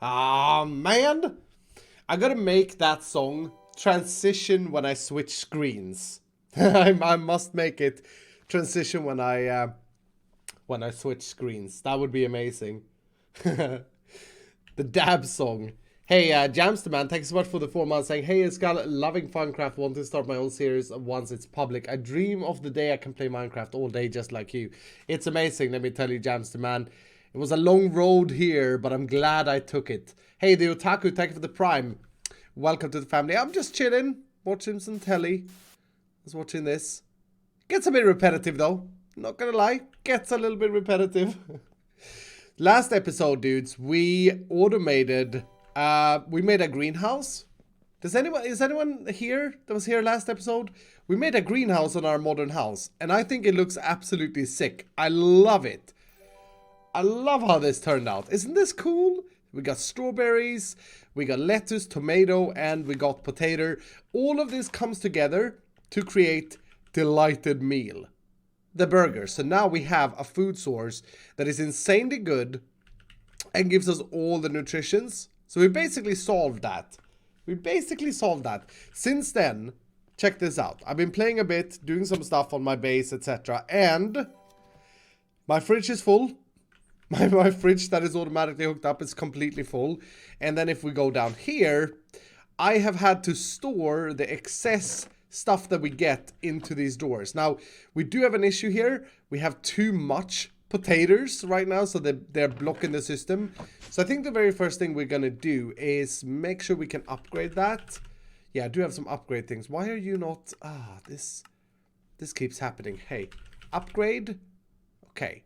Ah, man. I gotta make that song transition when I switch screens. I must make it transition when I switch screens. That would be amazing. The dab song. Hey, Jamster man, thanks so much for the 4 months saying, hey, Iskall85 Funcraft, want to start my own series once it's public. I dream of the day I can play Minecraft all day just like you. It's amazing, let me tell you, Jamster man. It was a long road here, but I'm glad I took it. Hey, the Otaku, thank you for the Prime. Welcome to the family. I'm just chilling, watching some telly. I was watching this. Gets a bit repetitive though, not gonna lie. Gets a little bit repetitive. Last episode, dudes, we automated... we made a greenhouse. Is anyone here that was here last episode? We made a greenhouse on our modern house, and I think it looks absolutely sick. I love it. I love how this turned out. Isn't this cool? We got strawberries, we got lettuce, tomato, and we got potato. All of this comes together to create Delighted Meal, the burger. So now we have a food source that is insanely good and gives us all the nutritions. So we basically solved that. Since then, check this out. I've been playing a bit, doing some stuff on my base, etc. And my fridge is full. My fridge that is automatically hooked up is completely full. And then if we go down here, I have had to store the excess stuff that we get into these doors. Now, we do have an issue here. We have too much potatoes right now, so they're blocking the system. So I think the very first thing we're gonna do is make sure we can upgrade that. Yeah, I do have some upgrade things. Why are you not... this keeps happening. Hey, upgrade. Okay,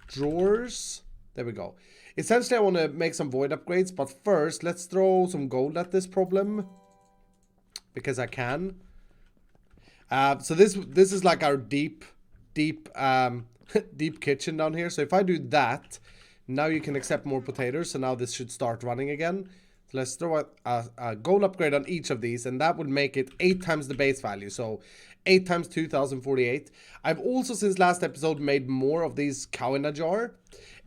drawers. There we go. Essentially, I want to make some void upgrades, but first, let's throw some gold at this problem. Because I can. So this is like our deep kitchen down here. So if I do that, now you can accept more potatoes. So now this should start running again. So let's throw a gold upgrade on each of these, and that would make it 8 times the base value. So 8 times 2048. I've also, since last episode, made more of these cow in a jar.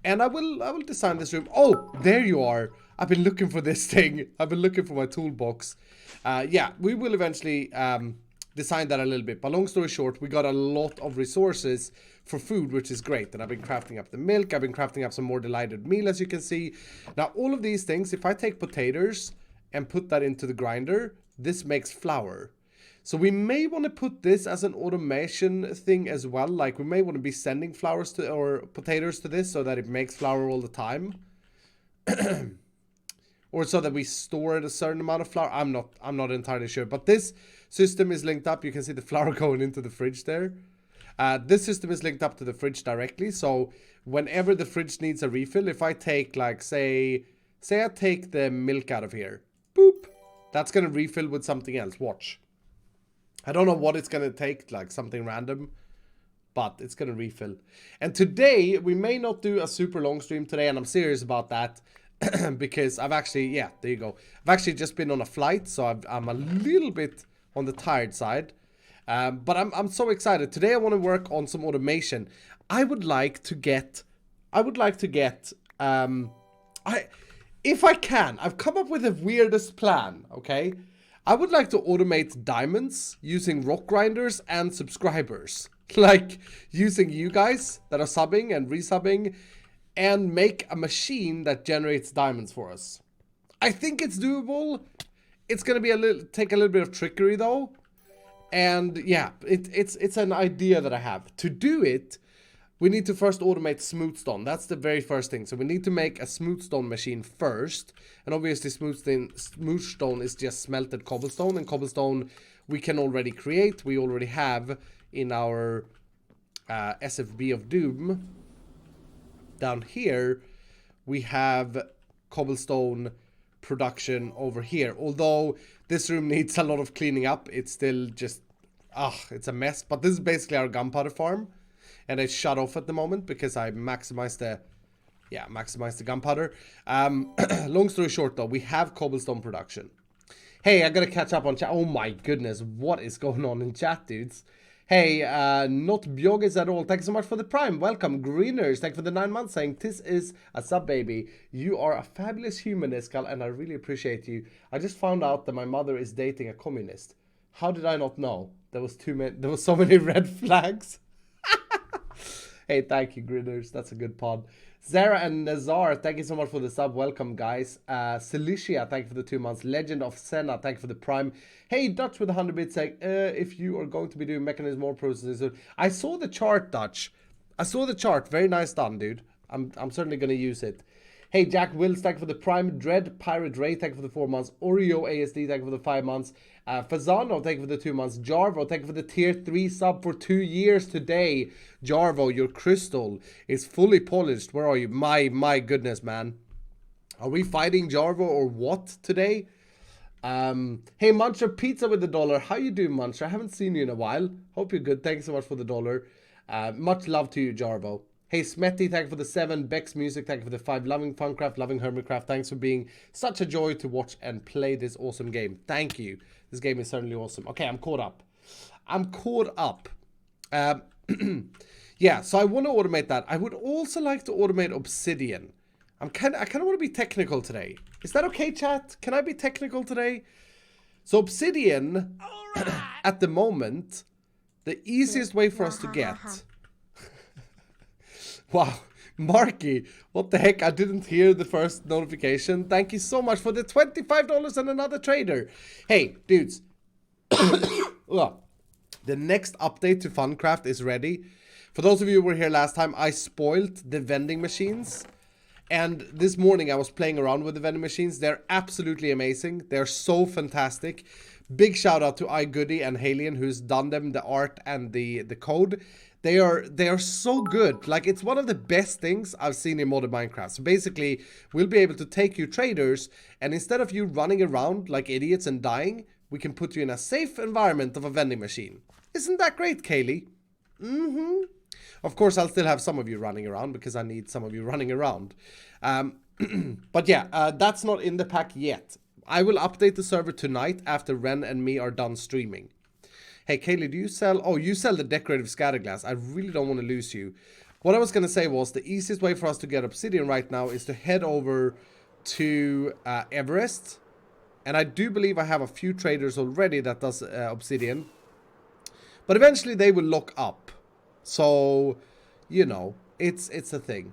And I will design this room. Oh, there you are. I've been looking for this thing. I've been looking for my toolbox. Yeah, we will eventually design that a little bit. But long story short, we got a lot of resources for food, which is great. And I've been crafting up the milk. I've been crafting up some more delighted meal, as you can see. Now, all of these things, if I take potatoes and put that into the grinder, this makes flour. So we may want to put this as an automation thing as well. Like we may want to be sending flowers to or potatoes to this so that it makes flour all the time. Or so that we store a certain amount of flour. I'm not entirely sure. But this system is linked up. You can see the flour going into the fridge there. This system is linked up to the fridge directly. So whenever the fridge needs a refill, if I take like say I take the milk out of here. Boop. That's going to refill with something else. Watch. I don't know what it's going to take, like something random, but it's going to refill. And today, we may not do a super long stream today, and I'm serious about that, because I've actually, yeah, there you go. I've actually just been on a flight, so I'm a little bit on the tired side, but I'm so excited. Today, I want to work on some automation. If I can, I've come up with the weirdest plan, okay? I would like to automate diamonds using rock grinders and subscribers. Like using you guys that are subbing and resubbing and make a machine that generates diamonds for us. I think it's doable. It's going to be take a little bit of trickery though. And yeah, it's an idea that I have. To do it, we need to first automate smoothstone. That's the very first thing. So we need to make a smoothstone machine first. And obviously smoothstone is just smelted cobblestone. And cobblestone we can already create. We already have in our SFB of Doom. Down here, we have cobblestone production over here. Although this room needs a lot of cleaning up. It's still just, it's a mess. But this is basically our gunpowder farm. And it's shut off at the moment because I maximized the gunpowder. Long story short though, we have cobblestone production. Hey, I gotta catch up on chat. Oh my goodness, what is going on in chat, dudes? Hey, not Bjogis at all. Thank you so much for the prime. Welcome, Greeners. Thank you for the 9 months saying, this is a sub baby. You are a fabulous human, Iskall, and I really appreciate you. I just found out that my mother is dating a communist. How did I not know? There was so many red flags. Hey, thank you, Greeners. That's a good pod. Zara and Nazar, thank you so much for the sub. Welcome, guys. Celicia, thank you for the 2 months. Legend of Senna, thank you for the prime. Hey, Dutch with 100 bits saying, if you are going to be doing mechanism or processes. I saw the chart, Dutch. I saw the chart. Very nice done, dude. I'm certainly going to use it. Hey, Jack Wills, thank you for the prime. Dread Pirate Ray, thank you for the 4 months. Oreo ASD, thank you for the 5 months. Fazano, thank you for the 2 months. Jarvo, thank you for the tier 3 sub for 2 years today. Jarvo, your crystal is fully polished. Where are you? My goodness, man. Are we fighting Jarvo or what today? Hey, Muncher Pizza with the $1. How you doing, Muncher? I haven't seen you in a while. Hope you're good. Thanks so much for the $1. Much love to you, Jarvo. Hey, Smetty, thank you for the 7. Bex Music, thank you for the 5. Loving Funcraft, loving Hermitcraft. Thanks for being such a joy to watch and play this awesome game. Thank you. This game is certainly awesome. Okay, I'm caught up. Yeah, so I want to automate that. I would also like to automate Obsidian. I kind of want to be technical today. Is that okay, chat? Can I be technical today? So Obsidian, at the moment, the easiest way for us to get... Wow, Marky, what the heck? I didn't hear the first notification. Thank you so much for the $25 and another trader. Hey, dudes. The next update to Funcraft is ready. For those of you who were here last time, I spoiled the vending machines. And this morning I was playing around with the vending machines. They're absolutely amazing. They're so fantastic. Big shout out to iGoody and Halian who's done them, the art and the code. They are so good. Like, it's one of the best things I've seen in modern Minecraft. So basically, we'll be able to take you traders, and instead of you running around like idiots and dying, we can put you in a safe environment of a vending machine. Isn't that great, Kaylee? Of course, I'll still have some of you running around because I need some of you running around. But yeah, that's not in the pack yet. I will update the server tonight after Ren and me are done streaming. Hey, Kaylee, do you sell... Oh, you sell the decorative scatterglass. I really don't want to lose you. What I was going to say was the easiest way for us to get Obsidian right now is to head over to Everest. And I do believe I have a few traders already that does Obsidian. But eventually they will lock up. So, you know, it's a thing.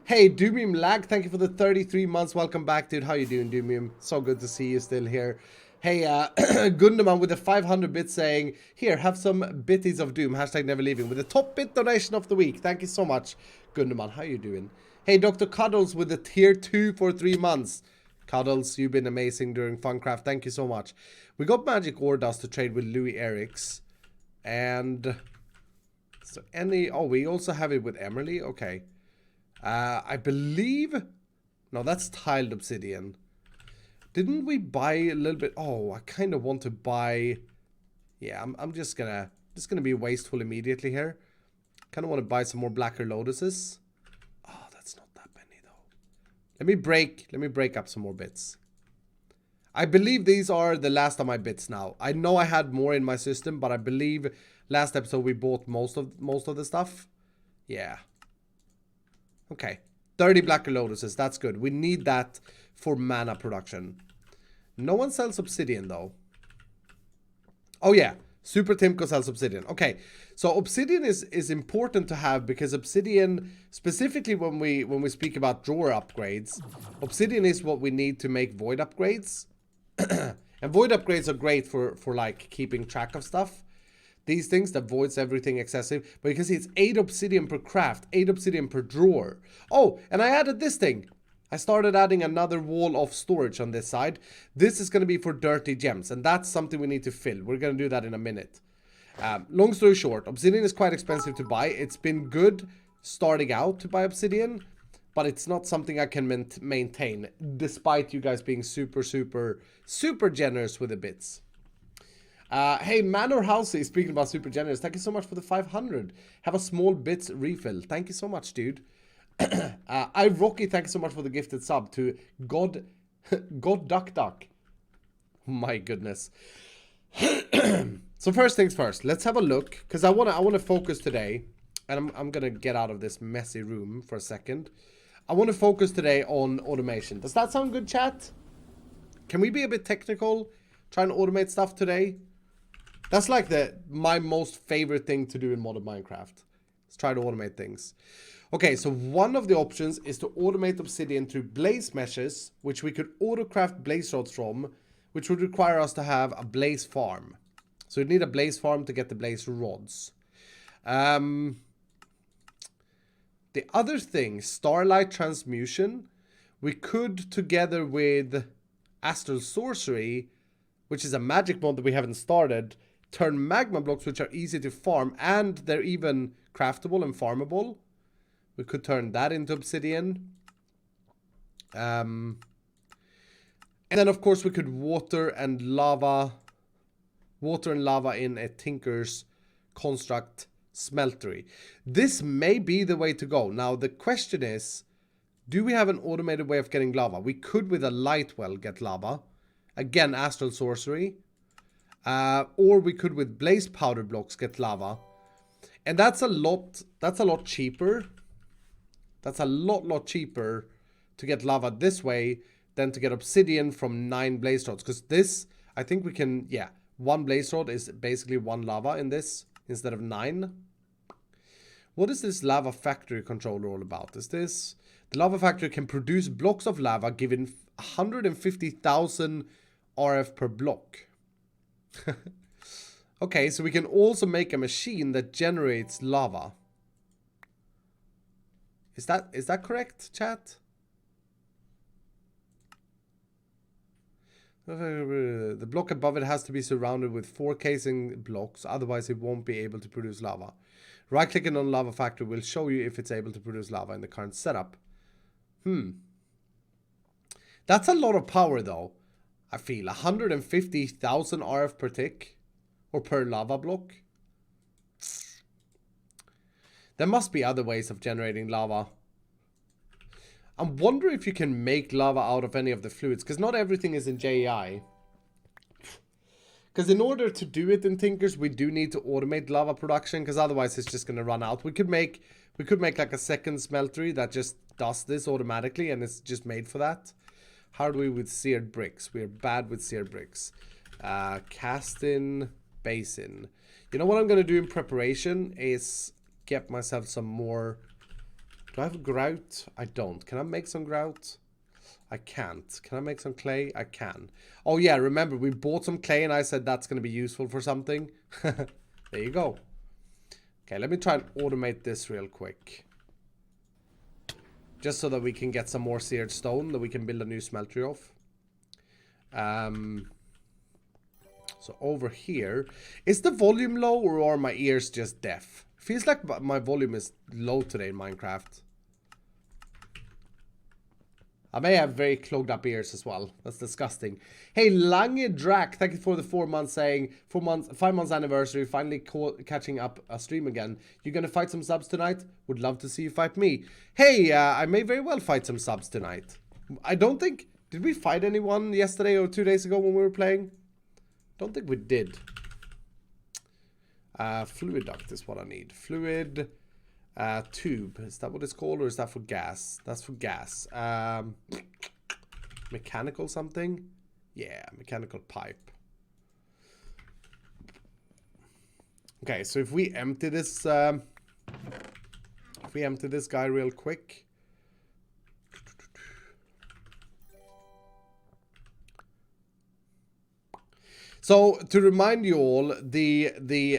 Hey, Doomium Lag, thank you for the 33 months. Welcome back, dude. How you doing, Doomium? So good to see you still here. Hey, Gunderman with the 500 bits saying, here, have some bitties of doom, hashtag never leaving, with the top bit donation of the week. Thank you so much, Gunderman. How you doing? Hey, Dr. Cuddles with the tier 2 for 3 months. Cuddles, you've been amazing during Funcraft. Thank you so much. We got magic ore dust to trade with Louis Eriks. And... so we also have it with Emily. Okay. I believe... no, that's tiled obsidian. Didn't we buy a little bit? Oh, I kind of want to buy... yeah, I'm just gonna be wasteful immediately here. Kind of want to buy some more blacker lotuses. Oh, that's not that many though. Let me break up some more bits. I believe these are the last of my bits now. I know I had more in my system, but I believe last episode we bought most of the stuff. Yeah. Okay. 30 blacker lotuses. That's good. We need that for mana production. No one sells obsidian though. Oh yeah. Super Timco sells obsidian. Okay. So obsidian is important to have because obsidian, specifically when we speak about drawer upgrades, obsidian is what we need to make void upgrades. And void upgrades are great for like keeping track of stuff. These things that voids everything excessive. But you can see it's 8 obsidian per craft, 8 obsidian per drawer. Oh, and I added this thing. I started adding another wall of storage on this side. This is going to be for dirty gems, and that's something we need to fill. We're going to do that in a minute. Long story short, obsidian is quite expensive to buy. It's been good starting out to buy obsidian, but it's not something I can maintain, despite you guys being super generous with the bits. Hey, Manor Housey, speaking about super generous, thank you so much for the 500. Have a small bits refill. Thank you so much, dude. Rocky, thank you so much for the gifted sub to God Duck Duck. My goodness. So first things first, let's have a look, because I wanna focus today, and I'm gonna get out of this messy room for a second. I want to focus today on automation. Does that sound good, chat? Can we be a bit technical, try and automate stuff today? That's like my most favorite thing to do in modern Minecraft. Let's try to automate things. Okay, so one of the options is to automate Obsidian through blaze meshes, which we could auto-craft blaze rods from, which would require us to have a blaze farm. So we'd need a blaze farm to get the blaze rods. The other thing, Starlight Transmutation, we could, together with Astral Sorcery, which is a magic mod that we haven't started, turn magma blocks, which are easy to farm, and they're even craftable and farmable. We could turn that into Obsidian. And then, of course, we could water and lava in a Tinker's construct Smeltery. This may be the way to go. Now, the question is, do we have an automated way of getting lava? We could, with a light well, get lava. Again, Astral Sorcery. Or we could, with blaze powder blocks, get lava. And that's a lot cheaper. That's a lot cheaper to get lava this way than to get obsidian from 9 blaze rods. Because this, I think we can, yeah, 1 blaze rod is basically 1 lava in this instead of 9. What is this lava factory controller all about? Is this... The lava factory can produce blocks of lava given 150,000 RF per block. Okay, so we can also make a machine that generates lava. Is that correct, chat? The block above it has to be surrounded with 4 casing blocks, otherwise it won't be able to produce lava. Right-clicking on lava factory will show you if it's able to produce lava in the current setup. That's a lot of power though. I feel 150,000 RF per tick or per lava block. There must be other ways of generating lava. I'm wondering if you can make lava out of any of the fluids, because not everything is in JEI. Because in order to do it in Tinkers, we do need to automate lava production, because otherwise it's just going to run out. We could make like a second smeltery that just does this automatically, and it's just made for that. How do we with seared bricks? We're bad with seared bricks. Cast in basin. You know what I'm going to do in preparation is get myself some more... Do I have grout? I don't. Can I make some grout? I can't. Can I make some clay? I can. Oh yeah, remember we bought some clay and I said that's going to be useful for something. There you go. Okay, let me try and automate this real quick. Just so that we can get some more seared stone that we can build a new smeltery of. So over here, is the volume low or are my ears just deaf? Feels like my volume is low today in Minecraft. I may have very clogged up ears as well. That's disgusting. Hey, Lange Drac, thank you for the 4 months saying 5 months anniversary, finally catching up a stream again. You gonna fight some subs tonight? Would love to see you fight me. Hey, I may very well fight some subs tonight. I don't think... Did we fight anyone yesterday or 2 days ago when we were playing? Don't think we did. Fluid duct is what I need. Fluid tube. Is that what it's called, or is that for gas? That's for gas. Mechanical something? Yeah, mechanical pipe. Okay, so if we empty this guy real quick. So to remind you all, the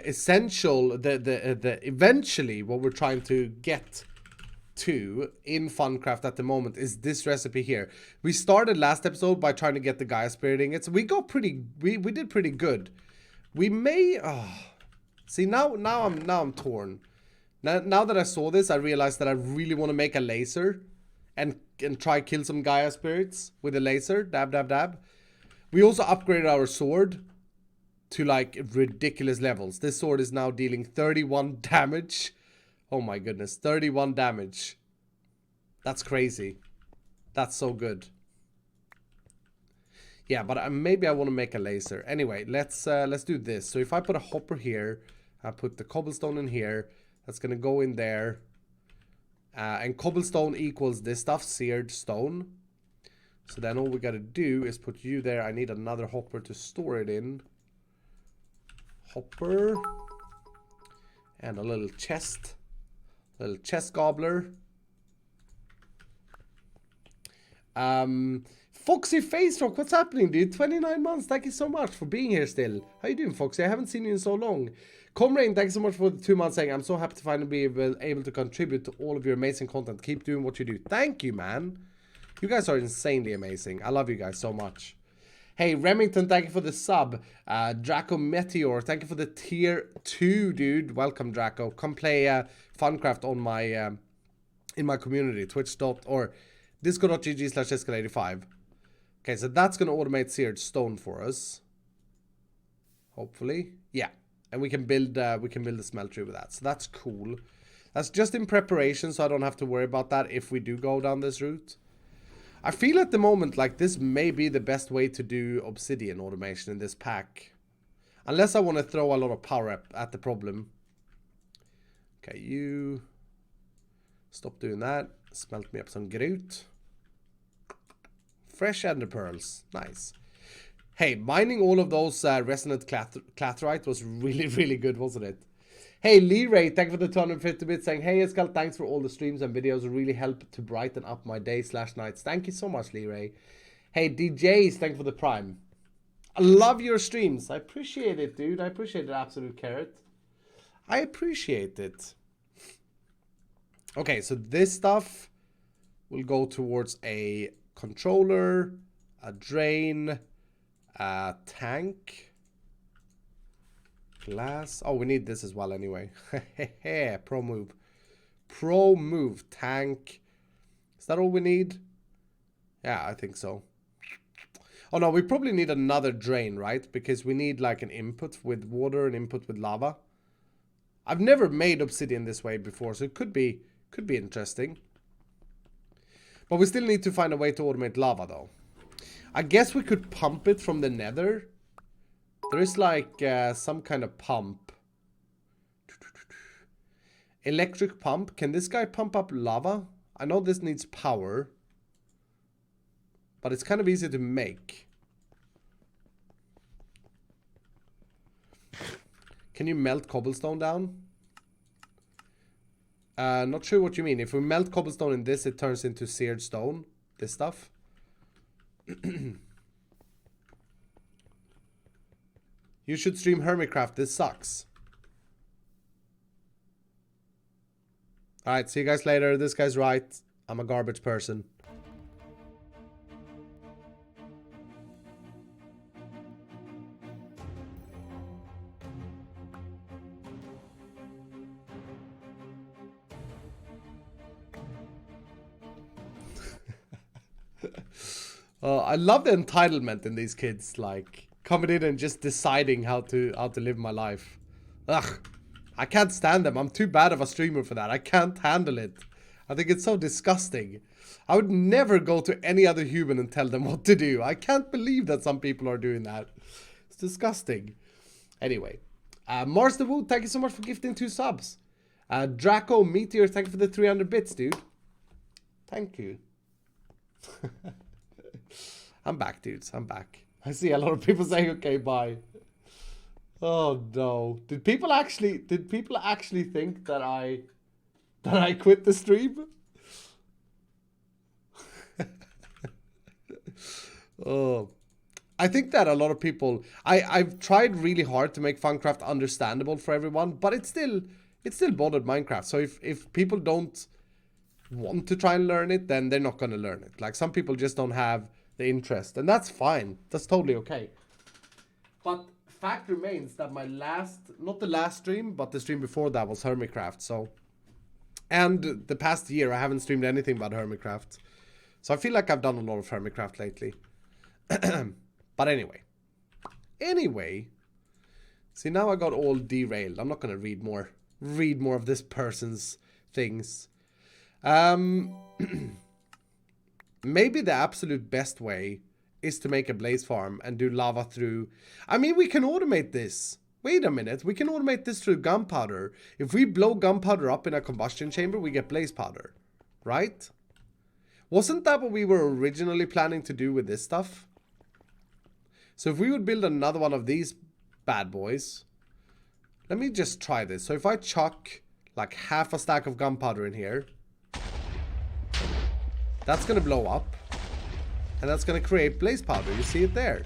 essential, eventually what we're trying to get to in Funcraft at the moment is this recipe here. We started last episode by trying to get the Gaia Spirit ingots. We got we did pretty good. We may see now I'm torn. Now that I saw this, I realized that I really want to make a laser and try kill some Gaia spirits with a laser. Dab dab dab. We also upgraded our sword to like ridiculous levels. This sword is now dealing 31 damage. Oh my goodness, 31 damage. That's crazy. That's so good. Yeah, but maybe I want to make a laser. Anyway, let's do this. So if I put a hopper here, I put the cobblestone in here. That's gonna go in there. And cobblestone equals this stuff, seared stone. So then all we gotta do is put you there. I need another hopper to store it in. Hopper. And a little chest. Little chest gobbler. Foxy Face Rock, what's happening, dude? 29 months, thank you so much for being here still. How you doing, Foxy? I haven't seen you in so long. Comrain, thank you so much for the 2 months saying, I'm so happy to finally be able to contribute to all of your amazing content. Keep doing what you do. Thank you, man. You guys are insanely amazing. I love you guys so much. Hey, Remington, thank you for the sub. Draco Meteor, thank you for the tier 2, dude. Welcome, Draco. Come play Funcraft on my in my community, discord.gg/Iskall85. Okay, so that's gonna automate seared stone for us. Hopefully, yeah, and we can build a smeltery with that. So that's cool. That's just in preparation, so I don't have to worry about that if we do go down this route. I feel at the moment like this may be the best way to do obsidian automation in this pack. Unless I want to throw a lot of power at the problem. Okay, you stop doing that. Smelt me up some grout. Fresh ender pearls. Nice. Hey, mining all of those resonant clatterite was really, really good, wasn't it? Hey, Lee Ray, thank you for the 250 bits saying, hey, Iskall, thanks for all the streams and videos. It really help to brighten up my day/nights. Thank you so much, Lee Ray. Hey, DJs, thank you for the prime. I love your streams. I appreciate it, dude. I appreciate it, Absolute Carrot. I appreciate it. Okay, so this stuff will go towards a controller, a drain, a tank. Glass. Oh, we need this as well anyway. Pro move. Pro move. Tank. Is that all we need? Yeah, I think so. Oh no, we probably need another drain, right? Because we need like an input with water and input with lava. I've never made obsidian this way before, so it could be interesting. But we still need to find a way to automate lava though. I guess we could pump it from the Nether. There is like some kind of pump. Electric pump. Can this guy pump up lava? I know this needs power. But it's kind of easy to make. Can you melt cobblestone down? Not sure what you mean. If we melt cobblestone in this, it turns into seared stone. This stuff. You should stream Hermitcraft. This sucks. Alright, see you guys later. This guy's right. I'm a garbage person. I love the entitlement in these kids, like coming in and just deciding how to live my life. Ugh, I can't stand them. I'm too bad of a streamer for that. I can't handle it. I think it's so disgusting. I would never go to any other human and tell them what to do. I can't believe that some people are doing that. It's disgusting. Anyway, Mars the Wood, thank you so much for gifting 2 subs. Draco Meteor, thank you for the 300 bits, dude. Thank you. I'm back, dudes. I'm back. I see a lot of people saying, okay, bye. Oh no. Did people actually think that I quit the stream? Oh. I think that a lot of people I've tried really hard to make Funcraft understandable for everyone, but it's still bothered Minecraft. So if people don't want to try and learn it, then they're not gonna learn it. Like some people just don't have the interest, and that's fine. That's totally okay. But fact remains that my not the last stream, but the stream before that was Hermitcraft. So, and the past year I haven't streamed anything about Hermitcraft. So I feel like I've done a lot of Hermitcraft lately. But anyway, see, now I got all derailed. I'm not gonna read more of this person's things. Maybe the absolute best way is to make a blaze farm and do lava through... I mean, we can automate this. Wait a minute, we can automate this through gunpowder. If we blow gunpowder up in a combustion chamber, we get blaze powder, right? Wasn't that what we were originally planning to do with this stuff? So if we would build another one of these bad boys... Let me just try this. So if I chuck like half a stack of gunpowder in here, that's going to blow up. And that's going to create blaze powder. You see it there.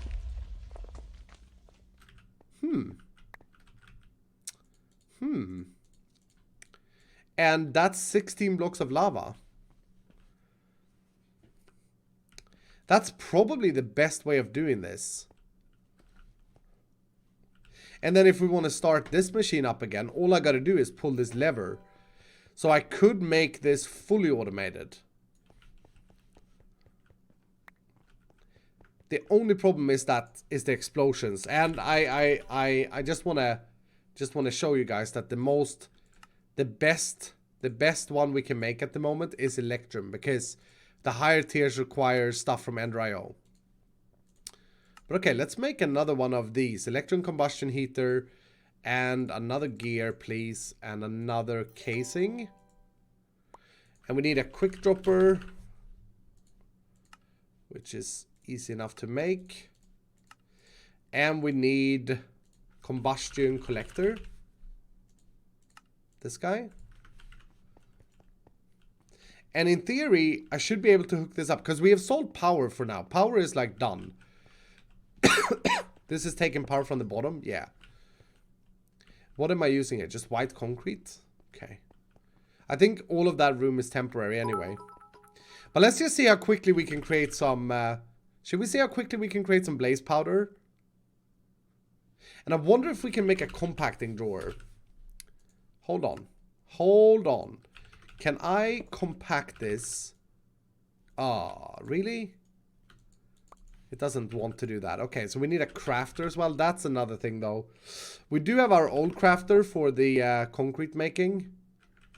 And that's 16 blocks of lava. That's probably the best way of doing this. And then if we want to start this machine up again, all I got to do is pull this lever. So I could make this fully automated. The only problem is the explosions. And I just want to show you guys that the best one we can make at the moment is Electrum, because the higher tiers require stuff from Ender.io. But okay, let's make another one of these. Electron combustion heater and another gear, please, and another casing. And we need a quick dropper, which is easy enough to make. And we need combustion collector. This guy. And in theory, I should be able to hook this up because we have solved power for now. Power is like done. This is taking power from the bottom. Yeah. What am I using here? Just white concrete? Okay. I think all of that room is temporary anyway. But let's just see how quickly we can create some... should we see how quickly we can create some blaze powder? And I wonder if we can make a compacting drawer. Hold on. Hold on. Can I compact this? Really? It doesn't want to do that. Okay, so we need a crafter as well. That's another thing, though. We do have our old crafter for the concrete making.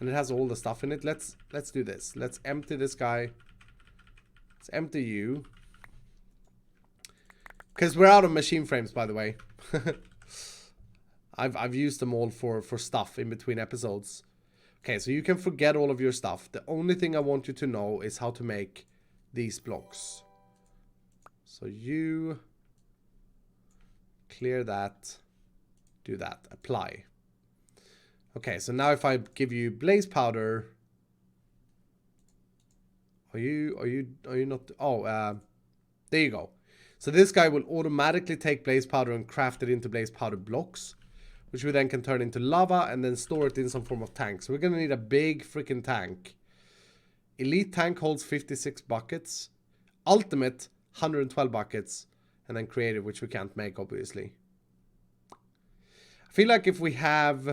And it has all the stuff in it. Let's do this. Let's empty this guy. Let's empty you. Because we're out of machine frames, by the way. I've used them all for stuff in between episodes. Okay, so you can forget all of your stuff. The only thing I want you to know is how to make these blocks. So you clear that, do that, apply. Okay, so now if I give you blaze powder, are you not? Oh, there you go. So this guy will automatically take blaze powder and craft it into blaze powder blocks, which we then can turn into lava and then store it in some form of tank. So we're gonna need a big freaking tank. Elite tank holds 56 buckets. Ultimate 112 buckets, and then creative, which we can't make, obviously. I feel like if we have...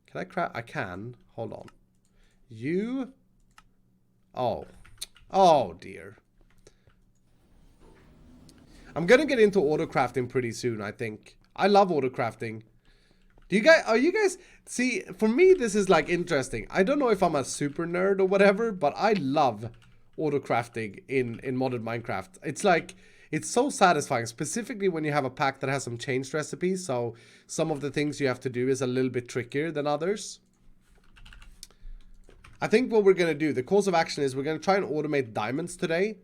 Can I craft? I can. Hold on. You... Oh, dear. I'm gonna get into auto crafting pretty soon, I think. I love auto crafting. Are you guys... See, for me, this is, like, interesting. I don't know if I'm a super nerd or whatever, but I love... auto crafting in modded Minecraft. It's like, it's so satisfying, specifically when you have a pack that has some changed recipes, so some of the things you have to do is a little bit trickier than others. I think what we're going to do, the course of action is we're going to try and automate diamonds today,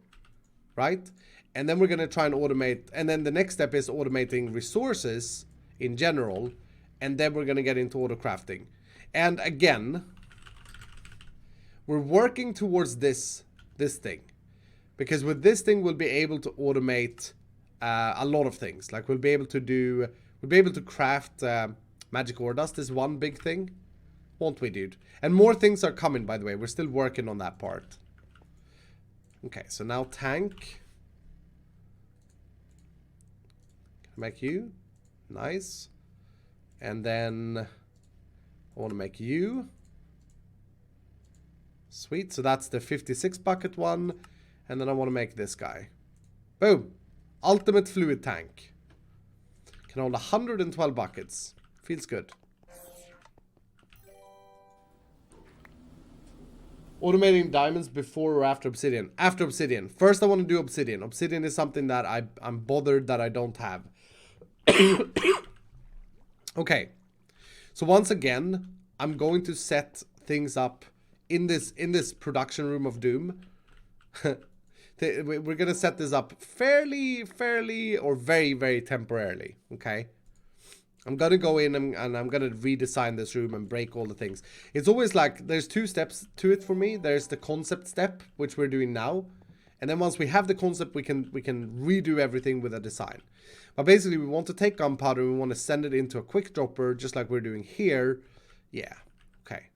right? And then we're going to try and automate, and then the next step is automating resources in general, and then we're going to get into auto crafting. And again, we're working towards this thing, because with this thing we'll be able to automate a lot of things. Like we'll be able to craft magic ore dust is one big thing, won't we, dude? And more things are coming, by the way. We're still working on that part. Okay, so now tank. Can I make you? Nice. And then I want to make you. Sweet, so that's the 56 bucket one. And then I want to make this guy. Boom. Ultimate fluid tank. Can hold 112 buckets. Feels good. Automating diamonds before or after obsidian? After obsidian. First I want to do obsidian. Obsidian is something that I'm bothered that I don't have. Okay. So once again, I'm going to set things up in this production room of doom. We're going to set this up fairly, or very, very temporarily. Okay. I'm going to go in and I'm going to redesign this room and break all the things. It's always like there's 2 steps to it for me. There's the concept step, which we're doing now. And then once we have the concept, we can redo everything with a design. But basically, we want to take gunpowder, we want to send it into a quick dropper, just like we're doing here. Yeah, okay.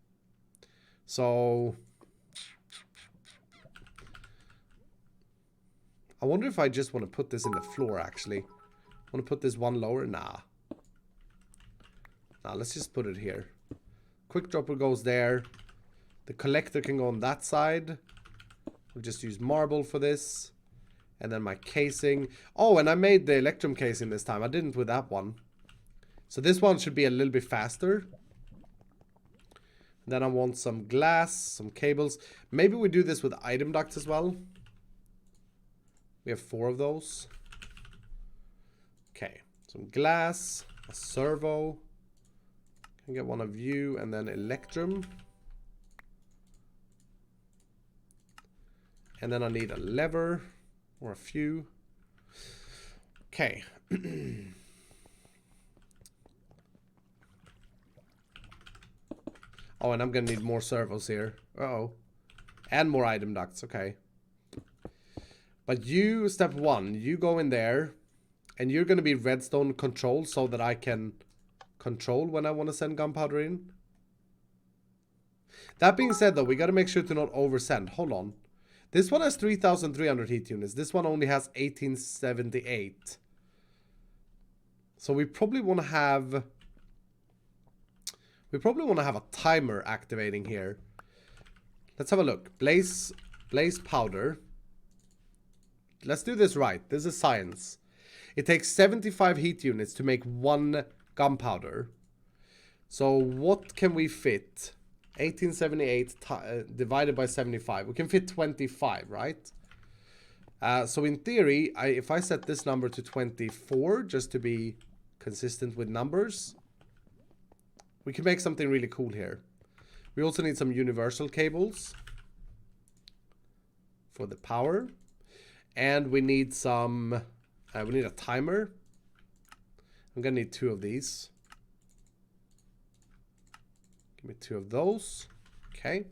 So I wonder if I just want to put this in the floor, actually. I want to put this one lower? Nah. Nah, let's just put it here. Quick dropper goes there. The collector can go on that side. We'll just use marble for this. And then my casing. Oh, and I made the electrum casing this time. I didn't with that one. So this one should be a little bit faster. Then I want some glass, some cables. Maybe we do this with item ducts as well. We have 4 of those. Okay, some glass, a servo. Can get one of you, and then electrum. And then I need a lever, or a few. Okay. Oh, and I'm gonna need more servos here. Uh-oh. And more item ducts, okay. But you, step 1, you go in there, and you're gonna be redstone controlled so that I can control when I want to send gunpowder in. That being said, though, we gotta make sure to not oversend. Hold on. This one has 3,300 heat units. This one only has 1878. So we probably want to have... a timer activating here. Let's have a look. Blaze powder. Let's do this right. This is science. It takes 75 heat units to make 1 gunpowder. So what can we fit? 1878 divided by 75. We can fit 25, right? So in theory, if I set this number to 24, just to be consistent with numbers, we can make something really cool here. We also need some universal cables for the power. And we need some... we need a timer. I'm gonna need 2 of these. Give me 2 of those. Okay.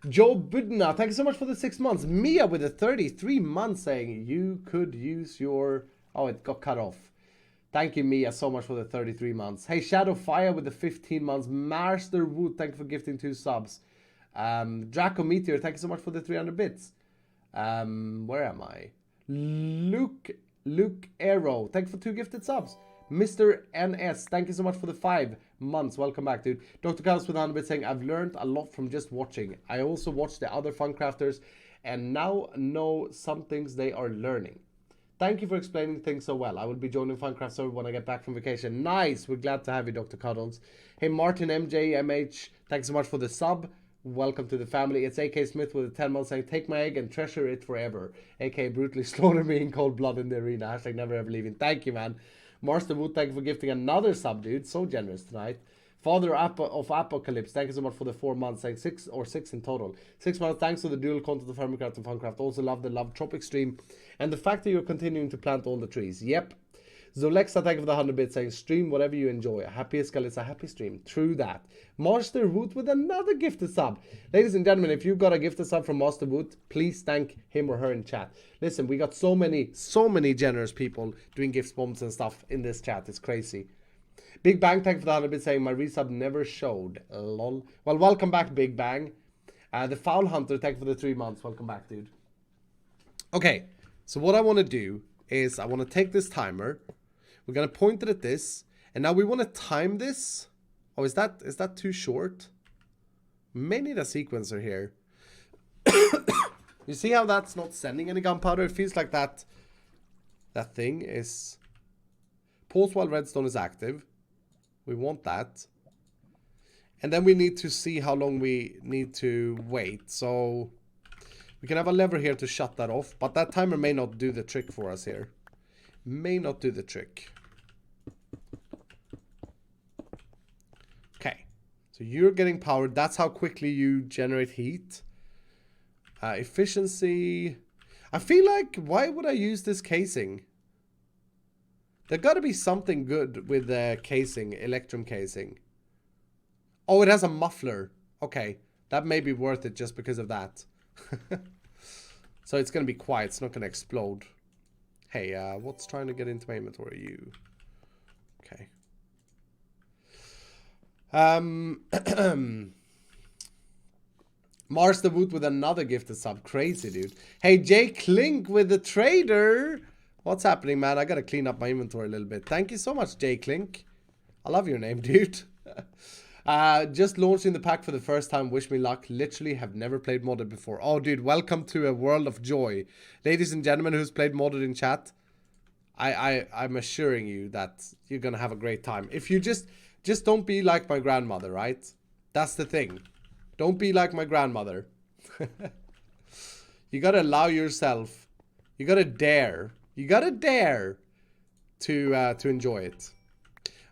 Joe Budna, thank you so much for the 6 months. Mia with the 33 months saying you could use your... Oh, it got cut off. Thank you, Mia, so much for the 33 months. Hey, Shadow Fire with the 15 months. Master Wood, thank you for gifting 2 subs. Draco Meteor, thank you so much for the 300 bits. Where am I? Luke Arrow, thank you for 2 gifted subs. Mr. NS, thank you so much for the 5 months. Welcome back, dude. Dr. Carlos with 100 bits saying, I've learned a lot from just watching. I also watched the other Funcrafters and now know some things they are learning. Thank you for explaining things so well. I will be joining Funcraft server when I get back from vacation. Nice. We're glad to have you, Dr. Cuddles. Hey, Martin MJMH, thanks so much for the sub. Welcome to the family. It's AK Smith with a 10 months saying, take my egg and treasure it forever. AK brutally slaughtered me in cold blood in the arena. Hashtag never ever leaving. Thank you, man. Master Wood, thank you for gifting another sub, dude. So generous tonight. Father of Apocalypse, thank you so much for the 4 months, saying 6 in total. 6 months, thanks to the dual content of Hermitcraft and Funcraft. Also love the Love Tropic stream. And the fact that you're continuing to plant all the trees. Yep. Zolexa, thank you for the 100 bits, saying stream whatever you enjoy. A happy Iskall is a happy stream. True that. Master Wood with another gifted sub. Ladies and gentlemen, if you've got a gifted sub from Master Wood, please thank him or her in chat. Listen, we got so many generous people doing gift bombs and stuff in this chat. It's crazy. Big Bang, thank you for the 100 bits, saying my resub never showed. Lol. Well, welcome back, Big Bang. The Foul Hunter, thank you for the 3 months. Welcome back, dude. Okay, so what I want to do is I want to take this timer. We're going to point it at this. And now we want to time this. Oh, is that too short? May need a sequencer here. You see how that's not sending any gunpowder? It feels like that thing is... Pause while redstone is active. We want that. And then we need to see how long we need to wait. So we can have a lever here to shut that off. But that timer may not do the trick for us here. May not do the trick. Okay. So you're getting powered. That's how quickly you generate heat. Efficiency. I feel like, why would I use this casing? There gotta be something good with the casing, Electrum casing. Oh, it has a muffler. Okay, that may be worth it just because of that. So it's gonna be quiet, it's not gonna explode. Hey, what's trying to get into my inventory? You. Okay. Mars the Woot with another gifted sub. Crazy, dude. Hey, Jay Clink with the trader. What's happening, man? I gotta clean up my inventory a little bit. Thank you so much, Jay Clink. I love your name, dude. Just launching the pack for the first time. Wish me luck. Literally have never played modded before. Oh, dude, welcome to a world of joy. Ladies and gentlemen who's played modded in chat, I'm assuring you that you're gonna have a great time. If you just don't be like my grandmother, right? That's the thing. Don't be like my grandmother. You gotta allow yourself. You gotta dare. You gotta dare to enjoy it.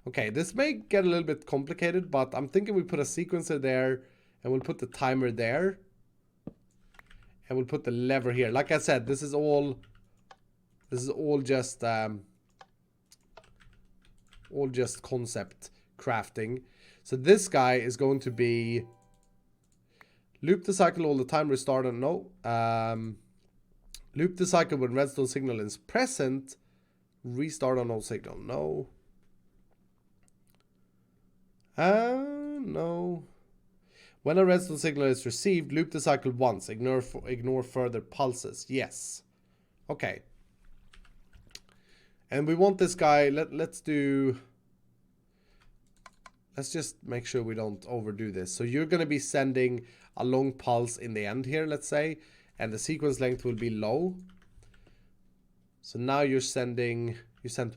Okay, this may get a little bit complicated, but I'm thinking we put a sequencer there, and we'll put the timer there, and we'll put the lever here. Like I said, this is all just concept crafting. So this guy is going to be loop the cycle all the time, restart and no. Loop the cycle when redstone signal is present, restart on no signal, no. No. When a redstone signal is received, loop the cycle once. Ignore further pulses. Yes. Okay. And we want this guy. Let's just make sure we don't overdo this. So you're going to be sending a long pulse in the end here, let's say. And the sequence length will be low. So now you sent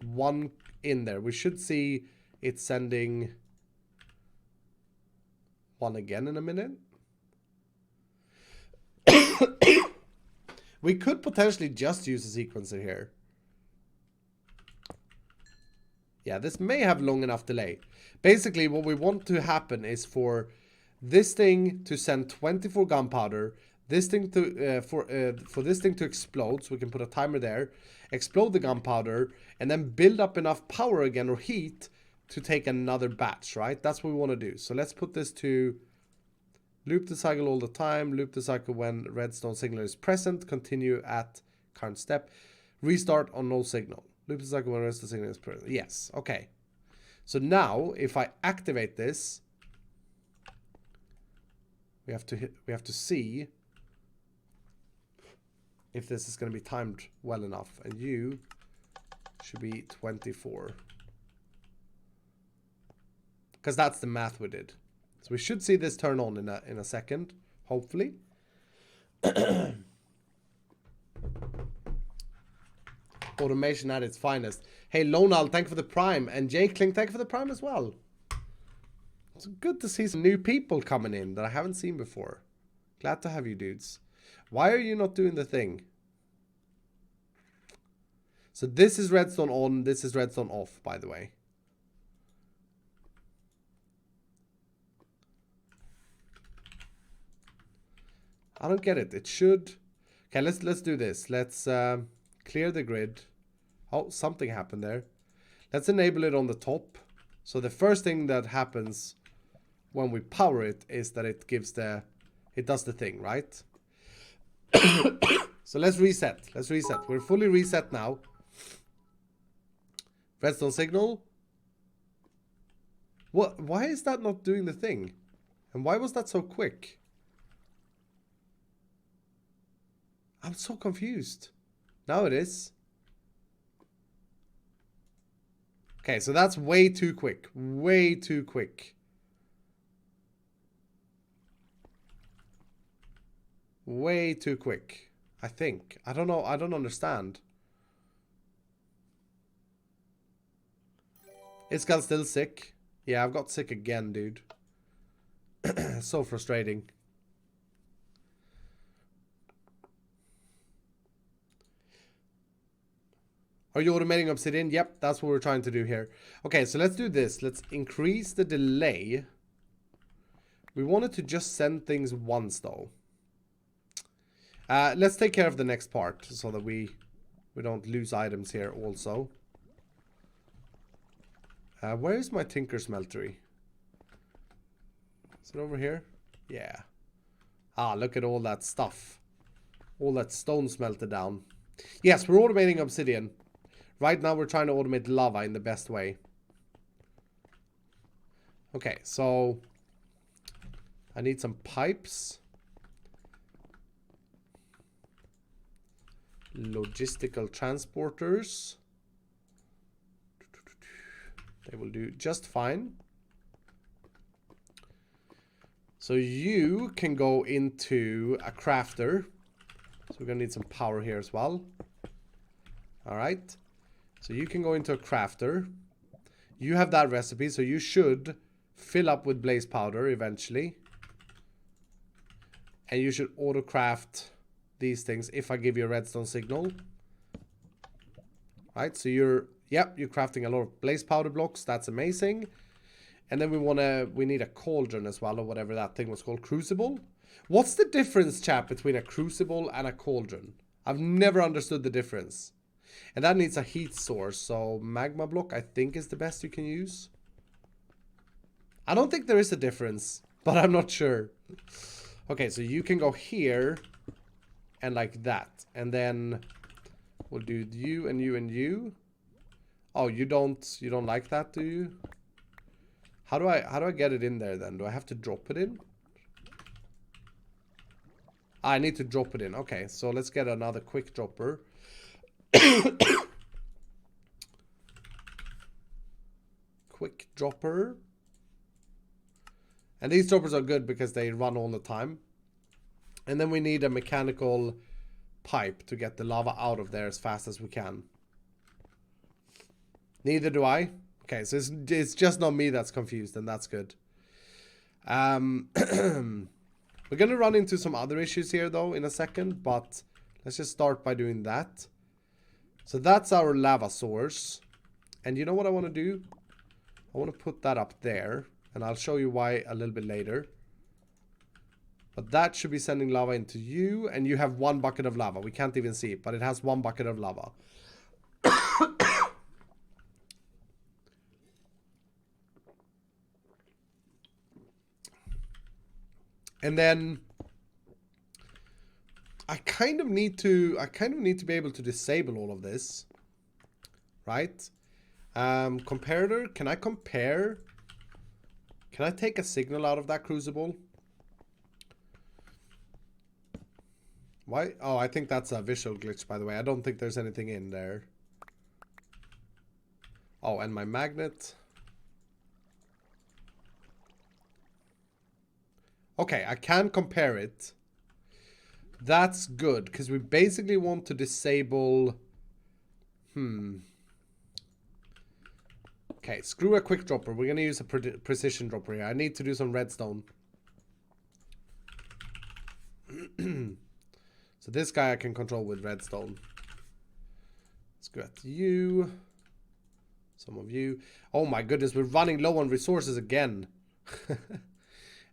one in there. We should see it sending one again in a minute. We could potentially just use a sequencer here. Yeah, this may have long enough delay. Basically, what we want to happen is for this thing to send 24 gunpowder, this thing to for this thing to explode, so we can put a timer there, explode the gunpowder, and then build up enough power again or heat to take another batch, right? That's what we want to do. So let's put this to loop the cycle all the time, loop the cycle when redstone signal is present, continue at current step, restart on no signal. Loop the cycle when redstone signal is present. Yes, okay. So now if I activate this, we have to see if this is going to be timed well enough, and you should be 24. Because that's the math we did. So we should see this turn on in a second, hopefully. Automation at its finest. Hey, Lonal, thank you for the Prime. And Jay Kling, thank you for the Prime as well. It's good to see some new people coming in that I haven't seen before. Glad to have you dudes. Why are you not doing the thing? So this is redstone on, this is redstone off, by the way. I don't get it. It should... Okay, let's do this. Let's clear the grid. Oh, something happened there. Let's enable it on the top. So the first thing that happens when we power it is that it gives the... It does the thing, right? So let's reset. Let's reset. We're fully reset now. Redstone signal. What? Why is that not doing the thing? And why was that so quick? I'm so confused. Now it is. Okay, so that's way too quick. Way too quick. Way too quick, I think. I don't know. I don't understand. Iskall still sick. Yeah, I've got sick again, dude. So frustrating. Are you automating Obsidian? Yep, that's what we're trying to do here. Okay, so let's do this. Let's increase the delay. We wanted to just send things once, though. Let's take care of the next part so that we don't lose items here also. Where is my Tinker Smeltery? Is it over here? Yeah. Ah, look at all that stuff. All that stone smelted down. Yes, we're automating Obsidian. Right now we're trying to automate lava in the best way. Okay, so I need some pipes. Logistical transporters. They will do just fine. So you can go into a crafter. So we're gonna need some power here as well. Alright. So you can go into a crafter. You have that recipe, so you should fill up with blaze powder eventually. And you should auto craft these things if I give you a redstone signal. Right, so you're crafting a lot of blaze powder blocks. That's amazing. And then we need a cauldron as well, or whatever that thing was called. Crucible? What's the difference, chat, between a crucible and a cauldron? I've never understood the difference. And that needs a heat source, so magma block I think is the best you can use. I don't think there is a difference, but I'm not sure. Okay, so you can go here and like that. And then we'll do you and you and you. Oh, you don't like that, do you? How do I get it in there then? Do I have to drop it in? I need to drop it in. Okay, so let's get another quick dropper. Quick dropper. And these droppers are good because they run all the time. And then we need a mechanical pipe to get the lava out of there as fast as we can. Neither do I. Okay, so it's just not me that's confused, and that's good. We're gonna run into some other issues here though in a second, but let's just start by doing that. So that's our lava source. And you know what I want to do? I want to put that up there, and I'll show you why a little bit later. But that should be sending lava into you, and you have 1 bucket of lava. We can't even see it, but it has 1 bucket of lava. And then I kind of need to be able to disable all of this. Right? Comparator, can I compare? Can I take a signal out of that crucible? Why? Oh, I think that's a visual glitch, by the way. I don't think there's anything in there. Oh, and my magnet. Okay, I can compare it. That's good, because we basically want to disable... Okay, screw a quick dropper. We're going to use a precision dropper here. I need to do some redstone. So this guy I can control with redstone. Let's go at you. Some of you. Oh my goodness, we're running low on resources again.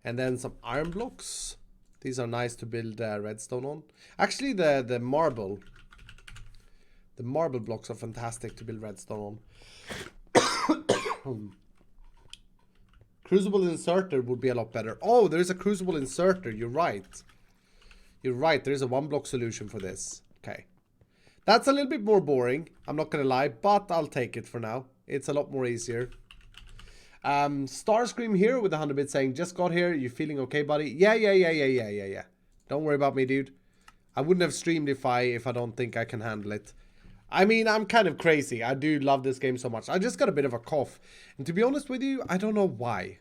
And then some iron blocks. These are nice to build redstone on. Actually, the marble blocks are fantastic to build redstone on. Crucible inserter would be a lot better. Oh, there's a crucible inserter. You're right. You're right. There's a 1 block solution for this. Okay. That's a little bit more boring. I'm not going to lie, but I'll take it for now. It's a lot more easier. Starscream here with 100 bits saying, just got here. You feeling okay, buddy? Yeah. Don't worry about me, dude. I wouldn't have streamed if I don't think I can handle it. I mean, I'm kind of crazy. I do love this game so much. I just got a bit of a cough. And to be honest with you, I don't know why.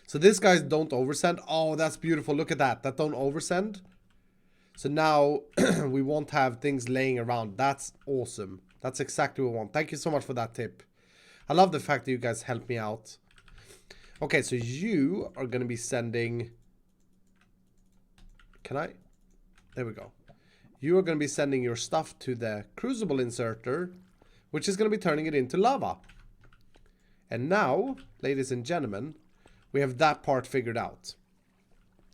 So this guy's don't oversend. Oh, that's beautiful. Look at that. That don't oversend. So now we won't have things laying around. That's awesome. That's exactly what we want. Thank you so much for that tip. I love the fact that you guys help me out. Okay, so you are going to be sending... Can I? There we go. You are going to be sending your stuff to the crucible inserter, which is going to be turning it into lava. And now, ladies and gentlemen, we have that part figured out.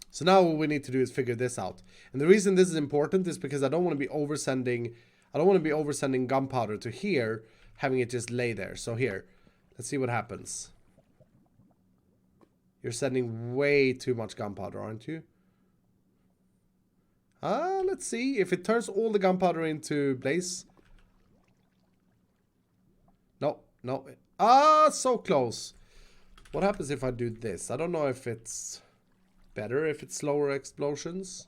So now what we need to do is figure this out. And the reason this is important is because I don't want to be oversending... I don't want to be oversending gunpowder to here, having it just lay there. So here, let's see what happens. You're sending way too much gunpowder, aren't you? Let's see if it turns all the gunpowder into blaze. No, no. So close. What happens if I do this? I don't know if it's better if it's slower explosions.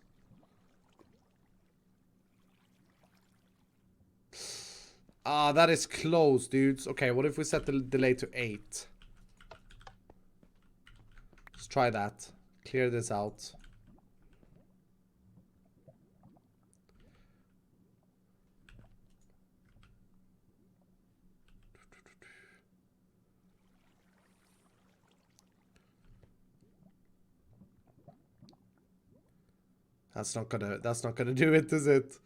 That is close, dudes. Okay, what if we set the delay to 8? Let's try that. Clear this out. That's not gonna do it, is it?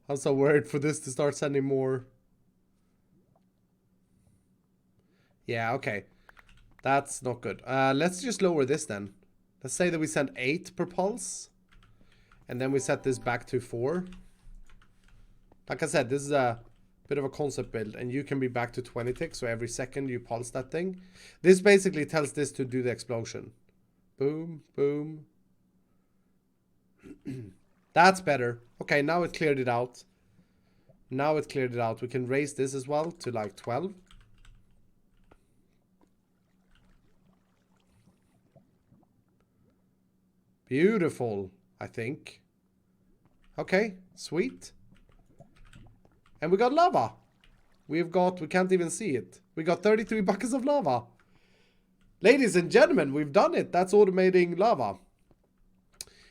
I'm so worried for this to start sending more. Yeah, okay. That's not good. Let's just lower this then. Let's say that we send 8 per pulse. And then we set this back to 4. Like I said, this is a bit of a concept build. And you can be back to 20 ticks. So every second you pulse that thing. This basically tells this to do the explosion. Boom, boom. That's better. Okay, now it cleared it out. Now it cleared it out. We can raise this as well to like 12. Beautiful, I think. Okay, sweet. And we got lava. We can't even see it. We got 33 buckets of lava. Ladies and gentlemen, we've done it. That's automating lava.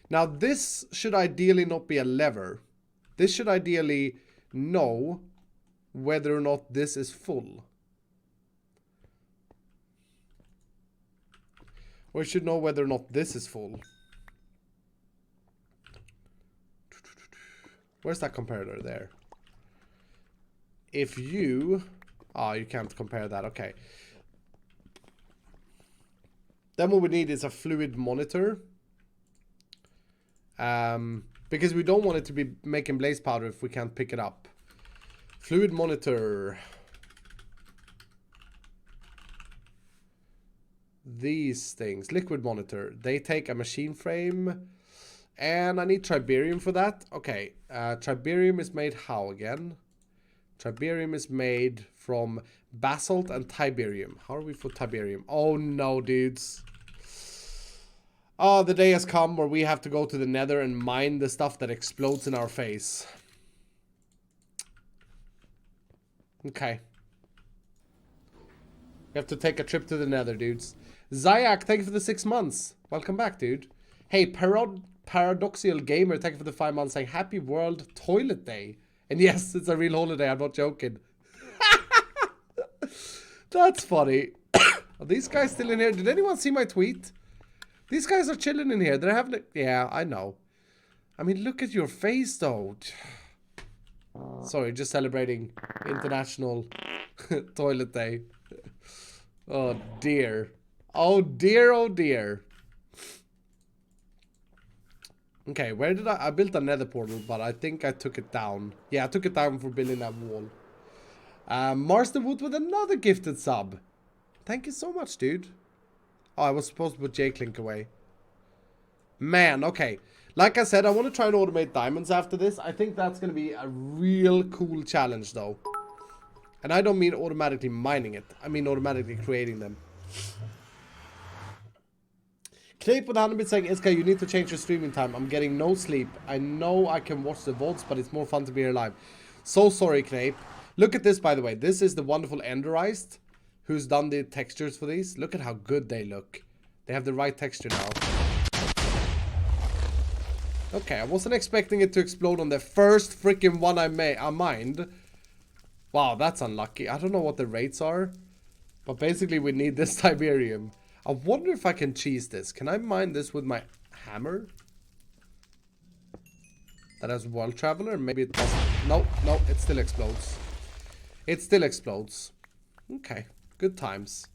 Now this should ideally not be a lever. This should ideally know whether or not this is full. Or it should know whether or not this is full. Where's that comparator there? If you... you can't compare that. Okay. Then what we need is a fluid monitor. Because we don't want it to be making blaze powder if we can't pick it up. Fluid monitor. These things. Liquid monitor. They take a machine frame. And I need triberium for that. Okay. Triberium is made how again? Triberium is made from basalt and tiberium. How are we for tiberium? Oh no, dudes. Oh, the day has come where we have to go to the Nether and mine the stuff that explodes in our face. Okay. We have to take a trip to the Nether, dudes. Zayak, thank you for the 6 months. Welcome back, dude. Hey, Paradoxical Gamer, thank you for the 5 months, saying Happy World Toilet Day. And yes, it's a real holiday, I'm not joking. That's funny. Are these guys still in here? Did anyone see my tweet? These guys are chilling in here. They're having a... Yeah, I know. I mean, look at your face, though. Sorry, just celebrating International Toilet Day. Oh, dear. Oh, dear, oh, dear. Okay, where did I built a nether portal, but I think I took it down. Yeah, I took it down for building that wall. Marston Wood with another gifted sub. Thank you so much, dude. Oh, I was supposed to put J-Clink away. Man, okay. Like I said, I want to try and automate diamonds after this. I think that's going to be a real cool challenge, though. And I don't mean automatically mining it. I mean automatically creating them. Clay with 100 saying, Iskall, you need to change your streaming time. I'm getting no sleep. I know I can watch the VODs, but it's more fun to be here live. So sorry, Clay. Look at this, by the way. This is the wonderful Enderized, who's done the textures for these. Look at how good they look. They have the right texture now. Okay, I wasn't expecting it to explode on the first freaking one I mined. Wow, that's unlucky. I don't know what the rates are, But basically we need this Tiberium. I wonder if I can cheese this. Can I mine this with my hammer? That has World Traveler? Maybe it doesn't. No, no, it still explodes. It still explodes. Okay, good times.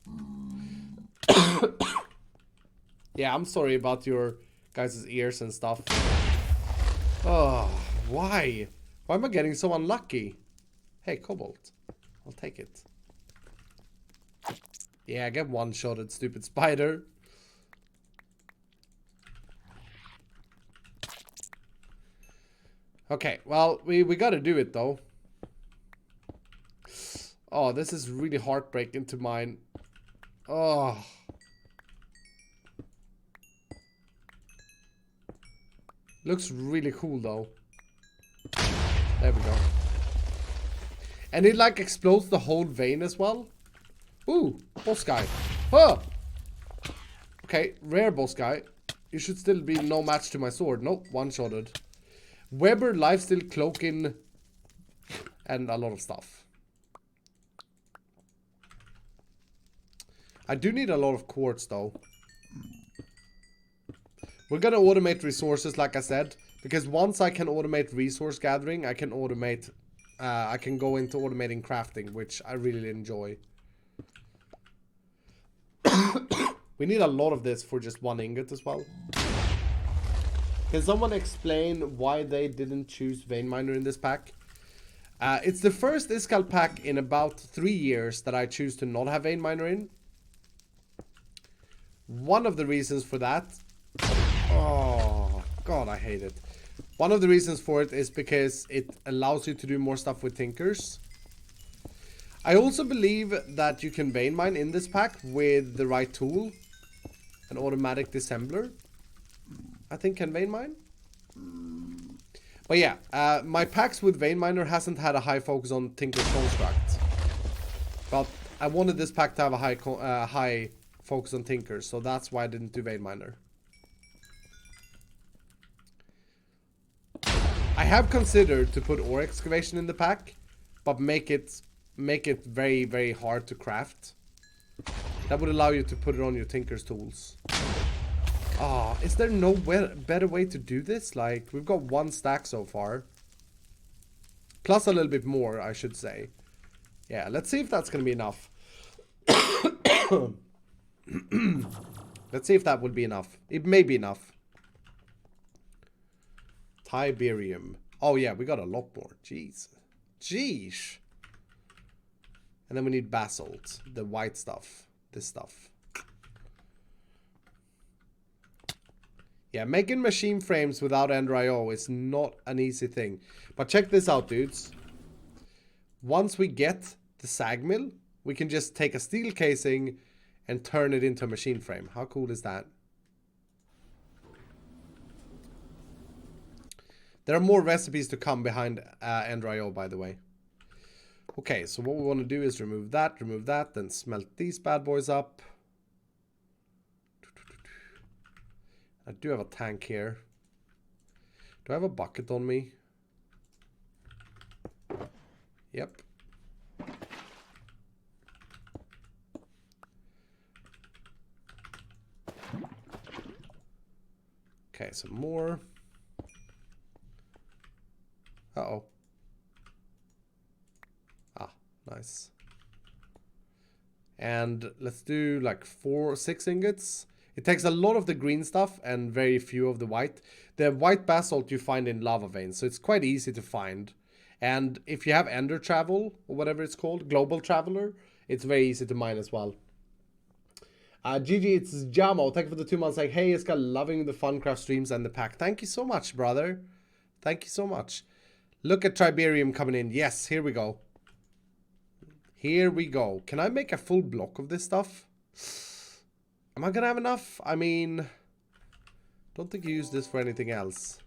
Yeah, I'm sorry about your guys' ears and stuff. Oh, why? Why am I getting so unlucky? Hey, Cobalt. I'll take it. Yeah, I get one-shotted, stupid spider. Okay, well, we gotta do it, though. Oh, this is really heartbreaking to mine. Oh. Looks really cool, though. There we go. And it, like, explodes the whole vein as well. Ooh, boss guy. Oh! Okay, rare boss guy. You should still be no match to my sword. Nope, one-shotted. Weber, lifesteal, cloaking, and a lot of stuff. I do need a lot of quartz, though. We're gonna automate resources, like I said, because once I can automate resource gathering, I can automate, I can go into automating crafting, which I really enjoy. We need a lot of this for just one ingot as well. Can someone explain why they didn't choose Vein Miner in this pack? It's the first Iskall pack in about 3 years that I choose to not have Vein Miner in. One of the reasons for that... Oh, God, I hate it. One of the reasons for it is because it allows you to do more stuff with Tinkers. I also believe that you can vein mine in this pack with the right tool. An automatic dissembler, I think, can vein mine. But yeah, my packs with Vein Miner hasn't had a high focus on Tinker's Construct. But I wanted this pack to have a high focus on Tinker, so that's why I didn't do Vein Miner. I have considered to put ore excavation in the pack, but make it very, very hard to craft. That would allow you to put it on your Tinker's tools. Ah, is there no better way to do this? Like, we've got 1 stack so far. Plus a little bit more, I should say. Yeah, let's see if that's going to be enough. Let's see if that will be enough. It may be enough. Tiberium. Oh yeah, we got a lot more. Jeez. Jeez. And then we need basalt. The white stuff. This stuff. Yeah, making machine frames without Ender IO is not an easy thing. But check this out, dudes. Once we get the sag mill, we can just take a steel casing and turn it into a machine frame. How cool is that? There are more recipes to come behind Ender IO, by the way. Okay, so what we want to do is remove that, then smelt these bad boys up. I do have a tank here. Do I have a bucket on me? Yep. Okay, some more. Uh-oh. Ah, nice. And let's do like 6 ingots. It takes a lot of the green stuff and very few of the white. The white basalt you find in lava veins, so it's quite easy to find. And if you have Ender Travel, or whatever it's called, Global Traveler, it's very easy to mine as well. GG, it's Jamo. Thank you for the 2 months. Like, hey, Iskall, loving the Funcraft streams and the pack. Thank you so much, brother. Thank you so much. Look at Tiberium coming in. Yes, here we go. Here we go. Can I make a full block of this stuff? Am I gonna have enough? I mean, don't think you use this for anything else.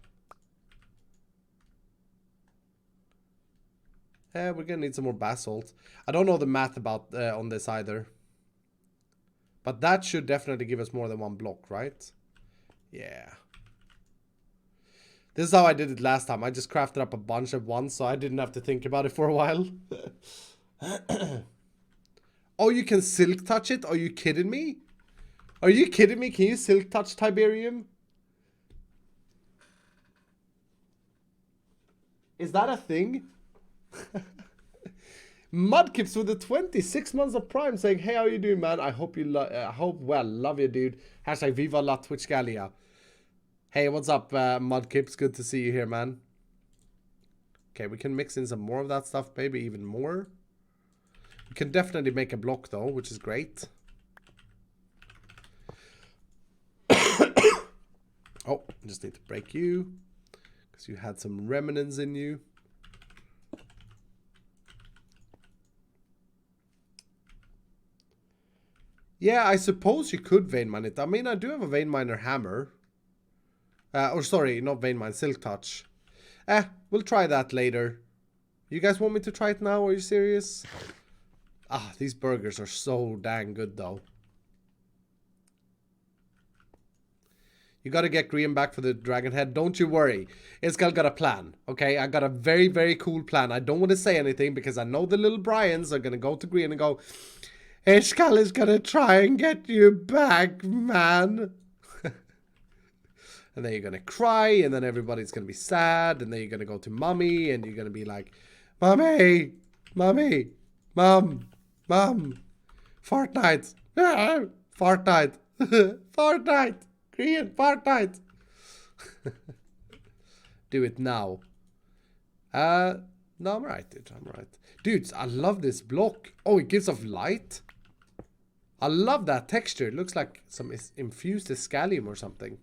We're gonna need some more basalt. I don't know the math about on this either. But that should definitely give us more than 1 block, right? Yeah. This is how I did it last time. I just crafted up a bunch at once, so I didn't have to think about it for a while. Oh, you can silk touch it? Are you kidding me? Are you kidding me? Can you silk touch Tiberium? Is that a thing? Mudkips with the 26 months of Prime saying, hey, how you doing, man? I hope you love you, dude. Hashtag Viva la Twitch Gallia. Hey, what's up, Mudkips? Good to see you here, man. Okay, we can mix in some more of that stuff, maybe even more. We can definitely make a block, though, which is great. Oh, just need to break you. Because you had some remnants in you. Yeah, I suppose you could vein mine it. I mean, I do have a vein miner hammer. Or sorry, not vein mine, silk touch. We'll try that later. You guys want me to try it now? Are you serious? Ah, these burgers are so dang good, though. You gotta get green back for the dragon head. Don't you worry. Iskall got a plan, okay? I got a very, very cool plan. I don't want to say anything because I know the little Bryans are gonna go to green and go, Iskall is gonna try and get you back, man. And then you're gonna cry, and then everybody's gonna be sad, and then you're gonna go to mommy, and you're gonna be like, Mommy, Mommy, Mom, Fortnite, Fortnite, Fortnite. Green, Fortnite. Do it now. No, I'm right, dude. I'm right. Dudes, I love this block. Oh, it gives off light. I love that texture. It looks like some infused Iskall or something.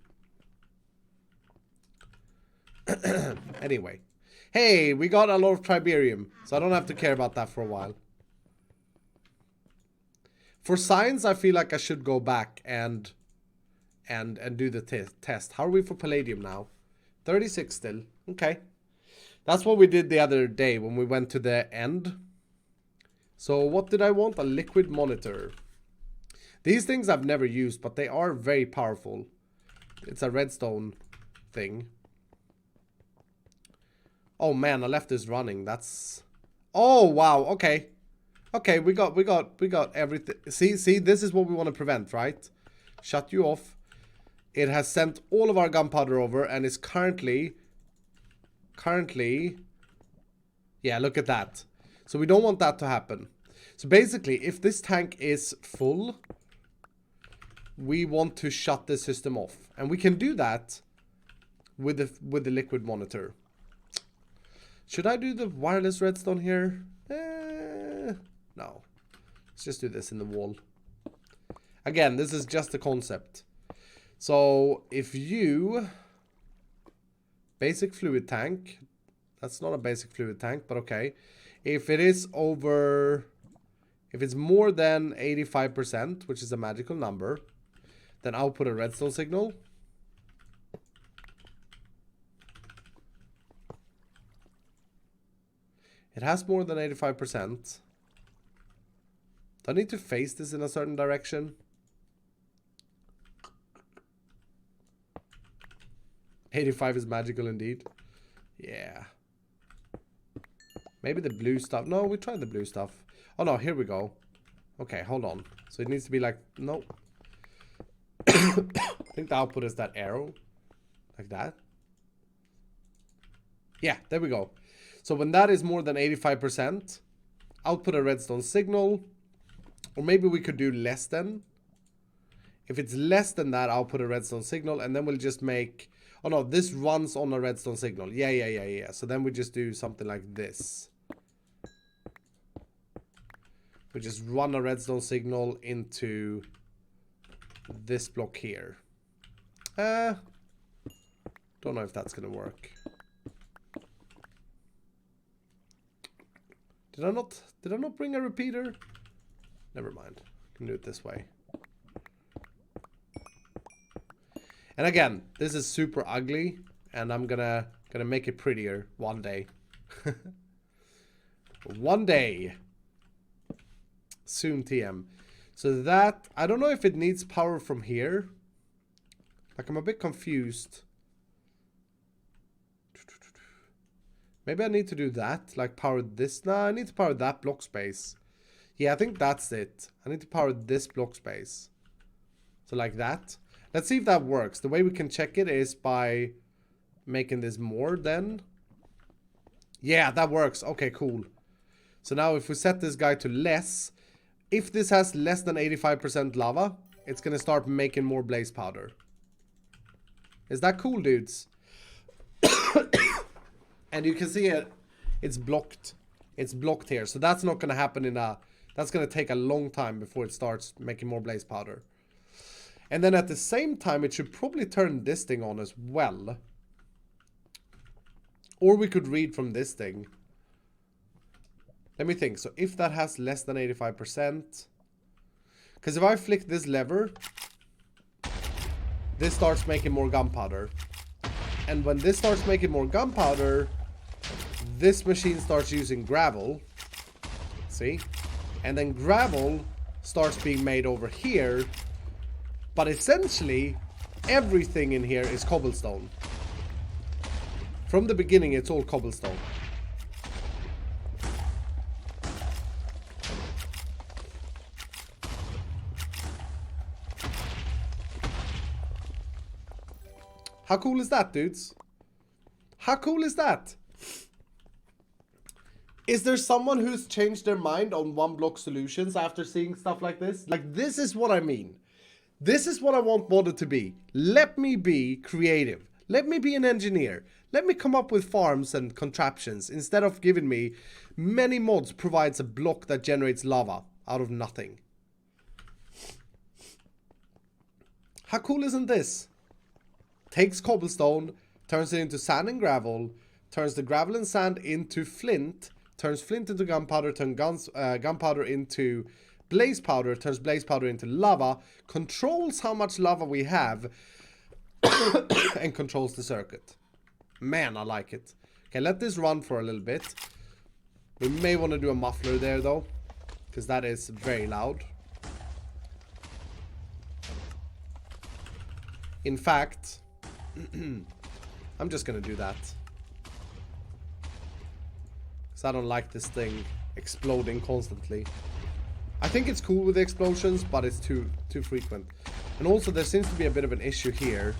Anyway. Hey, we got a lot of Triberium, so I don't have to care about that for a while. For science, I feel like I should go back and do the test. How are we for Palladium now? 36 still. Okay. That's what we did the other day when we went to the end. So what did I want? A liquid monitor. These things I've never used, but they are very powerful. It's a redstone thing. Oh man, I left this running. That's... Oh wow, okay. Okay, we got everything. See, this is what we want to prevent, right? Shut you off. It has sent all of our gunpowder over and is currently, yeah, look at that. So we don't want that to happen. So basically, if this tank is full, we want to shut the system off. And we can do that with the liquid monitor. Should I do the wireless redstone here? No. Let's just do this in the wall. Again, this is just a concept. So if you basic fluid tank, that's not a basic fluid tank, but okay. If it is over, if it's more than 85%, which is a magical number, then I'll put a redstone signal. It has more than 85%. Do I need to face this in a certain direction? 85 is magical indeed. Yeah. Maybe the blue stuff. No, we tried the blue stuff. Oh no, here we go. Okay, hold on. So it needs to be like, no. I think the output is that arrow. Like that. Yeah, there we go. So when that is more than 85%, output a redstone signal. Or maybe we could do less than. If it's less than that, I'll put a redstone signal. And then we'll just make... Oh no, this runs on a redstone signal. Yeah. So then we just do something like this. We just run a redstone signal into this block here. Don't know if that's gonna work. Did I not bring a repeater? Never mind. Can do it this way. And again, this is super ugly, and I'm gonna make it prettier one day. One day. Soon TM. So that, I don't know if it needs power from here. Like, I'm a bit confused. Maybe I need to do that, like power this. Nah, I need to power that block space. Yeah, I think that's it. I need to power this block space. So like that. Let's see if that works. The way we can check it is by making this more then. Yeah, that works. Okay, cool. So now if we set this guy to less, if this has less than 85% lava, it's going to start making more blaze powder. Is that cool, dudes? And you can see it. It's blocked. It's blocked here. So that's not going to happen in a... That's going to take a long time before it starts making more blaze powder. And then at the same time, it should probably turn this thing on as well. Or we could read from this thing. Let me think. So if that has less than 85%... Because if I flick this lever, this starts making more gunpowder. And when this starts making more gunpowder, this machine starts using gravel. See? And then gravel starts being made over here. But essentially, everything in here is cobblestone. From the beginning, it's all cobblestone. How cool is that, dudes? How cool is that? Is there someone who's changed their mind on one block solutions after seeing stuff like this? Like, this is what I mean. This is what I want modded to be. Let me be creative. Let me be an engineer. Let me come up with farms and contraptions instead of giving me many mods provides a block that generates lava out of nothing. How cool isn't this? Takes cobblestone, turns it into sand and gravel, turns the gravel and sand into flint, turns flint into gunpowder, turns gunpowder into blaze powder, turns blaze powder into lava, controls how much lava we have, and controls the circuit. Man, I like it. Okay, let this run for a little bit. We may want to do a muffler there though, because that is very loud. In fact, I'm just gonna do that. Because I don't like this thing exploding constantly. I think it's cool with the explosions, but it's too frequent. And also there seems to be a bit of an issue here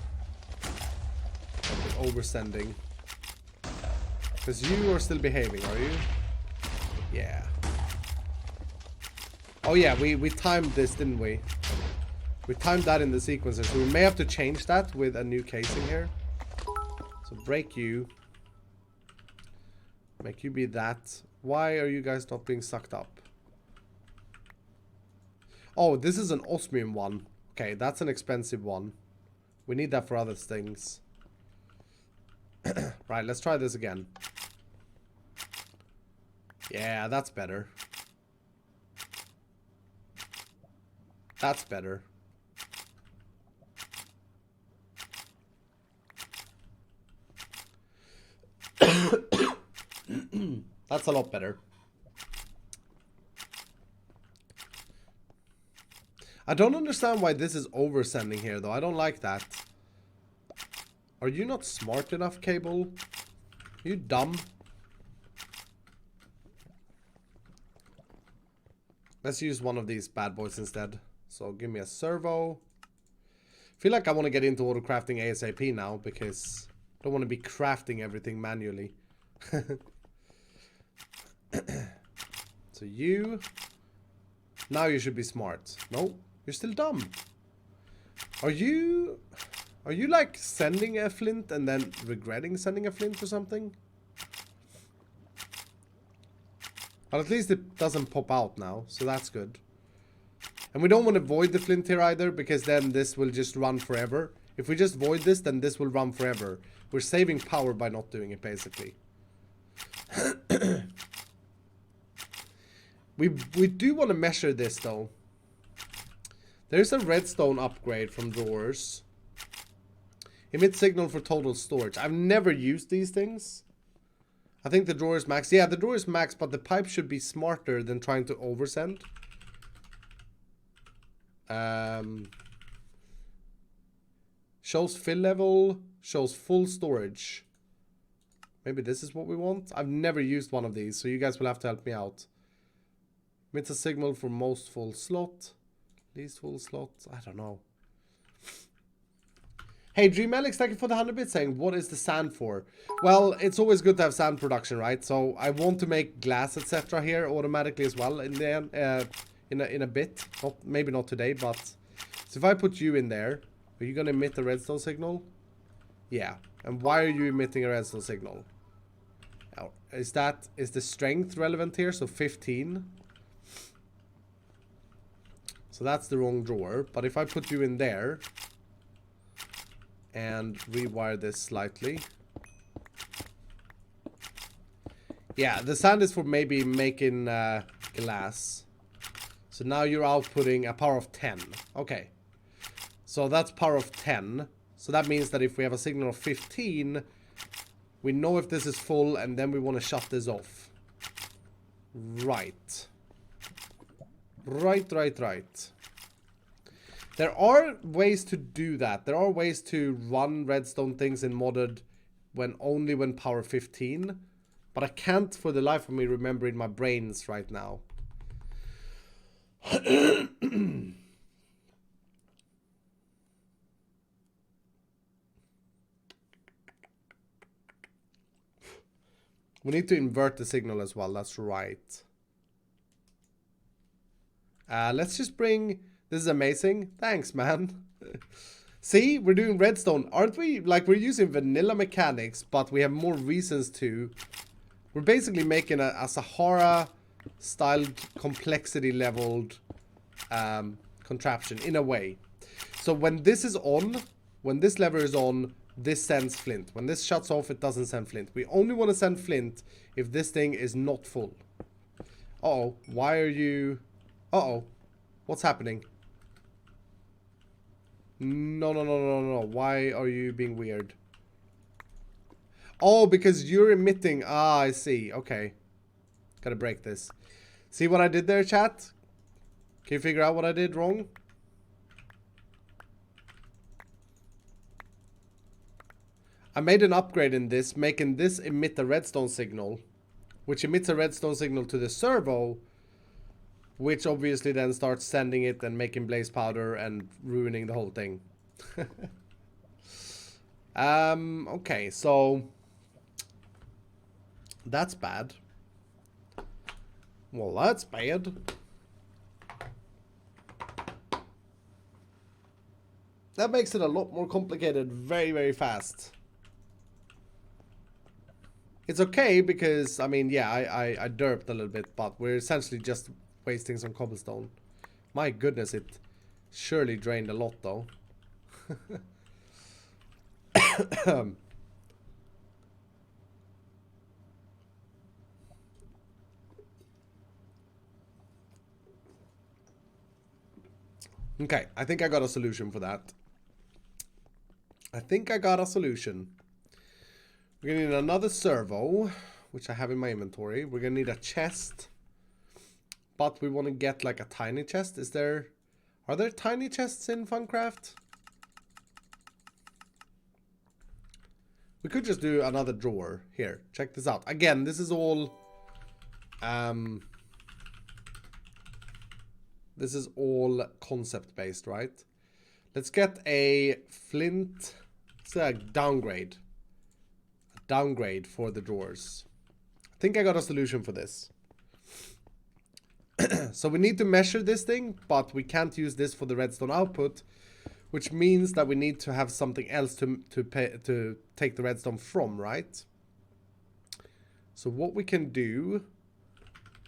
with oversending. Because you are still behaving, are you? Yeah. Oh yeah, we timed this, didn't we? We timed that in the sequencer, so we may have to change that with a new casing here. So break you. Make you be that. Why are you guys not being sucked up? Oh, this is an osmium one. Okay, that's an expensive one. We need that for other things. Right, let's try this again. Yeah, that's better. That's better. That's a lot better. I don't understand why this is oversending here though. I don't like that. Are you not smart enough, Cable? You dumb? Let's use one of these bad boys instead. So give me a servo. Feel like I want to get into auto crafting ASAP now because I don't want to be crafting everything manually. So you... Now you should be smart. No, you're still dumb. Are you like sending a flint and then regretting sending a flint or something? But at least it doesn't pop out now, so that's good. And we don't want to void the flint here either, because then this will just run forever. If we just void this, then this will run forever. We're saving power by not doing it, basically. We do want to measure this, though. There's a redstone upgrade from drawers. Emit signal for total storage. I've never used these things. I think the drawer is max. Yeah, the drawer is max, but the pipe should be smarter than trying to oversend. Shows fill level. Shows full storage. Maybe this is what we want. I've never used one of these, so you guys will have to help me out. Emits a signal for most full slot. Least full slot. I don't know. Hey, Dream Alex, thank you for the 100 bits saying, what is the sand for? Well, it's always good to have sand production, right? So I want to make glass, etc. here automatically as well in the in a bit. Maybe not today, but so if I put you in there, are you gonna emit a redstone signal? Yeah. And why are you emitting a redstone signal? Is the strength relevant here? So 15. So that's the wrong drawer. But if I put you in there and rewire this slightly. Yeah, the sand is for maybe making glass. So now you're outputting a power of 10. Okay. So that's power of 10. So that means that if we have a signal of 15, we know if this is full and then we want to shut this off. Right. Right. There are ways to do that. There are ways to run redstone things in modded only when power 15. But I can't for the life of me remember in my brains right now. We need to invert the signal as well. That's right. Let's just bring... This is amazing. Thanks, man. See, we're doing redstone. Aren't we? Like, we're using vanilla mechanics, but we have more reasons to. We're basically making a Sahara-styled, complexity-leveled contraption, in a way. So when this is on, when this lever is on, this sends flint. When this shuts off, it doesn't send flint. We only want to send flint if this thing is not full. Uh-oh. Why are you... Uh-oh. What's happening? No. Why are you being weird? Oh, because you're emitting. Ah, I see. Okay. Gotta break this. See what I did there, chat? Can you figure out what I did wrong? I made an upgrade in this, making this emit a redstone signal, which emits a redstone signal to the servo, which obviously then starts sending it and making blaze powder and ruining the whole thing. Okay, so that's bad. Well, that's bad. That makes it a lot more complicated very, very fast. It's okay because, I mean, yeah, I derped a little bit, but we're essentially just wasting some cobblestone. My goodness, it surely drained a lot, though. Okay, I think I got a solution for that. I think I got a solution. We're gonna need another servo, which I have in my inventory. We're gonna need a chest. But we want to get like a tiny chest. Are there tiny chests in Funcraft? We could just do another drawer. Here, check this out. Again, this is all concept based, right? Let's get a flint. It's a downgrade. A downgrade for the drawers. I think I got a solution for this. So we need to measure this thing, but we can't use this for the redstone output, which means that we need to have something else to take the redstone from, right? So what we can do,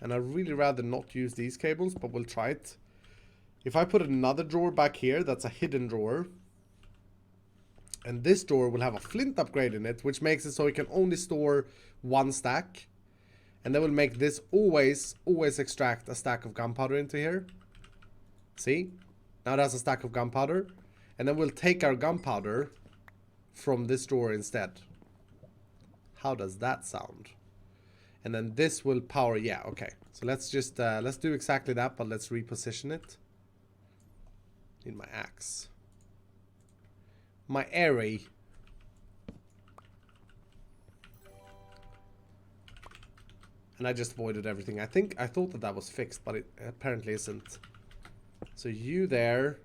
and I'd really rather not use these cables, but we'll try it. If I put another drawer back here, that's a hidden drawer, and this drawer will have a flint upgrade in it, which makes it so it can only store one stack. And then we'll make this always extract a stack of gunpowder into here. See? Now that's a stack of gunpowder. And then we'll take our gunpowder from this drawer instead. How does that sound? And then this will power, yeah, okay. So let's just, let's do exactly that, but let's reposition it. Need my axe. My array. And I just voided everything. I thought that was fixed, but it apparently isn't. So you there.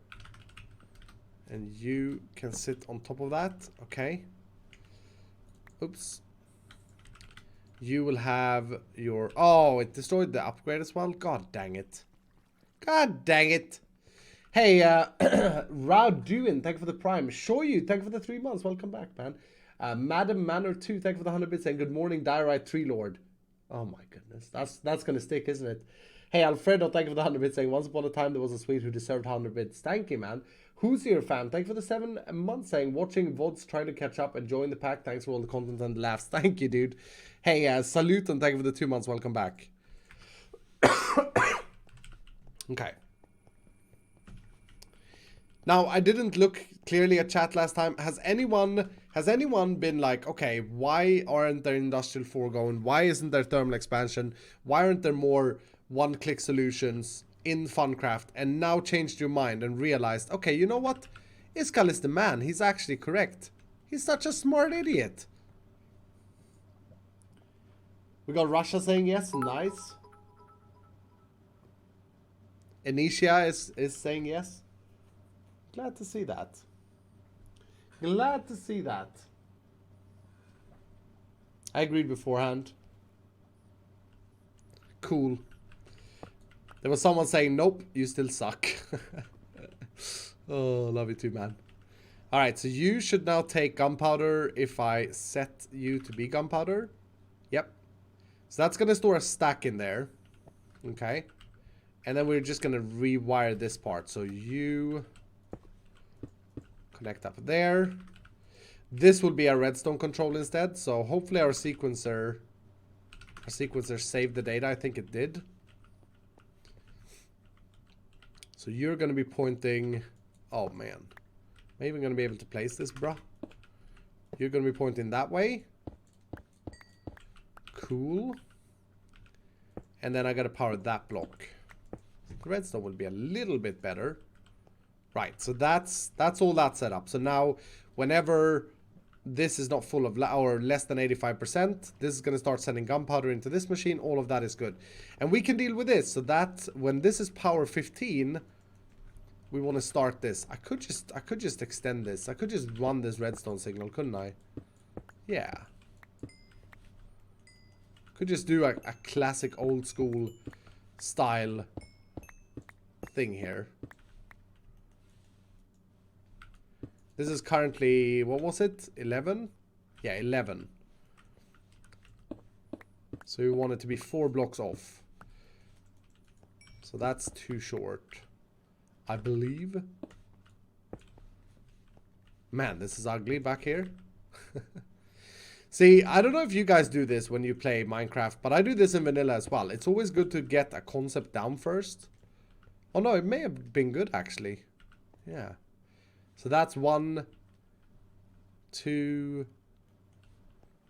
And you can sit on top of that. Okay. Oops. You will have your... Oh, it destroyed the upgrade as well. God dang it. God dang it. Hey, Rauduin, thank you for the prime. Shoyu, thank you for the 3 months. Welcome back, man. Madam Manor 2, thank you for the 100 bits. And good morning, Diorite Tree Lord. Oh my goodness. That's going to stick, isn't it? Hey, Alfredo, thank you for the 100 bits. Saying, once upon a time, there was a Swede who deserved 100 bits. Thank you, man. Who's your fan? Thank you for the 7 months. Saying, watching VODs, trying to catch up, enjoying the pack. Thanks for all the content and laughs. Thank you, dude. Hey, salute and thank you for the 2 months. Welcome back. Okay. Now, I didn't look clearly at chat last time. Has anyone been like, okay, why aren't there Industrial 4 going? Why isn't there thermal expansion? Why aren't there more one-click solutions in Funcraft? And now changed your mind and realized, okay, you know what? Iskall is the man. He's actually correct. He's such a smart idiot. We got Russia saying yes. Nice. Anicia is saying yes. Glad to see that. Glad to see that. I agreed beforehand. Cool. There was someone saying, nope, you still suck. Oh, love you too, man. Alright, so you should now take gunpowder if I set you to be gunpowder. Yep. So that's going to store a stack in there. Okay. And then we're just going to rewire this part. So you... connect up there. This will be a redstone control instead. So hopefully our sequencer saved the data. I think it did. So you're going to be pointing... Oh, man. Maybe I'm going to be able to place this, bruh. You're going to be pointing that way. Cool. And then I got to power that block. The redstone will be a little bit better. Right, so that's all that set up. So now, whenever this is not full of, or less than 85%, this is going to start sending gunpowder into this machine. All of that is good. And we can deal with this. So that, when this is power 15, we want to start this. I could just extend this. I could just run this redstone signal, couldn't I? Yeah. Could just do a classic old school style thing here. This is currently, what was it? 11? Yeah, 11. So we want it to be 4 blocks off. So that's too short, I believe. Man, this is ugly back here. See, I don't know if you guys do this when you play Minecraft, but I do this in vanilla as well. It's always good to get a concept down first. Oh no, it may have been good actually. Yeah. So that's 1, 2,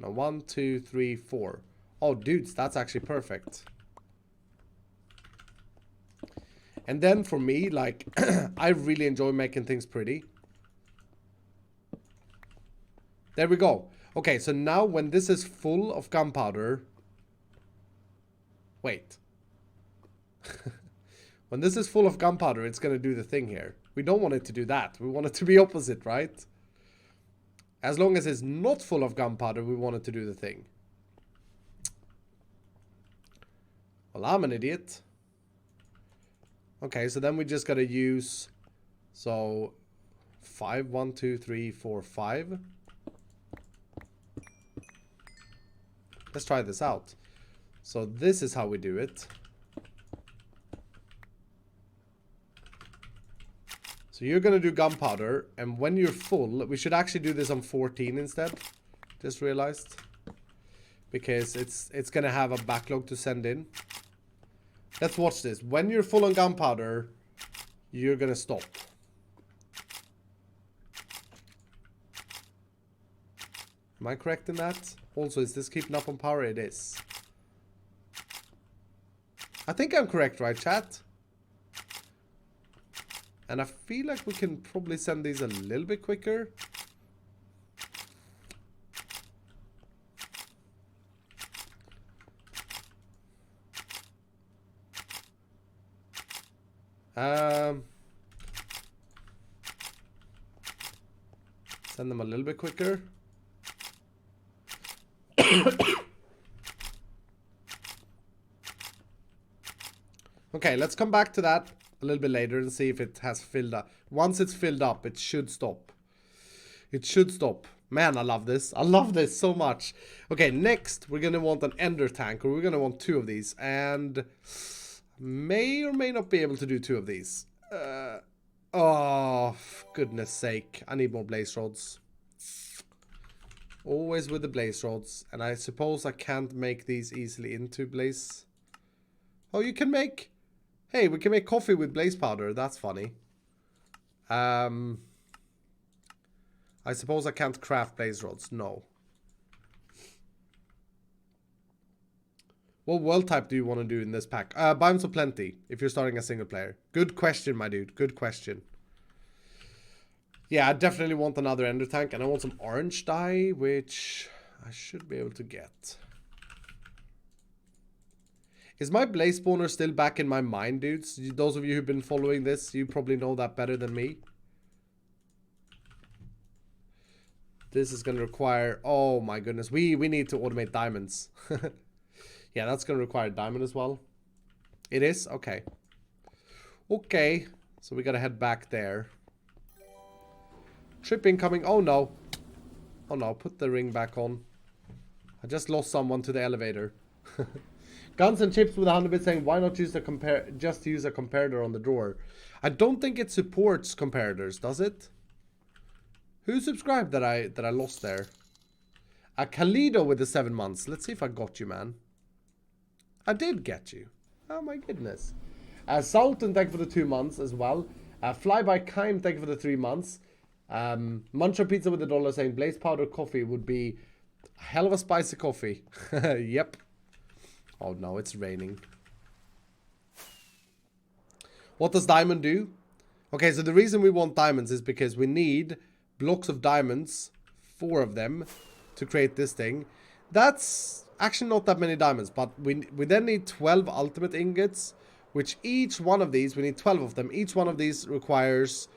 3, 4. Oh, dudes, that's actually perfect. And then for me, like, I really enjoy making things pretty. There we go. Okay, so now when this is full of gunpowder... Wait. When this is full of gunpowder, it's going to do the thing here. We don't want it to do that. We want it to be opposite, right? As long as it's not full of gunpowder, we want it to do the thing. Well, I'm an idiot. Okay, so then we just got to use... So, 5, 1, 2, 3, 4, 5. Let's try this out. So this is how we do it. So you're going to do gunpowder, and when you're full, we should actually do this on 14 instead. Just realized. Because it's going to have a backlog to send in. Let's watch this. When you're full on gunpowder, you're going to stop. Am I correct in that? Also, is this keeping up on power? It is. I think I'm correct, right, chat? And I feel like we can probably send these a little bit quicker. Send them a little bit quicker. Okay, let's come back to that a little bit later and see if it has filled up. Once it's filled up, it should stop. It should stop. Man, I love this. I love this so much. Okay, next, we're going to want an ender tank, or we're going to want 2 of these. And may or may not be able to do 2 of these. Oh, goodness sake. I need more blaze rods. Always with the blaze rods. And I suppose I can't make these easily into blaze. Oh, you can make... Hey, we can make coffee with blaze powder. That's funny. I suppose I can't craft blaze rods. No. What world type do you want to do in this pack? Biomes of Plenty, if you're starting a single player. Good question, my dude. Good question. Yeah, I definitely want another ender tank. And I want some orange dye, which I should be able to get. Is my blaze spawner still back in my mind, dudes? Those of you who've been following this, you probably know that better than me. This is going to require... Oh my goodness. We need to automate diamonds. Yeah, that's going to require diamond as well. It is? Okay. Okay. So we got to head back there. Trip incoming. Oh no. Oh no. Put the ring back on. I just lost someone to the elevator. Guns and Chips with 100 bits saying, why not use just use a comparator on the drawer? I don't think it supports comparators, does it? Who subscribed that I lost there? A Kalido with the 7 months. Let's see if I got you, man. I did get you. Oh my goodness. Sultan, thank you for the 2 months as well. Flyby Kime, thank you for the 3 months. Muncher Pizza with $1 saying, blaze powder coffee would be a hell of a spicy coffee. Yep. Oh no, it's raining. What does diamond do? Okay, so the reason we want diamonds is because we need blocks of diamonds, 4 of them, to create this thing. That's actually not that many diamonds, but we then need 12 ultimate ingots, which each one of these, we need 12 of them. Each one of these requires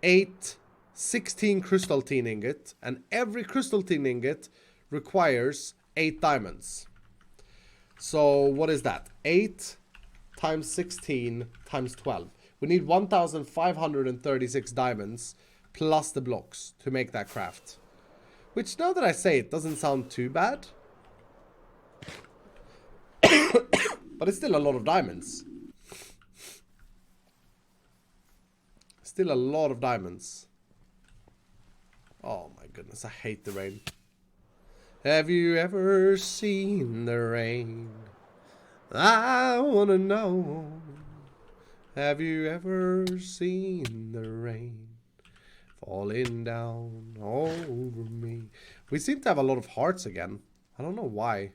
16 crystal tin ingot, and every crystal tin ingot requires 8 diamonds. So what is that? 8 times 16 times 12. We need 1,536 diamonds plus the blocks to make that craft. Which, now that I say it, doesn't sound too bad. But it's still a lot of diamonds. Still a lot of diamonds. Oh my goodness, I hate the rain. Have you ever seen the rain? I wanna know. Have you ever seen the rain falling down over me? We seem to have a lot of hearts again. I don't know why.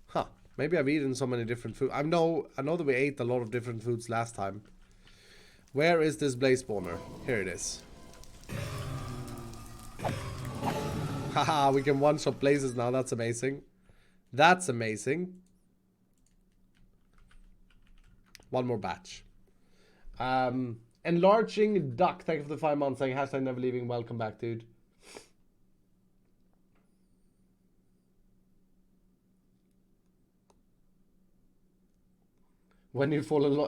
Huh. Maybe I've eaten so many different food. I know that we ate a lot of different foods last time. Where is this blaze spawner? Here it is. Haha, we can one-shot blazes now. That's amazing. That's amazing. One more batch. Enlarging Duck. Thank you for the 5 months. Saying hashtag never leaving. Welcome back, dude. When you fall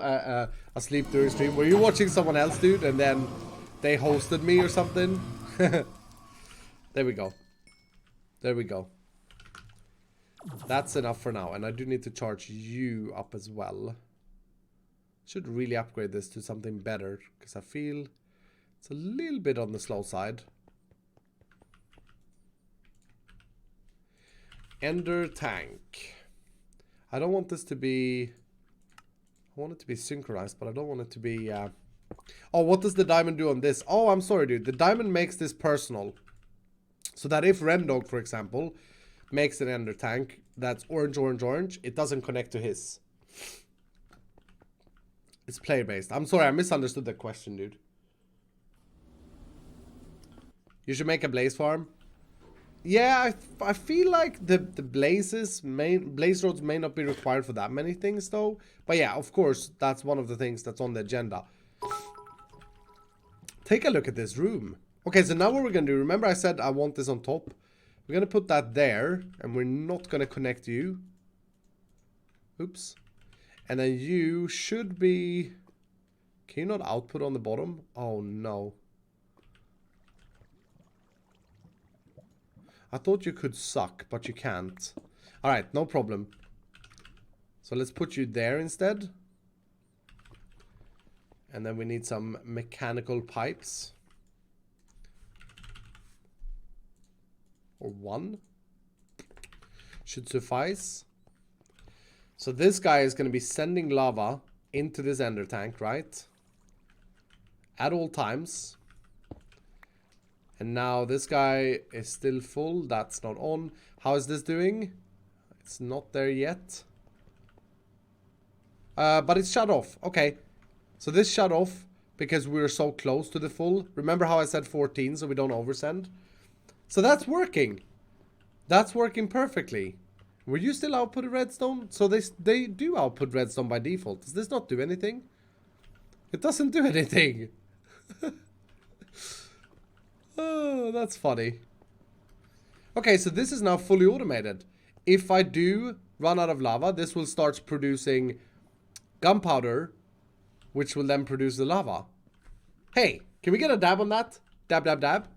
asleep during stream. Were you watching someone else, dude? And then they hosted me or something? There we go. There we go. That's enough for now. And I do need to charge you up as well. Should really upgrade this to something better, because I feel it's a little bit on the slow side. Ender tank. I don't want this to be... I want it to be synchronized, but I don't want it to be... Oh, what does the diamond do on this? Oh, I'm sorry, dude. The diamond makes this personal. So that if Rendog, for example, makes an ender tank that's orange, orange, orange, it doesn't connect to his. It's player-based. I'm sorry, I misunderstood that question, dude. You should make a blaze farm. Yeah, I feel like the blaze roads may not be required for that many things though. But yeah, of course, that's one of the things that's on the agenda. Take a look at this room. Okay, so now what we're gonna do, remember I said I want this on top? We're gonna put that there, and we're not gonna connect you. Oops. And then you should be... Can you not output on the bottom? Oh no. I thought you could suck, but you can't. Alright, no problem. So let's put you there instead. And then we need some mechanical pipes. Or one. Should suffice. So this guy is going to be sending lava into this ender tank, right? At all times. And now this guy is still full. That's not on. How is this doing? It's not there yet. But it's shut off. Okay. So this shut off because we're so close to the full. Remember how I said 14 so we don't oversend? So that's working. That's working perfectly. Were you still output redstone? So they do output redstone by default. Does this not do anything? It doesn't do anything. Oh, that's funny. Okay, so this is now fully automated. If I do run out of lava, this will start producing gunpowder, which will then produce the lava. Hey, can we get a dab on that? Dab, dab, dab.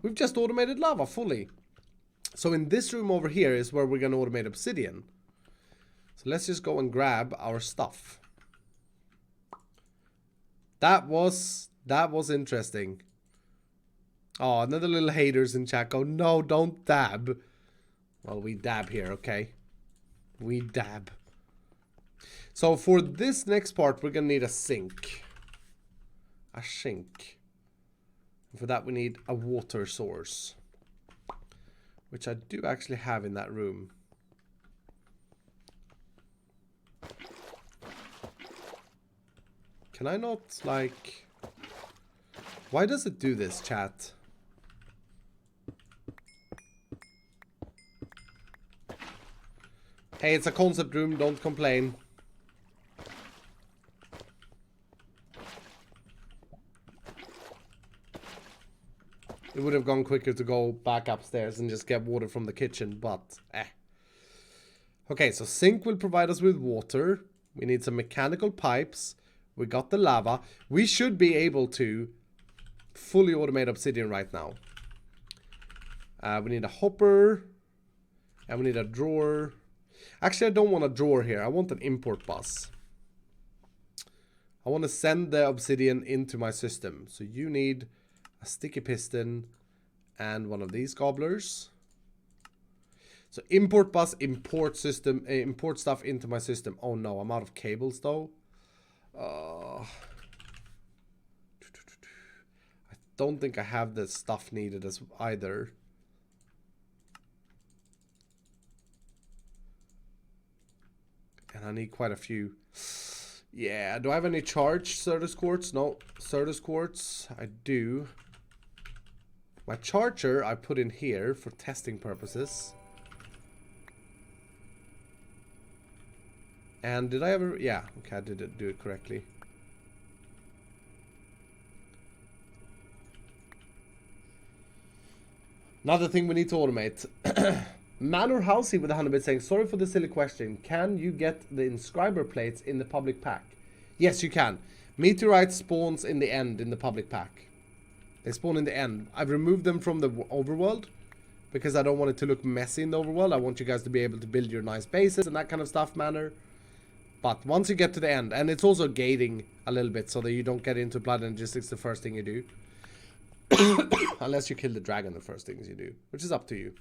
We've just automated lava fully. So in this room over here is where we're going to automate obsidian. So let's just go and grab our stuff. That was interesting. Oh, another little haters in chat go, no, don't dab. Well, we dab here, okay? We dab. So for this next part, we're going to need a sink. A sink. And for that, we need a water source. Which I do actually have in that room. Can I not, like... Why does it do this, chat? Hey, it's a concept room, don't complain. It would have gone quicker to go back upstairs and just get water from the kitchen, but Okay, so sink will provide us with water. We need some mechanical pipes. We got the lava. We should be able to fully automate obsidian right now. We need a hopper. And we need a drawer. Actually, I don't want a drawer here. I want an import bus. I want to send the obsidian into my system. So you need a sticky piston and one of these gobblers. So import bus, import system, import stuff into my system. Oh no, I'm out of cables though. I don't think I have the stuff needed as either. And I need quite a few. Yeah, do I have any charged Certus quartz? No, Certus quartz, I do. My charger I put in here for testing purposes. And did I ever... Yeah, okay, I did do it correctly. Another thing we need to automate. Manor Housey with 100 bits saying, sorry for the silly question. Can you get the inscriber plates in the public pack? Yes, you can. Meteorite spawns in the end in the public pack. They spawn in the end. I've removed them from the overworld because I don't want it to look messy in the overworld. I want you guys to be able to build your nice bases and that kind of stuff, Manor. But once you get to the end, and it's also gating a little bit so that you don't get into blood and just it's the first thing you do. Unless you kill the dragon, the first things you do, which is up to you.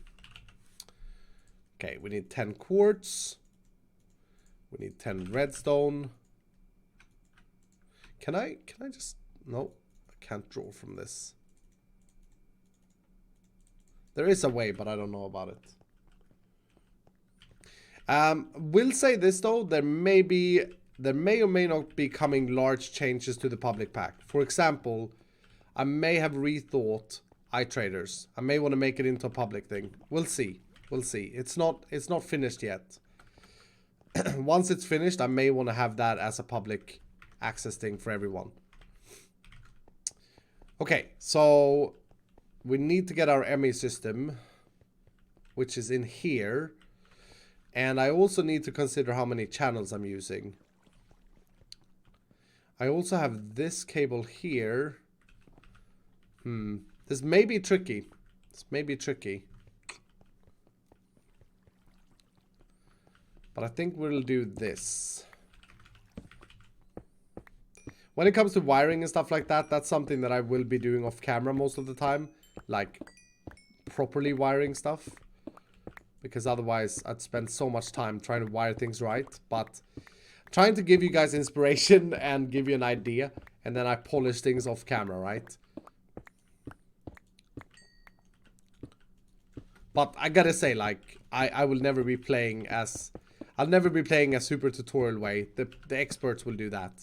Okay, we need 10 quartz. We need 10 redstone. Can I just... No, I can't draw from this. There is a way, but I don't know about it. We'll say this though, there may or may not be coming large changes to the public pack. For example, I may have rethought iTraders. I may want to make it into a public thing. We'll see. We'll see. It's not finished yet. Once it's finished, I may want to have that as a public access thing for everyone. Okay, so we need to get our ME system, which is in here. And I also need to consider how many channels I'm using. I also have this cable here. This may be tricky. This may be tricky. But I think we'll do this. When it comes to wiring and stuff like that, that's something that I will be doing off camera most of the time. Like, properly wiring stuff. Because otherwise, I'd spend so much time trying to wire things right. But trying to give you guys inspiration and give you an idea. And then I polish things off camera, right? But I gotta say, like, I will never be playing as... I'll never be playing a super tutorial way. The experts will do that.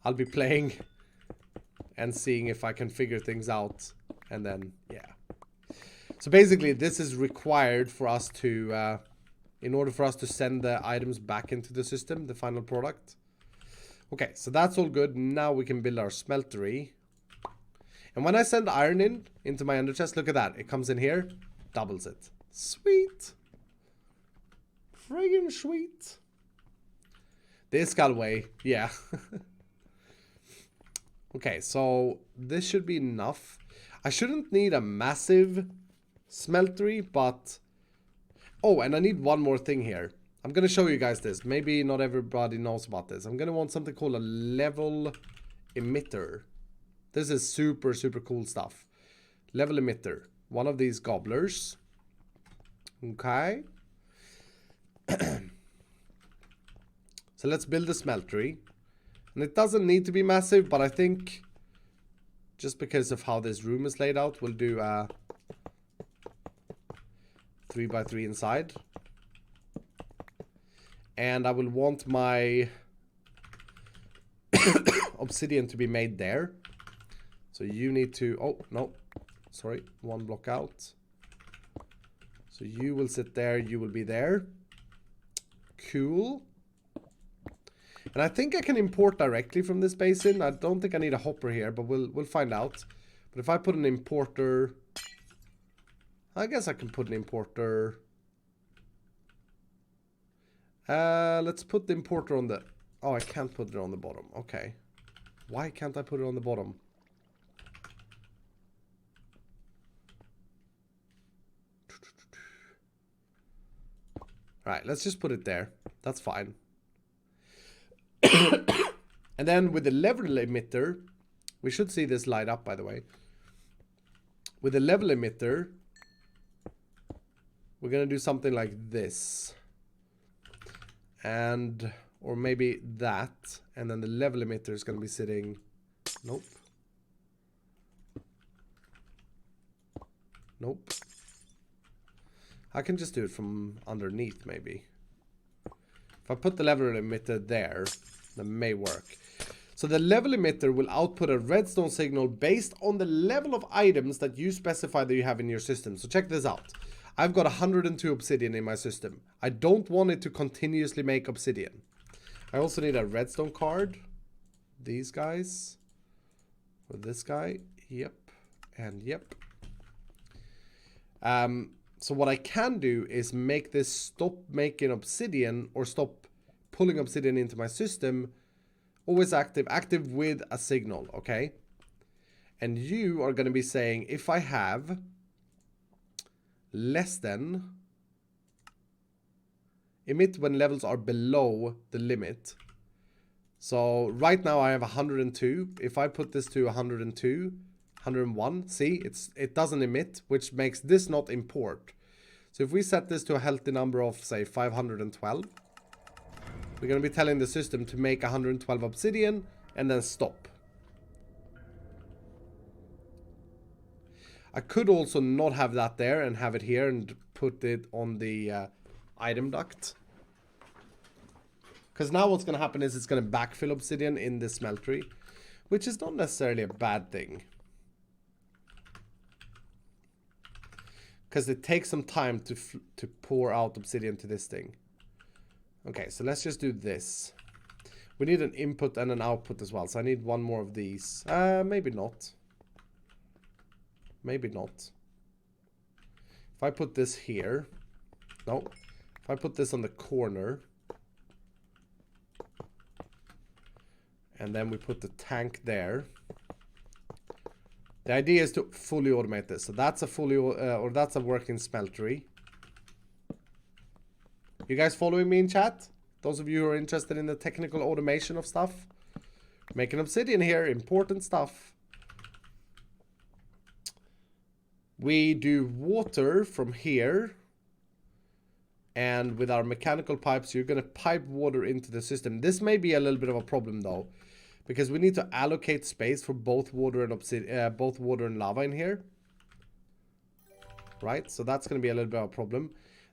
I'll be playing and seeing if I can figure things out. And then, yeah. So basically, this is required for us to... in order for us to send the items back into the system, the final product. Okay, so that's all good. Now we can build our smeltery. And when I send iron into my ender chest, look at that. It comes in here, doubles it. Sweet. Friggin' sweet. The Iskall way, yeah. Okay, so this should be enough. I shouldn't need a massive smeltery, but... Oh, and I need one more thing here. I'm going to show you guys this. Maybe not everybody knows about this. I'm going to want something called a level emitter. This is super, super cool stuff. Level emitter. One of these gobblers. Okay. So let's build a smeltery. And it doesn't need to be massive, but I think just because of how this room is laid out, we'll do a 3x3 inside. And I will want my obsidian to be made there. So you need to... Oh, no. Sorry. One block out. So you will sit there. You will be there. Cool. And I think I can import directly from this basin. I don't think I need a hopper here, but we'll find out. But if I put an importer... I guess I can put an importer... let's put the importer on the... Oh, I can't put it on the bottom. Okay. Why can't I put it on the bottom? Alright, let's just put it there. That's fine. And then with the level emitter, we should see this light up, by the way. With the level emitter, we're going to do something like this. And, or maybe that. And then the level emitter is going to be sitting... Nope. Nope. I can just do it from underneath, maybe. If I put the level emitter there, that may work. So the level emitter will output a redstone signal based on the level of items that you specify that you have in your system. So check this out. I've got 102 obsidian in my system. I don't want it to continuously make obsidian. I also need a redstone card. These guys. Or this guy. Yep. And yep. So what I can do is make this stop making obsidian or stop pulling obsidian into my system. Always active with a signal, okay? And you are going to be saying if I have less than emit when levels are below the limit. So right now I have 102. If I put this to 102, 101, see, it doesn't emit, which makes this not import. So if we set this to a healthy number of, say, 512, we're going to be telling the system to make 112 obsidian and then stop. I could also not have that there and have it here and put it on the item duct. Because now what's going to happen is it's going to backfill obsidian in the smeltery, which is not necessarily a bad thing. because it takes some time to pour out obsidian to this thing. Okay, so let's just do this. We need an input and an output as well, so I need one more of these. Maybe not. Maybe not. If I put this here... No. If I put this on the corner... And then we put the tank there. The idea is to fully automate this. So that's a fully... or that's a working smeltery. You guys following me in chat? Those of you who are interested in the technical automation of stuff. Making obsidian here. Important stuff. We do water from here. And with our mechanical pipes, you're going to pipe water into the system. This may be a little bit of a problem though. Because we need to allocate space for both water and both water and lava in here. Right? So that's going to be a little bit of a problem.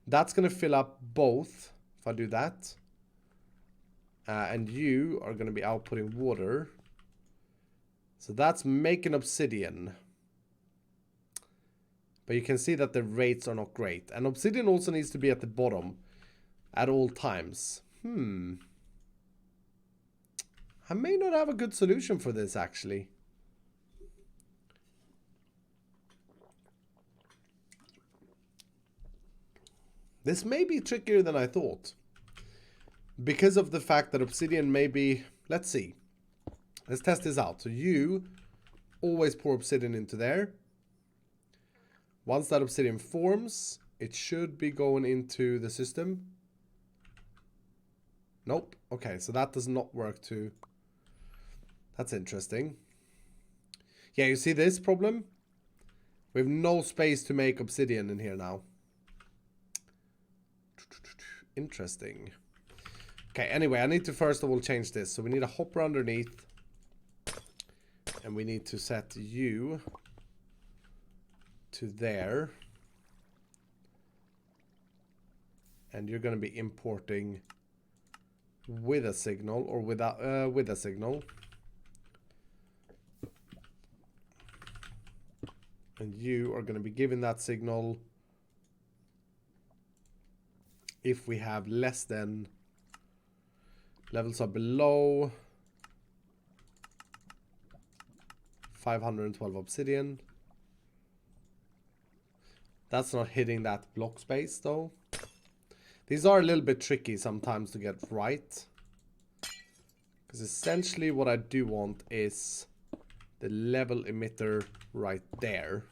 That's going to fill up both. If I do that. And you are going to be outputting water. So that's making obsidian. But you can see that the rates are not great. And obsidian also needs to be at the bottom. At all times. I may not have a good solution for this, actually. This may be trickier than I thought. Because of the fact that obsidian may be... Let's see. Let's test this out. So you always pour obsidian into there. Once that obsidian forms, it should be going into the system. Nope. Okay, so that does not work too. That's interesting. Yeah, you see this problem? We have no space to make obsidian in here now. Interesting. Okay, anyway, I need to first of all change this. So we need a hopper underneath. And we need to set you to there. And you're going to be importing with a signal or without with a signal. And you are going to be given that signal if we have less than levels are below 512 obsidian. That's not hitting that block space though. These are a little bit tricky sometimes to get right. Because essentially what I do want is the level emitter right there.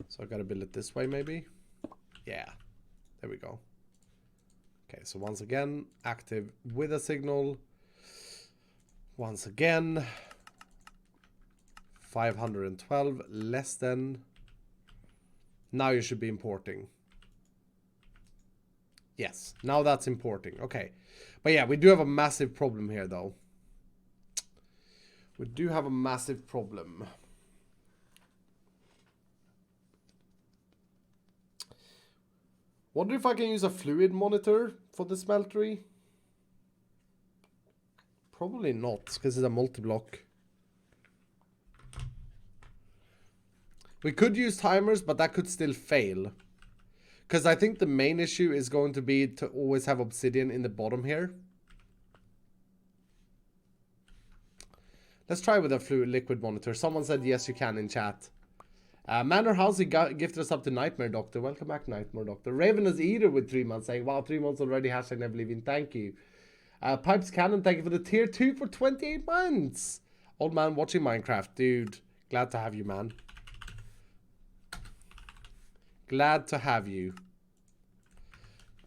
So I gotta build it this way maybe. Yeah, there we go. Okay, so once again, active with a signal. Once again, 512 less than. Now you should be importing. Yes, now that's importing. Okay. But yeah, we do have a massive problem here though. We do have a massive problem. Wonder if I can use a fluid monitor for the smeltery. Probably not, because it's a multi-block. We could use timers, but that could still fail. Because I think the main issue is going to be to always have obsidian in the bottom here. Let's try with a fluid liquid monitor. Someone said yes you can in chat. Manor House, he gifted us up to Nightmare Doctor. Welcome back, Nightmare Doctor. Ravenous Eater with 3 months saying, wow, 3 months already. Hashtag never leaving. Thank you. Pipes Cannon, thank you for the tier 2 for 28 months. Old man watching Minecraft. Dude, glad to have you, man. Glad to have you.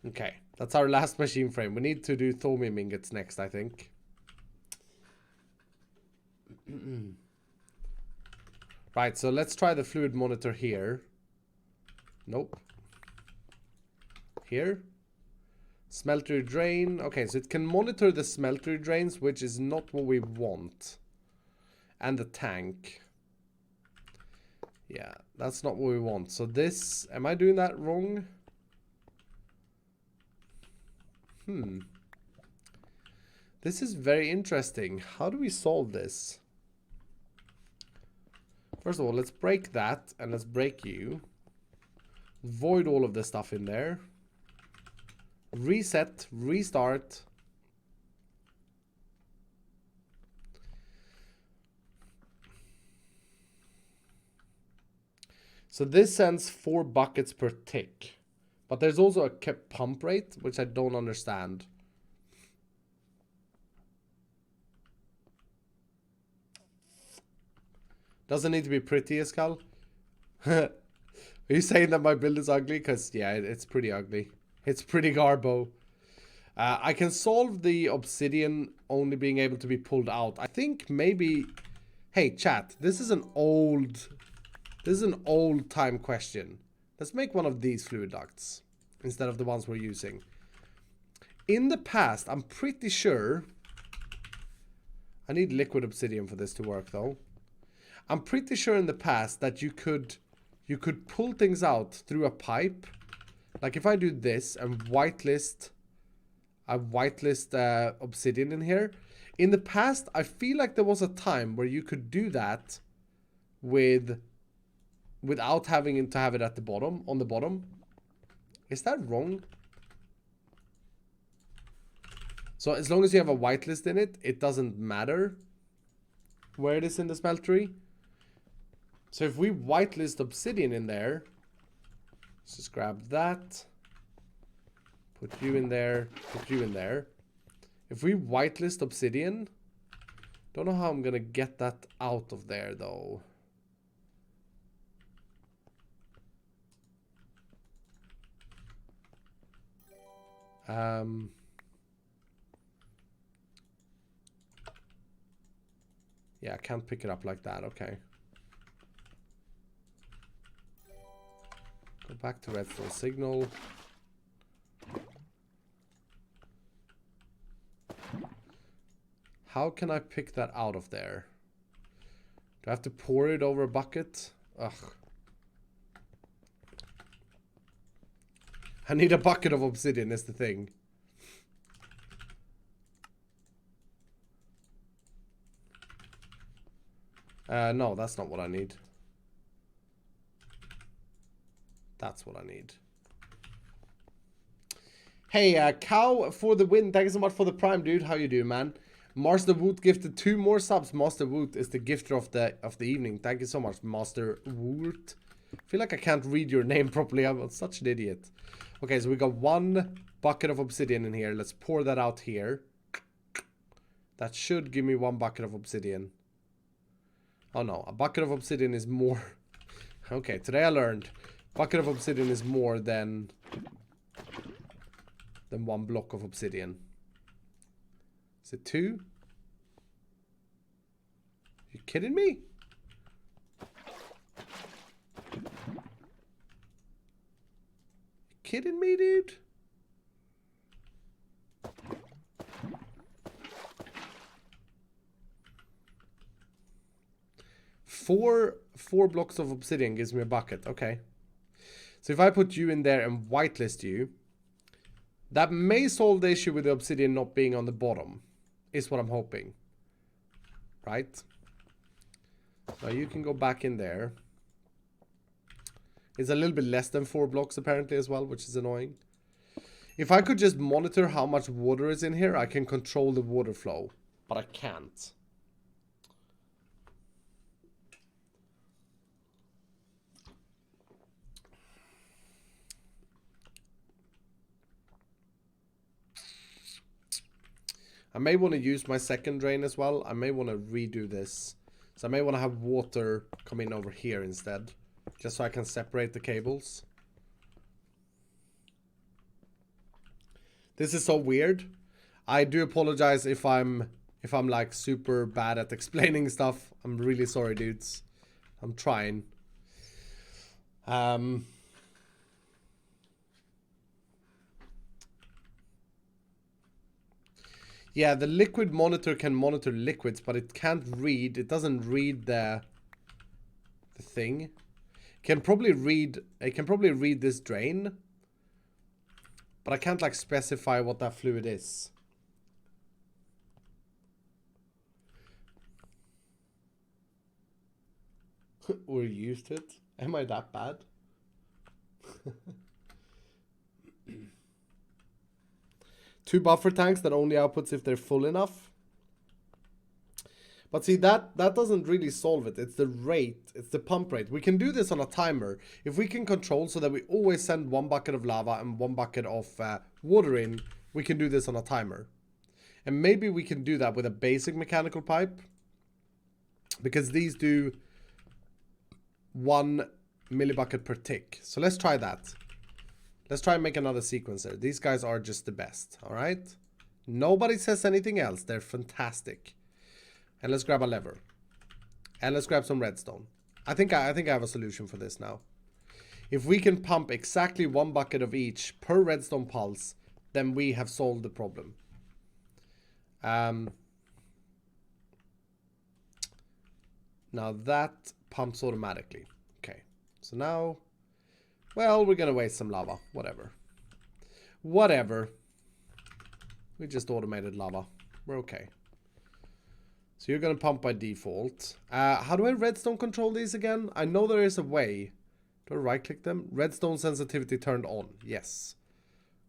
Okay, that's our last machine frame. We need to do thorium ingots next, I think. Right, so let's try the fluid monitor here. Nope. Here. Smeltery drain. Okay, so it can monitor the smeltery drains, which is not what we want. And the tank. Yeah, that's not what we want. So this, am I doing that wrong? This is very interesting. How do we solve this? First of all, let's break that and let's break you. Void all of the stuff in there. Reset, restart. So this sends 4 buckets per tick. But there's also a kept pump rate, which I don't understand. Doesn't need to be pretty, Iskall. Are you saying that my build is ugly? Because, yeah, it's pretty ugly. It's pretty garbo. I can solve the obsidian only being able to be pulled out. I think maybe... Hey, chat. This is an old time question. Let's make one of these fluid ducts instead of the ones we're using. In the past, I'm pretty sure... I need liquid obsidian for this to work, though. I'm pretty sure in the past that you could pull things out through a pipe. Like if I do this and whitelist obsidian in here. In the past, I feel like there was a time where you could do that without having to have it at the bottom, on the bottom. Is that wrong? So as long as you have a whitelist in it, it doesn't matter where it is in the smeltery. So if we whitelist obsidian in there, let's just grab that, put you in there, put you in there. If we whitelist obsidian, don't know how I'm gonna get that out of there though. Yeah, I can't pick it up like that, okay. Go back to redstone signal. How can I pick that out of there? Do I have to pour it over a bucket? Ugh. I need a bucket of obsidian, is the thing. No, that's not what I need. That's what I need. Hey, Cow for the win. Thank you so much for the prime, dude. How you doing, man? Master Woot gifted 2 more subs. Master Woot is the gifter of the evening. Thank you so much, Master Woot. I feel like I can't read your name properly. I'm such an idiot. Okay, so we got 1 bucket of obsidian in here. Let's pour that out here. That should give me 1 bucket of obsidian. Oh no, a bucket of obsidian is more. Okay, today I learned. Bucket of obsidian is more than 1 block of obsidian. Is it 2? You kidding me? You kidding me, dude? Four blocks of obsidian gives me a bucket. Okay. So if I put you in there and whitelist you, that may solve the issue with the obsidian not being on the bottom. Is what I'm hoping. Right? So you can go back in there. It's a little bit less than 4 blocks apparently as well, which is annoying. If I could just monitor how much water is in here, I can control the water flow. But I can't. I may want to use my second drain as well. I may want to redo this. So I may want to have water come in over here instead. Just so I can separate the cables. This is so weird. I do apologize if I'm like super bad at explaining stuff. I'm really sorry, dudes. I'm trying. Yeah, the liquid monitor can monitor liquids, but it can't read. It doesn't read the thing. It can probably read this drain, but I can't like specify what that fluid is. We're used to it. Am I that bad? Two buffer tanks that only outputs if they're full enough. But see, that doesn't really solve it. It's the rate. It's the pump rate. We can do this on a timer. If we can control so that we always send 1 bucket of lava and 1 bucket of water in, we can do this on a timer. And maybe we can do that with a basic mechanical pipe. Because these do 1 millibucket per tick. So let's try that. Let's try and make another sequencer. These guys are just the best. Alright? Nobody says anything else. They're fantastic. And let's grab a lever. And let's grab some redstone. I think I have a solution for this now. If we can pump exactly 1 bucket of each per redstone pulse, then we have solved the problem. Now that pumps automatically. Okay. So now, well, we're gonna waste some lava. Whatever. Whatever. We just automated lava. We're okay. So you're going to pump by default. How do I redstone control these again? I know there is a way. Do I right click them? Redstone sensitivity turned on. Yes.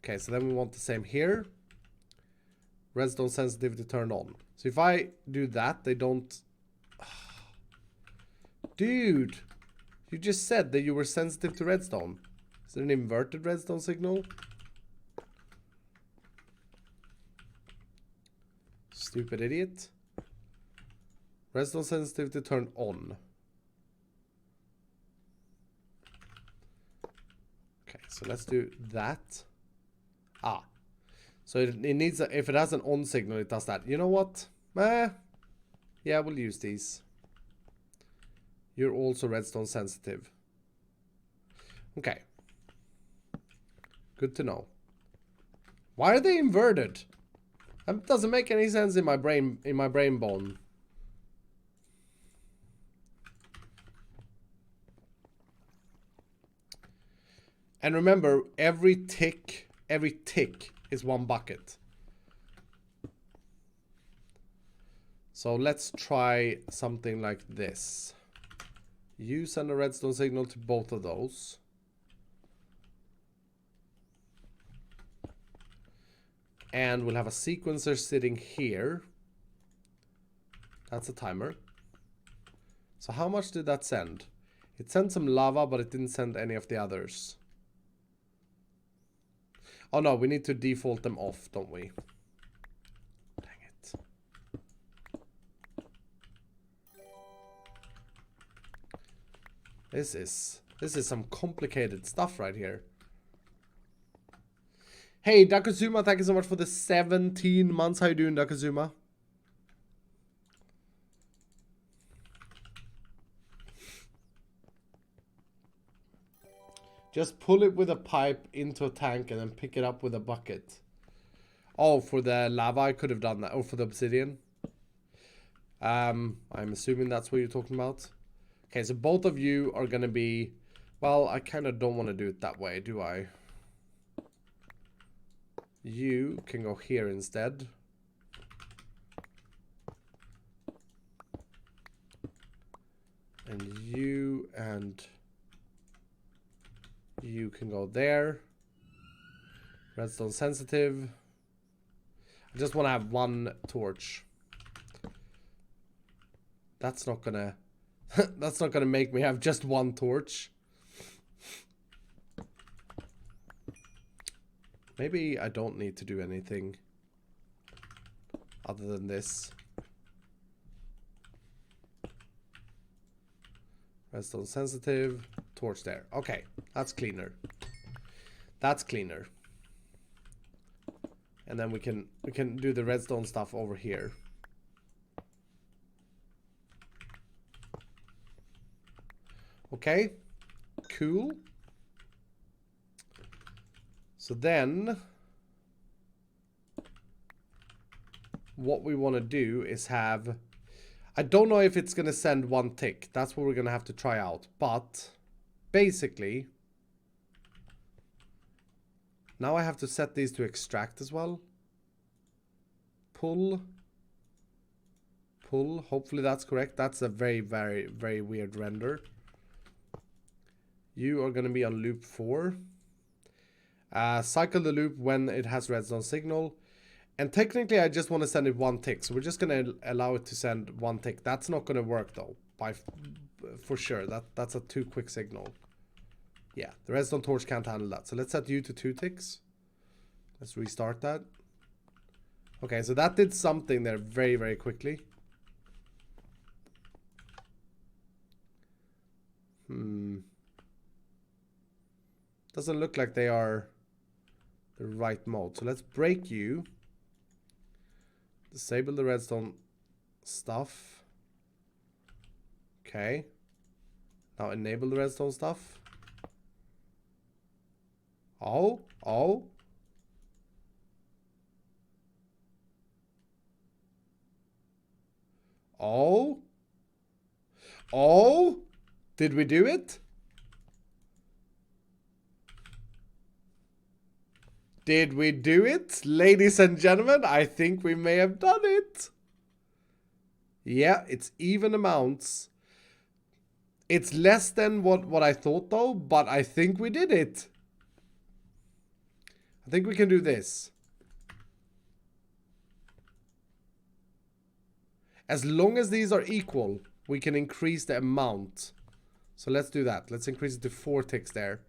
Okay, so then we want the same here. Redstone sensitivity turned on. So if I do that, they don't... Dude! You just said that you were sensitive to redstone. Is it an inverted redstone signal? Stupid idiot. Redstone sensitivity turned on. Okay, so let's do that. Ah. So it needs a, if it has an on signal, it does that. You know what? Yeah, we'll use these. You're also redstone sensitive. Okay. Good to know. Why are they inverted? That doesn't make any sense in my brain bone. And remember, every tick is 1 bucket. So let's try something like this. You send a redstone signal to both of those. And we'll have a sequencer sitting here. That's a timer. So how much did that send? It sent some lava, but it didn't send any of the others. Oh no, we need to default them off, don't we? Dang it. This is some complicated stuff right here. Hey, Dakazuma, thank you so much for the 17 months. How you doing, Dakazuma? Just pull it with a pipe into a tank and then pick it up with a bucket. Oh, for the lava, I could have done that. Oh, for the obsidian. I'm assuming that's what you're talking about. Okay, so both of you are going to be... Well, I kind of don't want to do it that way, do I? You can go here instead. And you can go there. Redstone sensitive. I just want to have 1 torch. That's not gonna that's not gonna make me have just 1 torch. Maybe I don't need to do anything other than this. Redstone sensitive, torch there. Okay, that's cleaner. That's cleaner. And then we can do the redstone stuff over here. Okay, cool. So then, what we want to do is have... I don't know if it's going to send 1 tick. That's what we're going to have to try out. But, basically... Now I have to set these to extract as well. Pull. pull. Hopefully that's correct. That's a very, very, very weird render. You are going to be on loop 4. Cycle the loop when it has redstone signal. And technically I just want to send it 1 tick. So we're just going to allow it to send 1 tick. That's not going to work though. For sure. That's a too quick signal. Yeah, the redstone torch can't handle that. So let's set you to 2 ticks. Let's restart that. Okay, so that did something there very, very quickly. Doesn't look like they are the right mode. So let's break you. Disable the redstone stuff. Okay. Now enable the redstone stuff. Oh. Did we do it? Did we do it? Ladies and gentlemen, I think we may have done it. Yeah, it's even amounts. It's less than what I thought though, but I think we did it. I think we can do this. As long as these are equal, we can increase the amount. So let's do that. Let's increase it to 4 ticks there.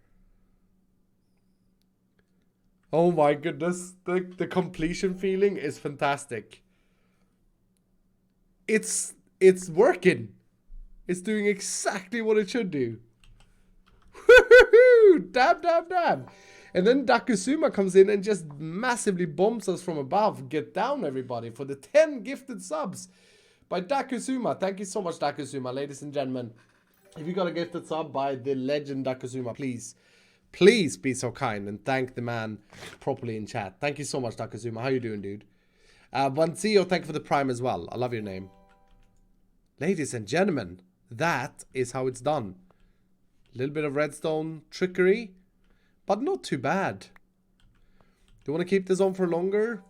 Oh my goodness, the completion feeling is fantastic. It's working. It's doing exactly what it should do. Woohoo! Damn. And then Dakusuma comes in and just massively bombs us from above. Get down, everybody, for the 10 gifted subs by Dakusuma. Thank you so much, Dakusuma, ladies and gentlemen. If you got a gifted sub by the legend Dakusuma, please be so kind and thank the man properly in chat. Thank you so much, Dakusuma. How you doing, dude? Bonzio, thank you for the prime as well. I love your name. Ladies and gentlemen, that is how it's done. A little bit of redstone trickery, but not too bad. Do you want to keep this on for longer?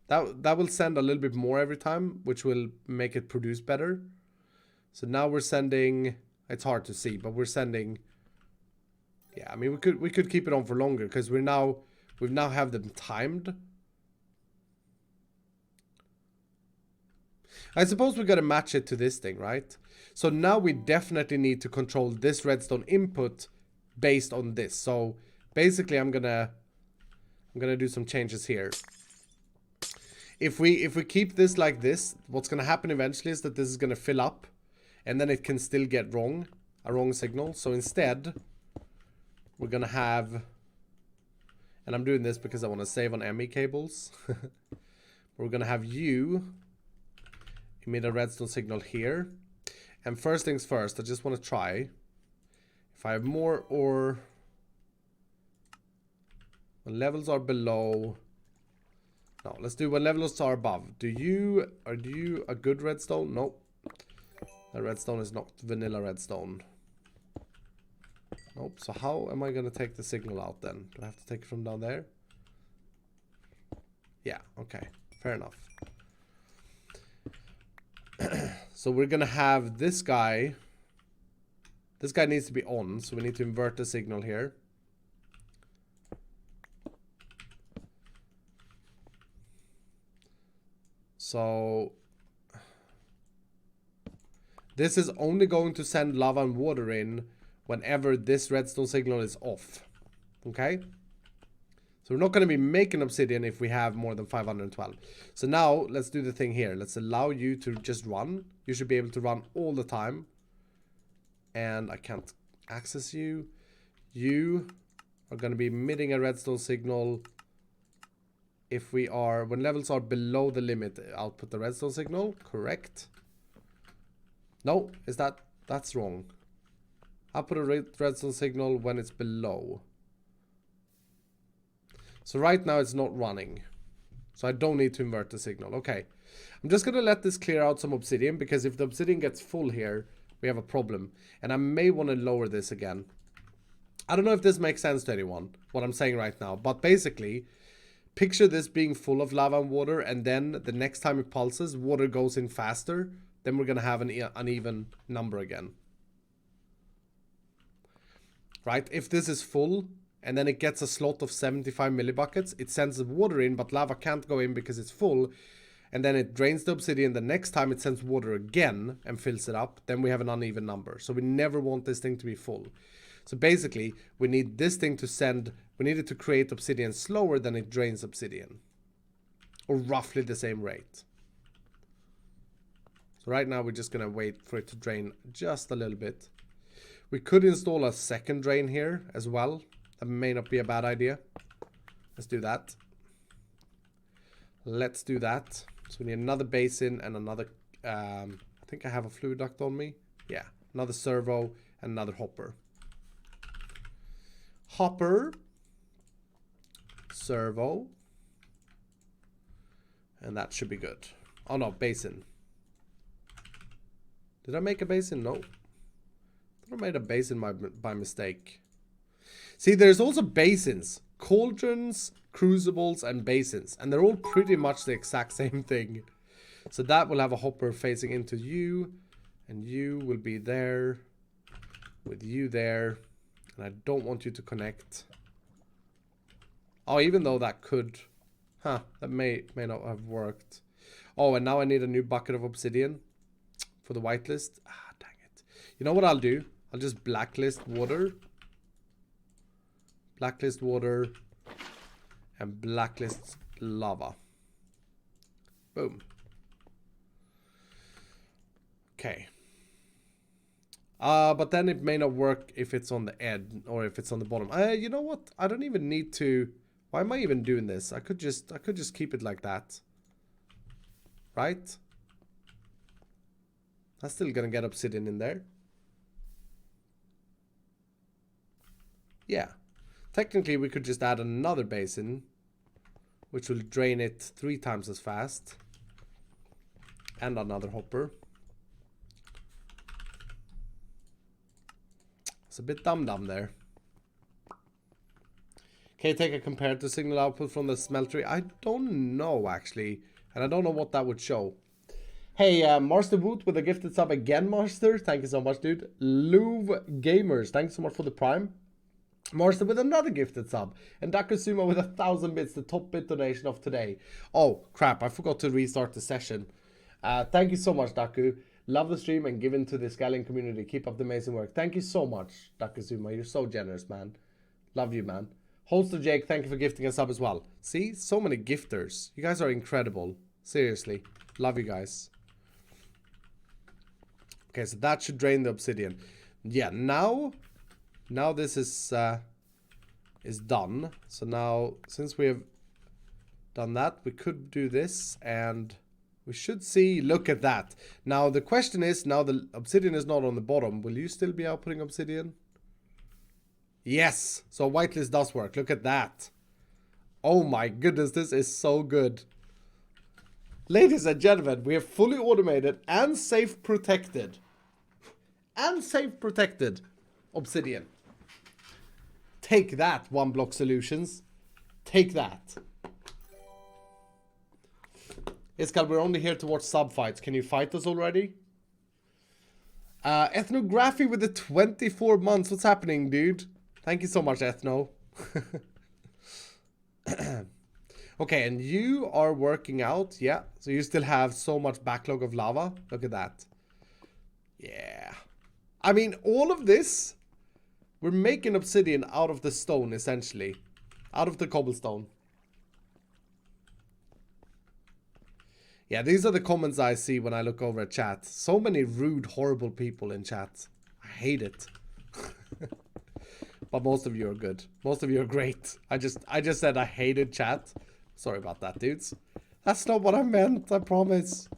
That will send a little bit more every time, which will make it produce better. So now we're sending... It's hard to see, but we're sending... Yeah, I mean, we could keep it on for longer, because we've now have them timed. I suppose we got to match it to this thing, right? So now we definitely need to control this redstone input based on this. So basically I'm gonna do some changes here. If we keep this like this, what's gonna happen eventually is that this is gonna fill up, and then it can still get a wrong signal. So instead, we're gonna have, and I'm doing this because I want to save on ME cables. We're gonna have you emit a redstone signal here. And first things first, I just want to try if I have more ore when levels are below. No, let's do when levels are above. Are you a good redstone? Nope. The redstone is not vanilla redstone. Nope. So how am I going to take the signal out then? Do I have to take it from down there? Yeah, okay. Fair enough. So we're going to have this guy. This guy needs to be on, so we need to invert the signal here. So this is only going to send lava and water in whenever this redstone signal is off. Okay? So we're not going to be making obsidian if we have more than 512. So now let's do the thing here. Let's allow you to just run. You should be able to run all the time. And I can't access you. You are going to be emitting a redstone signal. If we are, when levels are below the limit, output the redstone signal. Correct. No, that's wrong. Output a redstone signal when it's below. So right now it's not running. So I don't need to invert the signal. Okay. I'm just going to let this clear out some obsidian, because if the obsidian gets full here, we have a problem. And I may want to lower this again. I don't know if this makes sense to anyone, what I'm saying right now. But basically, Picture this being full of lava and water, and then the next time it pulses, water goes in faster. Then we're going to have an uneven number again. Right? If this is full, and then it gets a slot of 75 millibuckets, it sends the water in, but lava can't go in because it's full. And then it drains the obsidian. The next time it sends water again and fills it up, then we have an uneven number. So we never want this thing to be full. So basically, we need this thing to send, we need it to create obsidian slower than it drains obsidian. Or roughly the same rate. So right now we're just going to wait for it to drain just a little bit. We could install a second drain here as well. That may not be a bad idea. Let's do that. Let's do that. So we need another basin and another, I think I have a fluid duct on me. Yeah, another servo and another hopper. Hopper. Servo. And that should be good. Oh no, basin. Did I make a basin? No. I made a basin by mistake. See, there's also basins. Cauldrons, crucibles, and basins. And they're all pretty much the exact same thing. So that will have a hopper facing into you. And you will be there. With you there. And I don't want you to connect. Oh, even though that could... Huh, that may not have worked. Oh, and now I need a new bucket of obsidian. For the whitelist. Ah, dang it. You know what I'll do? I'll just blacklist water. Blacklist water. And blacklist lava. Boom. Okay. But then it may not work if it's on the edge or if it's on the bottom. You know what? I don't even need to... Why am I even doing this? I could just keep it like that. Right? That's still gonna get obsidian in there. Yeah. Technically, we could just add another basin, which will drain it 3 times as fast. And another hopper. It's a bit dumb there. Can you take a comparative signal output from the smeltery? I don't know, actually. And I don't know what that would show. Hey, Marster Woot with a gifted sub again, Marster. Thank you so much, dude. Louvre Gamers, thanks so much for the prime. Marster with another gifted sub. And Dakuzuma with 1,000 bits, the top bit donation of today. Oh, crap, I forgot to restart the session. Thank you so much, Daku. Love the stream and give in to the Scaling community. Keep up the amazing work. Thank you so much, Dakuzuma. You're so generous, man. Love you, man. Holster Jake, thank you for gifting a sub as well. See, so many gifters. You guys are incredible. Seriously. Love you guys. Okay, so that should drain the obsidian. Yeah, now this is done. So now, since we have done that, we could do this and we should see, look at that. Now the question is, now the obsidian is not on the bottom. Will you still be outputting obsidian? Yes, so whitelist does work. Look at that. Oh my goodness, this is so good. Ladies and gentlemen, we have fully automated and safe protected. And safe protected obsidian. Take that, One Block Solutions. Take that. Iskall, we're only here to watch sub fights. Can you fight us already? Ethnography with the 24 months. What's happening, dude? Thank you so much, Ethno. Okay, and you are working out. Yeah, so you still have so much backlog of lava. Look at that. Yeah. I mean, all of this, we're making obsidian out of the stone, essentially. Out of the cobblestone. Yeah, these are the comments I see when I look over at chat. So many rude, horrible people in chat. I hate it. But most of you are good. Most of you are great. I just said I hated chat. Sorry about that, dudes. That's not what I meant, I promise.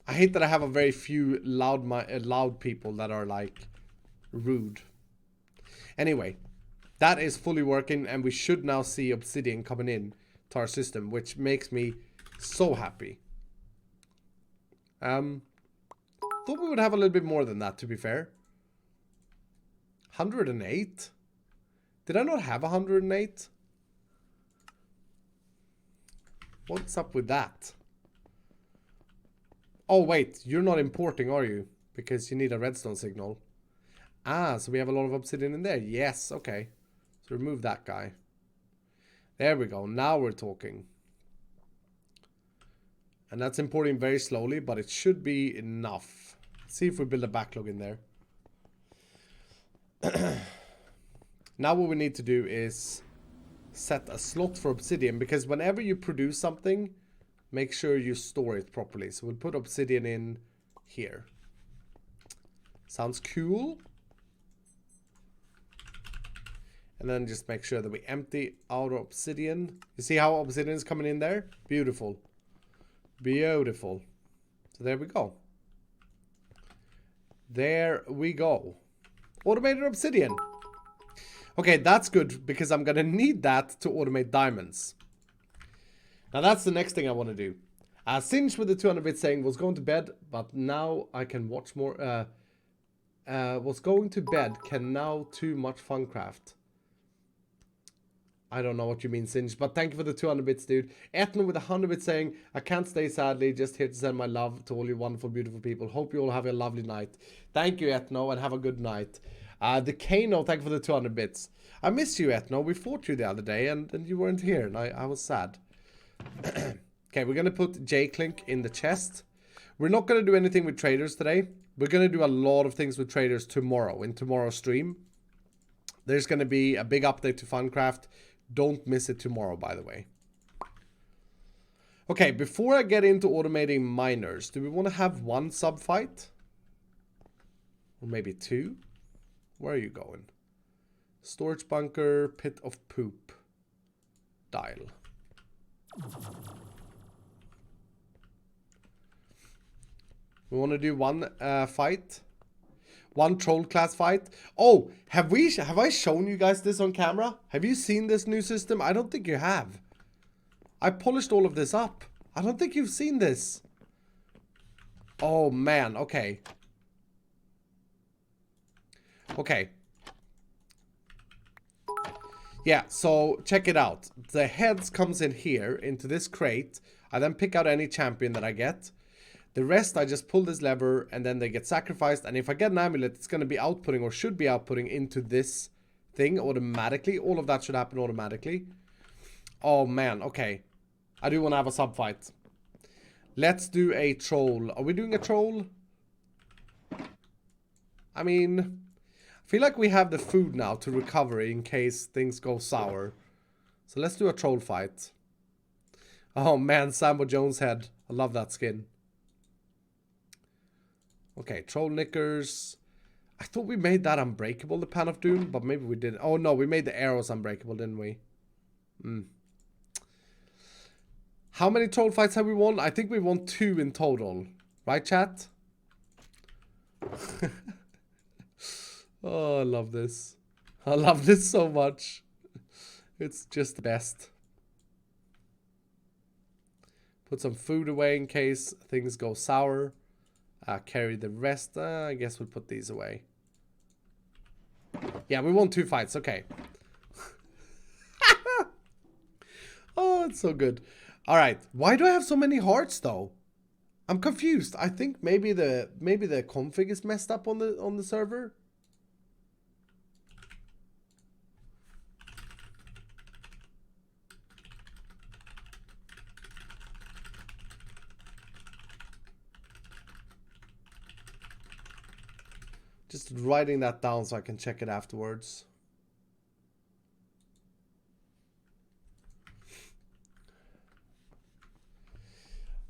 I hate that I have a very few loud people that are like rude. Anyway, that is fully working and we should now see obsidian coming in to our system, which makes me so happy. Thought we would have a little bit more than that, to be fair. 108? Did I not have 108? What's up with that? Oh, wait. You're not importing, are you? Because you need a redstone signal. Ah, so we have a lot of obsidian in there. Yes, okay. So remove that guy. There we go. Now we're talking. And that's importing very slowly, but it should be enough. Let's see if we build a backlog in there. Now what we need to do is set a slot for obsidian, because whenever you produce something, make sure you store it properly. So we'll put obsidian in here. Sounds cool. And then just make sure that we empty out obsidian. You see how obsidian is coming in there? Beautiful. Beautiful. So there we go. There we go. Automated obsidian. Okay, that's good because I'm gonna need that to automate diamonds. Now that's the next thing I want to do. Singe with the 200 bits saying was going to bed, but now I can watch more. Was going to bed, can now too much Funcraft. I don't know what you mean, Singe, but thank you for the 200 bits, dude. Ethno with 100 bits saying, I can't stay sadly, just here to send my love to all you wonderful, beautiful people. Hope you all have a lovely night. Thank you, Ethno, and have a good night. The Kano, thank you for the 200 bits. I miss you, Ethno. We fought you the other day, and you weren't here, and I was sad. Okay, we're going to put J-Clink in the chest. We're not going to do anything with traders today. We're going to do a lot of things with traders tomorrow, in tomorrow's stream. There's going to be a big update to Funcraft. Don't miss it tomorrow, by the way. Okay, before I get into automating miners, do we want to have one sub fight? Or maybe two? Where are you going? Storage bunker, pit of poop. Dial. We want to do one fight. One troll class fight. Oh, have I shown you guys this on camera? Have you seen this new system? I don't think you have. I polished all of this up. I don't think you've seen this. Oh man, okay. Okay. Yeah, so check it out. The heads comes in here into this crate. I then pick out any champion that I get. The rest, I just pull this lever and then they get sacrificed. And if I get an amulet, it's going to be outputting or should be outputting into this thing automatically. All of that should happen automatically. Oh man, okay. I do want to have a sub fight. Let's do a troll. Are we doing a troll? I mean, I feel like we have the food now to recover in case things go sour. So let's do a troll fight. Oh man, Sambo Jones head. I love that skin. Okay, troll knickers. I thought we made that unbreakable, the Pan of Doom, but maybe we didn't. Oh no, we made the arrows unbreakable, didn't we? How many troll fights have we won? I think we won 2 in total. Right, chat? Oh, I love this. I love this so much. It's just the best. Put some food away in case things go sour. Carry the rest. I guess we'll put these away. Yeah, we won 2 fights. Okay. Oh, it's so good. All right. Why do I have so many hearts though? I'm confused. I think maybe the config is messed up on the server. Just writing that down so I can check it afterwards.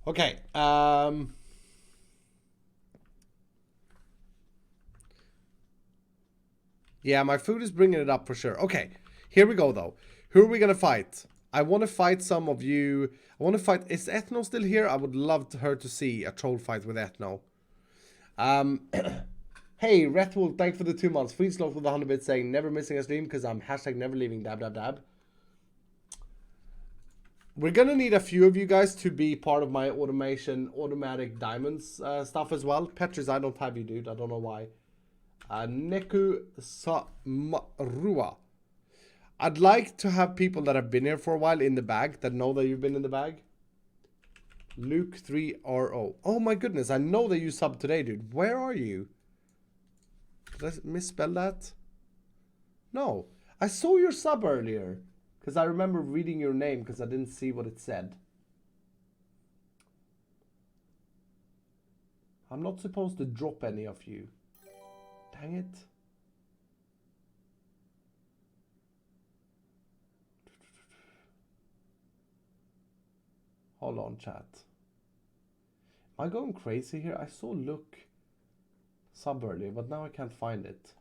Okay. Yeah, my food is bringing it up for sure. Okay, here we go though. Who are we gonna fight? I want to fight some of you. I want to fight. Is Ethno still here? I would love her to see a troll fight with Ethno. Hey, Rethwool, thanks for the 2 months. Free slow for the 100 bits saying never missing a stream because I'm hashtag never leaving dab dab dab. We're gonna need a few of you guys to be part of my automatic diamonds stuff as well. Petrus, I don't have you, dude. I don't know why. Neku Samarua. I'd like to have people that have been here for a while in the bag that know that you've been in the bag. Luke 3RO. Oh my goodness, I know that you subbed today, dude. Where are you? Did I misspell that? No. I saw your sub earlier. Because I remember reading your name because I didn't see what it said. I'm not supposed to drop any of you. Dang it. Hold on, chat. Am I going crazy here? I saw Luke sub earlier, but now I can't find it.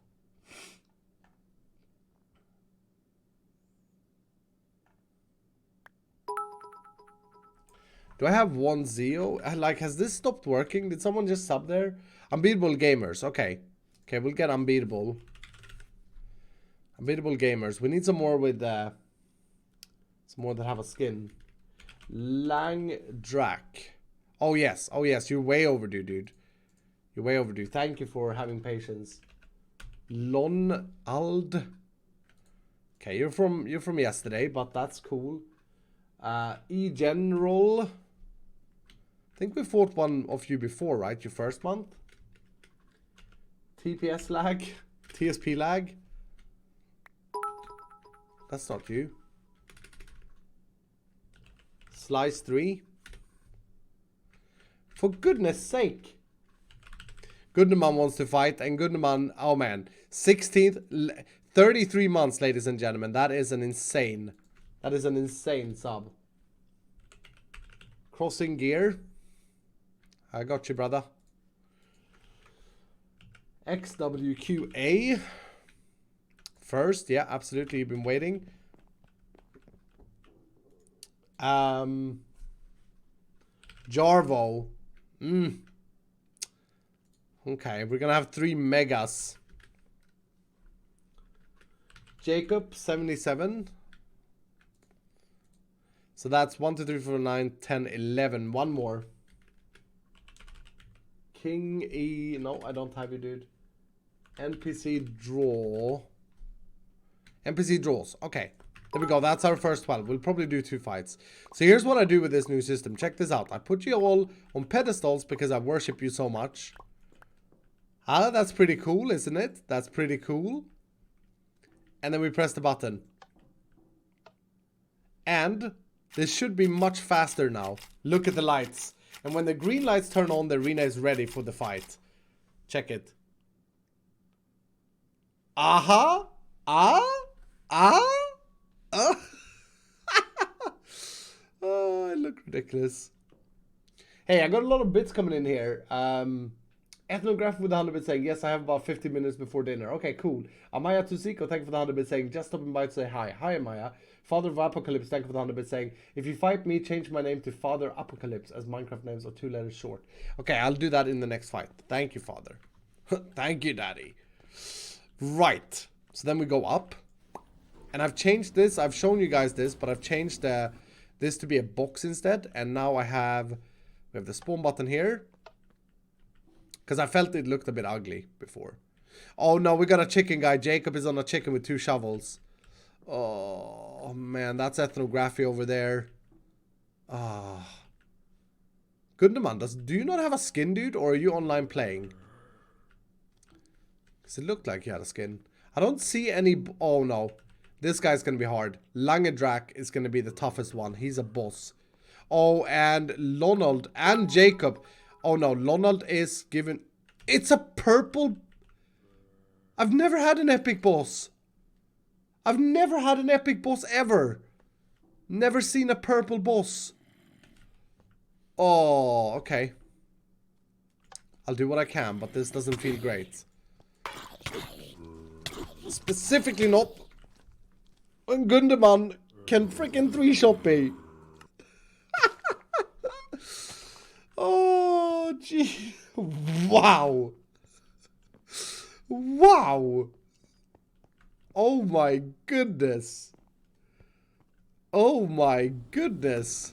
Do I have one Zeo? Like, has this stopped working? Did someone just sub there? Unbeatable Gamers. Okay. Okay, we'll get Unbeatable. Unbeatable Gamers. We need some more with, some more that have a skin. Lang Drak. Oh, yes. Oh, yes. You're way overdue, dude. You're way overdue. Thank you for having patience. Lon Ald. Okay, you're from yesterday, but that's cool. E General. I think we fought one of you before, right? Your first month. TPS lag. TSP lag. That's not you. Slice 3. For goodness sake. Goodman wants to fight, and Goodman, oh man. 16th, 33 months, ladies and gentlemen. That is an insane sub. Crossing gear. I got you, brother. XWQA. First, yeah, absolutely. You've been waiting. Jarvo. Okay, we're gonna have 3 megas. Jacob, 77. So that's 1, 2, 3, 4, 9, 10, 11. One more. King E. No, I don't have you, dude. NPC draw. NPC draws. Okay. There we go. That's our first 12. We'll probably do 2 fights. So here's what I do with this new system. Check this out. I put you all on pedestals because I worship you so much. Ah, that's pretty cool, isn't it? That's pretty cool. And then we press the button. And this should be much faster now. Look at the lights. And when the green lights turn on, the arena is ready for the fight. Check it. Aha! Oh, I look ridiculous. Hey, I got a lot of bits coming in here. Ethnograph with 100 bits saying, yes, I have about 50 minutes before dinner. Okay, cool. Amaya Tusiko, thank you for the 100 bits saying, just stopping by to say hi. Hi, Amaya. Father of Apocalypse, thank you for the 100 bits saying, if you fight me, change my name to Father Apocalypse, as Minecraft names are 2 letters short. Okay, I'll do that in the next fight. Thank you, Father. Thank you, Daddy. Right. So then we go up. And I've changed this. I've shown you guys this, but I've changed this to be a box instead. And now we have the spawn button here. Because I felt it looked a bit ugly before. Oh no, we got a chicken guy. Jacob is on a chicken with 2 shovels. Oh man, that's ethnography over there. Ah. Gundeman, do you not have a skin, dude? Or are you online playing? Because it looked like you had a skin. I don't see any... Oh no. This guy's going to be hard. Langedrak is going to be the toughest one. He's a boss. Oh, and Lonald and Jacob. Oh no, Lonald is given... It's a purple... I've never had an epic boss. I've never had an epic boss ever. Never seen a purple boss. Oh, okay. I'll do what I can, but this doesn't feel great. Specifically not when Gundeman can freaking 3-shot me. Oh, gee. Wow. Wow. Oh my goodness. Oh my goodness.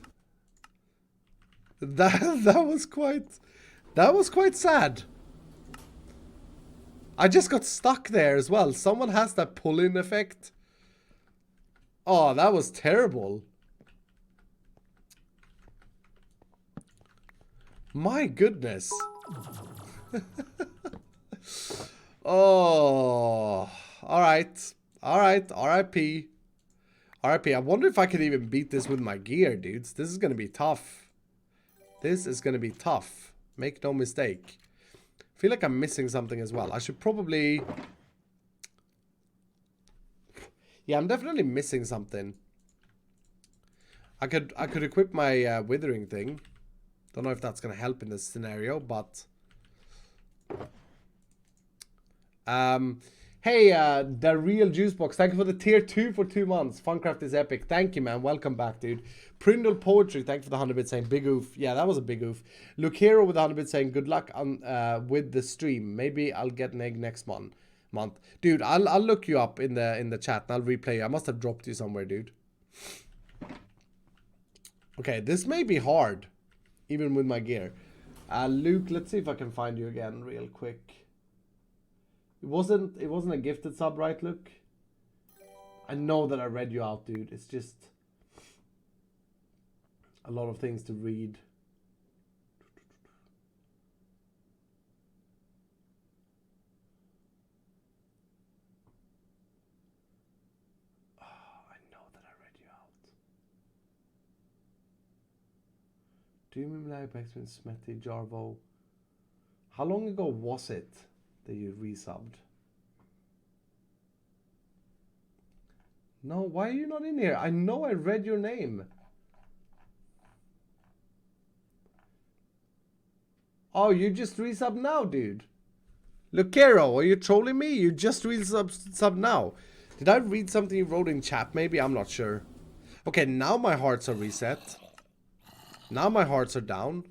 That was quite sad. I just got stuck there as well. Someone has that pull-in effect. Oh, that was terrible. My goodness. Oh. Alright. Alright. RIP. RIP. I wonder if I could even beat this with my gear, dudes. This is going to be tough. This is going to be tough. Make no mistake. I feel like I'm missing something as well. I should probably... Yeah, I'm definitely missing something. I could equip my withering thing. Don't know if that's going to help in this scenario, but... Hey, the real Juicebox, thank you for the tier 2 for 2 months. Funcraft is epic. Thank you, man. Welcome back, dude. Prindle Poetry, thank you for the 100 bits saying big oof. Yeah, that was a big oof. Lucero with the 100 bits saying good luck on with the stream. Maybe I'll get an egg next month. Dude, I'll look you up in the chat and I'll replay you. I must have dropped you somewhere, dude. Okay, this may be hard, even with my gear. Luke, let's see if I can find you again real quick. It wasn't a gifted sub, right, Luke? I know that I read you out, dude. It's just a lot of things to read. Oh, I know that I read you out. Do you remember that Backspin, Smetty, Jarvo? How long ago was it that you resubbed? No, why are you not in here? I know I read your name. Oh, you just resub now, dude. Lucero, are you trolling me? You just resub now. Did I read something you wrote in chat? Maybe, I'm not sure. Okay, now my hearts are reset. Now my hearts are down.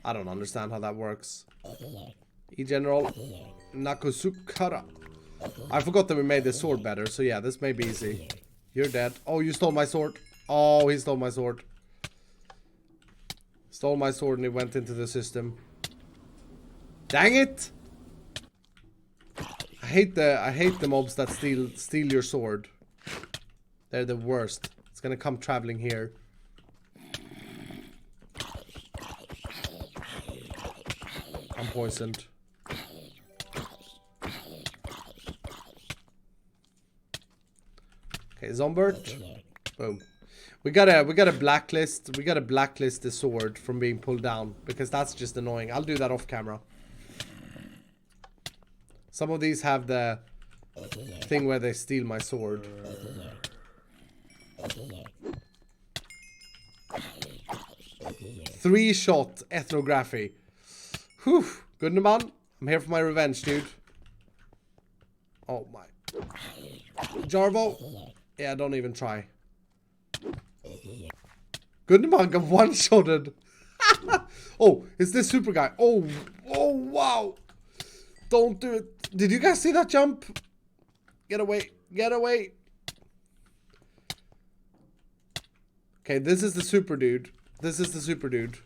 I don't understand how that works. E-General Nakusukara. I forgot that we made this sword better, so yeah, this may be easy. You're dead. Oh, you stole my sword. Oh, he stole my sword. Stole my sword and he went into the system. Dang it! I hate the mobs that steal your sword. They're the worst. It's gonna come traveling here. I'm poisoned. Okay, Zombert. Boom. We gotta blacklist. We gotta blacklist the sword from being pulled down because that's just annoying. I'll do that off camera. Some of these have the thing where they steal my sword. Three-shot ethnography. Whew. Good man. I'm here for my revenge, dude. Oh my. Jarvo. Yeah, don't even try. Good man got one-shotted. Oh, it's this super guy. Oh, wow. Don't do it. Did you guys see that jump? Get away. Get away. Okay, this is the super dude. This is the super dude.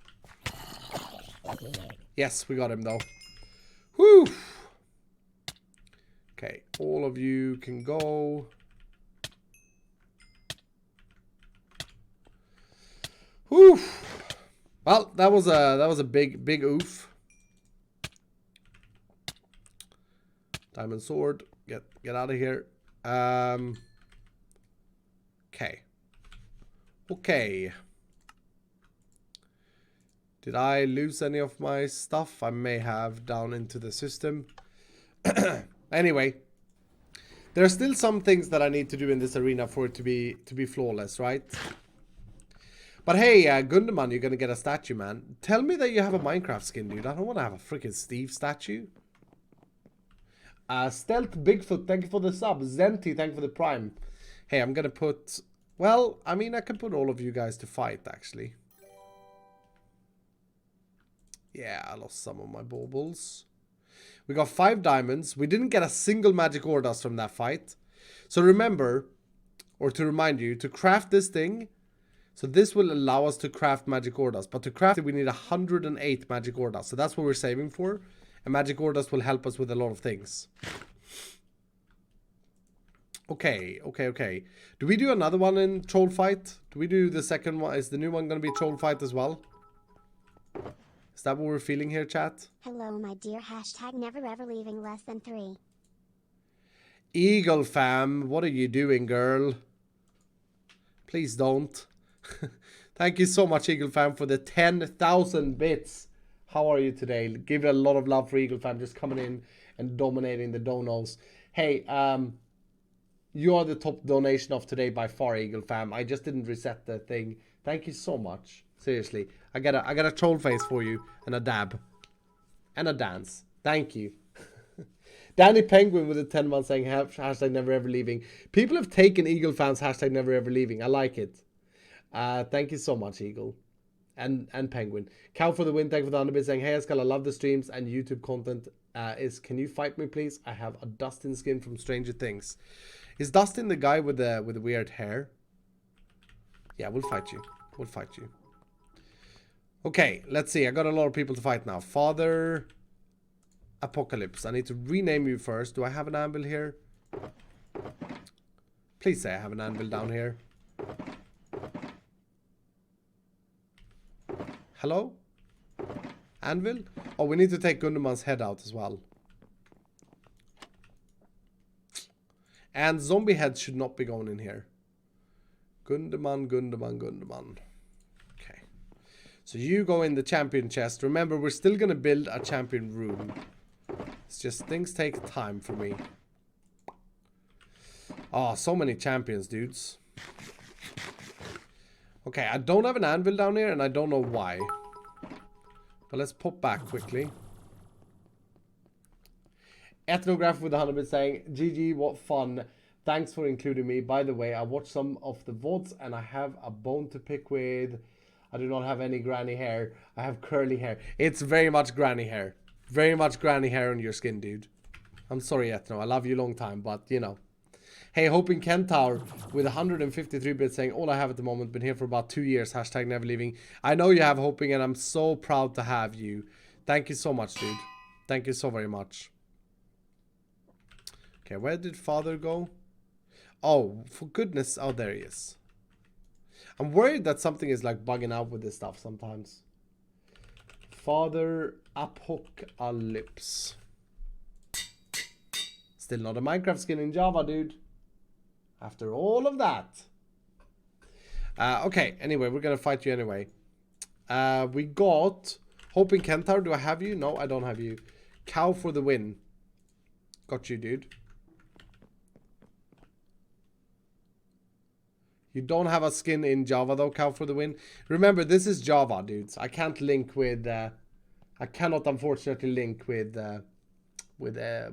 Yes, we got him though. Whew. Okay, all of you can go. Whew. Well, that was a big oof. Diamond sword. Get out of here. Okay. Okay. Did I lose any of my stuff? I may have down into the system. Anyway, there are still some things that I need to do in this arena for it to be flawless, right? But hey, Gunderman, you're gonna get a statue, man. Tell me that you have a Minecraft skin, dude. I don't want to have a freaking Steve statue. Stealth Bigfoot, thank you for the sub. Zenti, thank you for the prime. Hey, I'm gonna put... Well, I mean, I can put all of you guys to fight, actually. Yeah, I lost some of my baubles. We got 5 diamonds. We didn't get a single magic ore dust from that fight. So remember, or to remind you, to craft this thing... So this will allow us to craft magic ore dust. But to craft it, we need 108 magic ore dust. So that's what we're saving for. And magic ore dust will help us with a lot of things. Okay. Do we do another one in Troll Fight? Do we do the second one? Is the new one going to be Troll Fight as well? Is that what we're feeling here, chat? Hello, my dear. Hashtag never ever leaving less than 3. Eagle fam, what are you doing, girl? Please don't. Thank you so much, Eagle fam, for the 10,000 bits. How are you today? Give a lot of love for Eagle fam, just coming in and dominating the donos. Hey, you are the top donation of today by far, Eagle fam. I just didn't reset the thing. Thank you so much. Seriously, I got a troll face for you and a dab and a dance. Thank you. Danny Penguin with a 10 months saying hashtag never ever leaving. People have taken Eagle fans hashtag never ever leaving. I like it. Thank you so much, Eagle. And Penguin. Cow for the win, thank you for the 100 bits saying, hey Iskall, I love the streams and YouTube content. Can you fight me please? I have a Dustin skin from Stranger Things. Is Dustin the guy with the weird hair? Yeah, we'll fight you. We'll fight you. Okay, let's see. I got a lot of people to fight now. Father Apocalypse. I need to rename you first. Do I have an anvil here? Please say I have an anvil down here. Hello? Anvil? Oh, we need to take Gunderman's head out as well. And zombie heads should not be going in here. Gunderman. Okay. So you go in the champion chest. Remember, we're still going to build a champion room. It's just things take time for me. Oh, so many champions, dudes. Okay, I don't have an anvil down here, and I don't know why. But let's pop back quickly. Ethnograph with 100 bits saying, GG, what fun. Thanks for including me. By the way, I watched some of the VODs, and I have a bone to pick with. I do not have any granny hair. I have curly hair. It's very much granny hair. Very much granny hair on your skin, dude. I'm sorry, Ethno. I love you long time, but, you know. Hey, Hoping Kentaur with 153 bits saying, all I have at the moment, been here for about 2 years, hashtag never leaving. I know you have Hoping, and I'm so proud to have you. Thank you so much, dude. Thank you so very much. Okay, where did Father go? Oh, for goodness. Oh, there he is. I'm worried that something is like bugging out with this stuff sometimes. Father Apocalypse. Still not a Minecraft skin in Java, dude. After all of that. Okay, anyway, we're gonna fight you anyway. We got Hoping Kentaur. Do I have you? No, I don't have you. Cow for the win. Got you, dude. You don't have a skin in Java though, Cow for the win. Remember, this is Java, dudes. I can't link with... I cannot, unfortunately, link with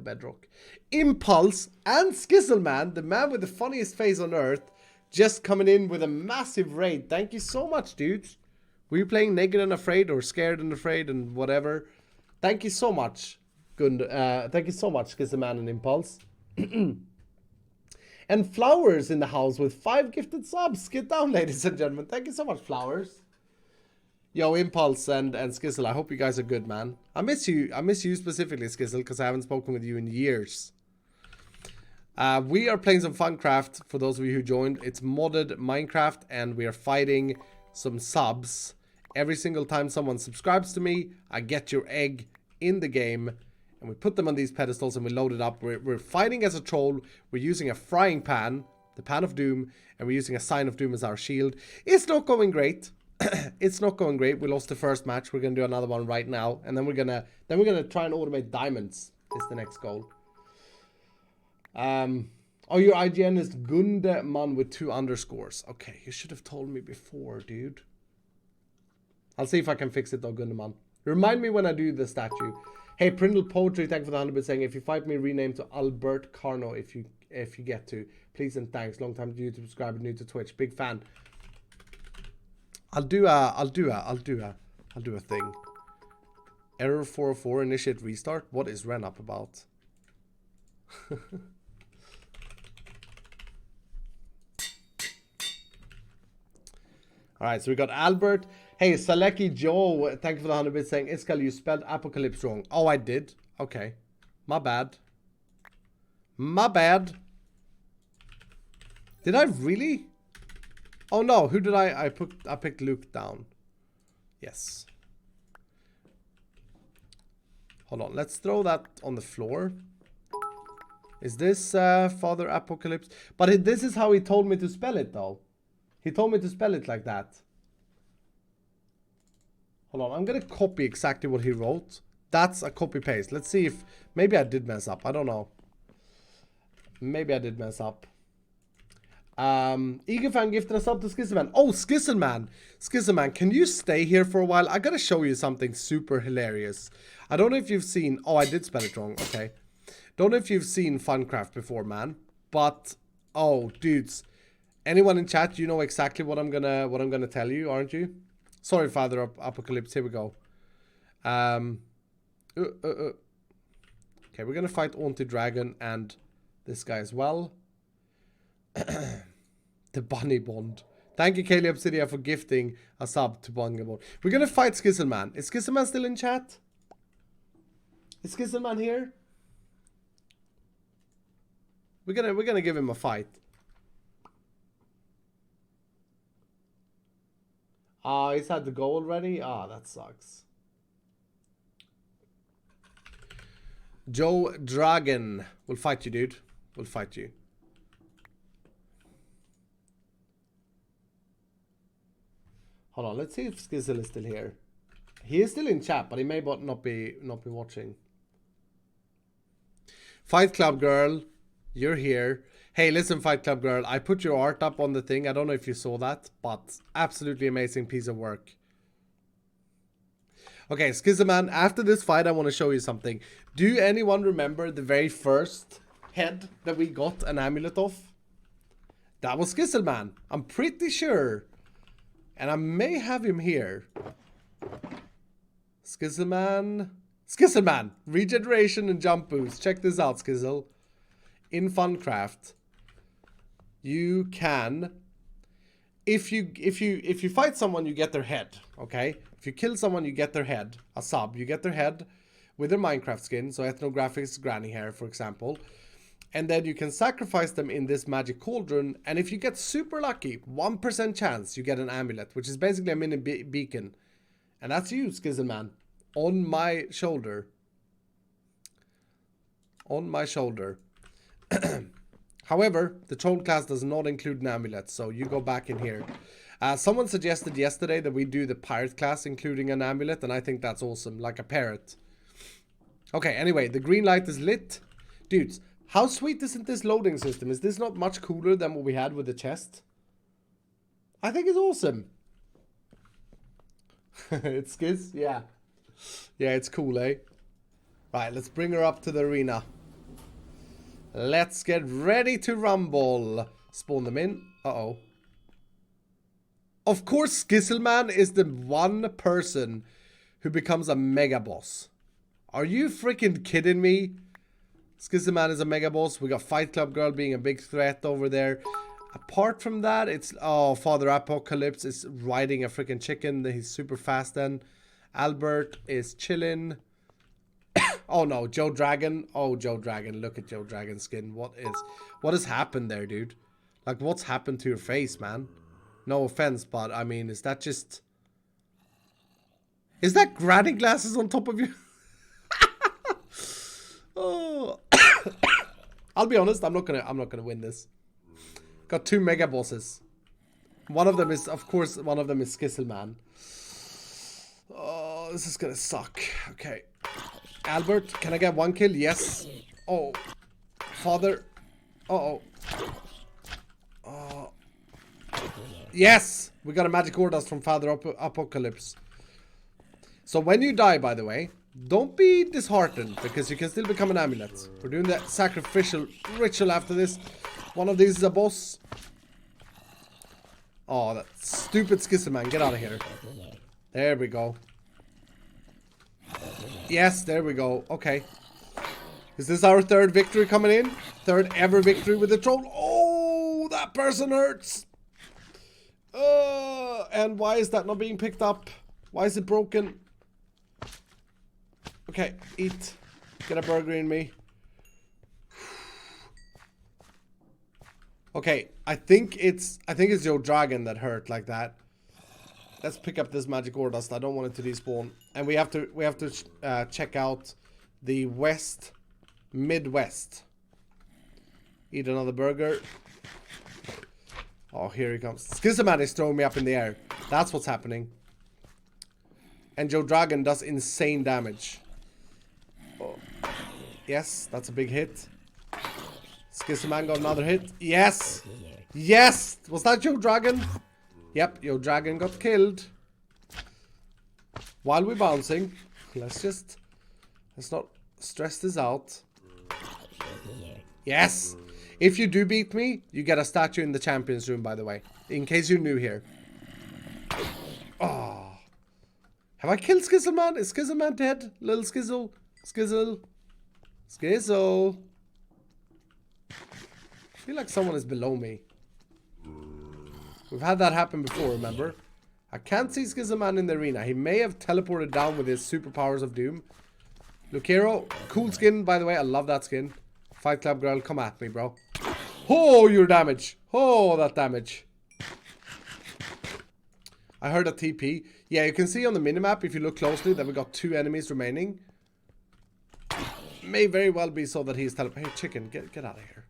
Bedrock. Impulse and Skizzleman, the man with the funniest face on earth, just coming in with a massive raid. Thank you so much, dudes. Were you playing Naked and Afraid or Scared and Afraid and whatever? Thank you so much. Thank you so much, Skizzleman and Impulse. And Flowers in the house with 5 gifted subs. Get down, ladies and gentlemen. Thank you so much, Flowers. Yo, Impulse and Skizzle, I hope you guys are good, man. I miss you. I miss you specifically, Skizzle, because I haven't spoken with you in years. We are playing some Funcraft, for those of you who joined. It's modded Minecraft, and we are fighting some subs. Every single time someone subscribes to me, I get your egg in the game, and we put them on these pedestals, and we load it up. We're fighting as a troll. We're using a frying pan, the pan of doom, and we're using a sign of doom as our shield. It's not going great. It's not going great. We lost the first match. We're gonna do another one right now, and then we're gonna try and automate diamonds. Is the next goal. Oh, your IGN is Gundeman with 2 underscores. Okay, you should have told me before, dude. I'll see if I can fix it though, Gundeman. Remind me when I do the statue. Hey, Prindle Poetry, thank you for the 100 bits saying, if you fight me, rename to Albert Carno if you get to. Please and thanks. Long time YouTube subscriber, new to Twitch. Big fan. I'll do a thing. Error 404, initiate restart. What is Ren up about? Alright, so we got Albert. Hey, Saleki Joe, thank you for the 100 bits saying, Iskall, you spelled apocalypse wrong. Oh, I did? Okay. My bad. My bad. Did I really? Oh no, who did I picked Luke down. Yes. Hold on, let's throw that on the floor. Is this Father Apocalypse? But this is how he told me to spell it though. He told me to spell it like that. Hold on, I'm gonna copy exactly what he wrote. That's a copy paste. Let's see if maybe I did mess up. I don't know. Maybe I did mess up. Eagerfan gifted us up to Skizzelman. Oh, Skizzelman! Skizzelman, can you stay here for a while? I gotta show you something super hilarious. I don't know if you've seen... Oh, I did spell it wrong. Okay. Don't know if you've seen Funcraft before, man. But, oh, dudes. Anyone in chat, you know exactly what I'm gonna tell you, aren't you? Sorry, Father Apocalypse. Here we go. Okay, we're gonna fight Auntie Dragon and this guy as well. The Bunny Bond. Thank you, Kaylee Obsidian, for gifting a sub to Bunny Bond. We're gonna fight Skizzelman. Is Skizzelman still in chat? Is Skizzelman here? We're gonna give him a fight. He's had to go already? That sucks. Joe Dragon. We'll fight you, dude. We'll fight you. Hold on, let's see if Skizzle is still here. He is still in chat, but he may not be watching. Fight Club Girl, you're here. Hey, listen, Fight Club Girl, I put your art up on the thing. I don't know if you saw that, but absolutely amazing piece of work. Okay, Skizzelman, after this fight, I want to show you something. Do anyone remember the very first head that we got an amulet of? That was Skizzelman. I'm pretty sure. And I may have him here. Skizzelman. Skizzelman. Regeneration and jump boost. Check this out, Skizzle. In Funcraft, you can... If you fight someone, you get their head, okay? If you kill someone, you get their head. A sub, you get their head with their Minecraft skin. So ethnographics, granny hair, for example. And then you can sacrifice them in this magic cauldron. And if you get super lucky, 1% chance, you get an amulet, which is basically a mini beacon. And that's you, Skizzleman. On my shoulder. On my shoulder. However, the troll class does not include an amulet, so you go back in here. Someone suggested yesterday that we do the pirate class including an amulet, and I think that's awesome, like a parrot. Okay, anyway, the green light is lit. Dudes, how sweet isn't this loading system? Is this not much cooler than what we had with the chest? I think it's awesome. It's Skiz? Yeah. Yeah, it's cool, eh? Right, let's bring her up to the arena. Let's get ready to rumble. Spawn them in. Uh-oh. Of course, Skizzleman is the one person who becomes a mega boss. Are you freaking kidding me? Skizzleman is a mega boss. We got Fight Club Girl being a big threat over there. Apart from that, it's... Oh, Father Apocalypse is riding a freaking chicken. He's super fast then. Albert is chilling. Oh no, Joe Dragon. Oh, Joe Dragon. Look at Joe Dragon's skin. What has happened there, dude? Like, what's happened to your face, man? No offense, but I mean, is that just... Is that granny glasses on top of you? Oh. I'll be honest, I'm not gonna win this. Got two mega bosses. One of them is, of course, Skizzleman. Oh, this is gonna suck. Okay. Albert, can I get one kill? Yes. Oh. Father. Uh-oh. Oh. Yes! We got a magic ore dust from Father Apocalypse. So when you die, by the way, don't be disheartened, because you can still become an amulet. We're doing that sacrificial ritual after this. One of these is a boss. Oh, that stupid Skizzleman. Get out of here. There we go. Yes, there we go. Okay. Is this our third victory coming in? Third ever victory with the troll. Oh, that person hurts. And why is that not being picked up? Why is it broken? Okay, eat. Get a burger in me. Okay, I think it's Joe Dragon that hurt like that. Let's pick up this magic ore dust. I don't want it to despawn. And we have to check out the west, midwest. Eat another burger. Oh, here he comes. Skizzaman is throwing me up in the air. That's what's happening. And Joe Dragon does insane damage. Oh. Yes, that's a big hit. Skizzaman got another hit. Yes! Yes! Was that Joe Dragon? Yep, Joe Dragon got killed. While we're bouncing, let's not stress this out. Yes! If you do beat me, you get a statue in the champions room, by the way. In case you're new here. Oh. Have I killed Skizzleman? Is Skizzleman dead? Little Skizzle? Skizzle? Skizzle? I feel like someone is below me. We've had that happen before, remember? I can't see Skizzleman in the arena. He may have teleported down with his superpowers of doom. Look, hero. Cool skin, by the way. I love that skin. Fight Club girl, come at me, bro. Oh, your damage. Oh, that damage. I heard a TP. Yeah, you can see on the minimap, if you look closely, that we got 2 enemies remaining. May very well be so that he's teleported. Hey, chicken, get out of here.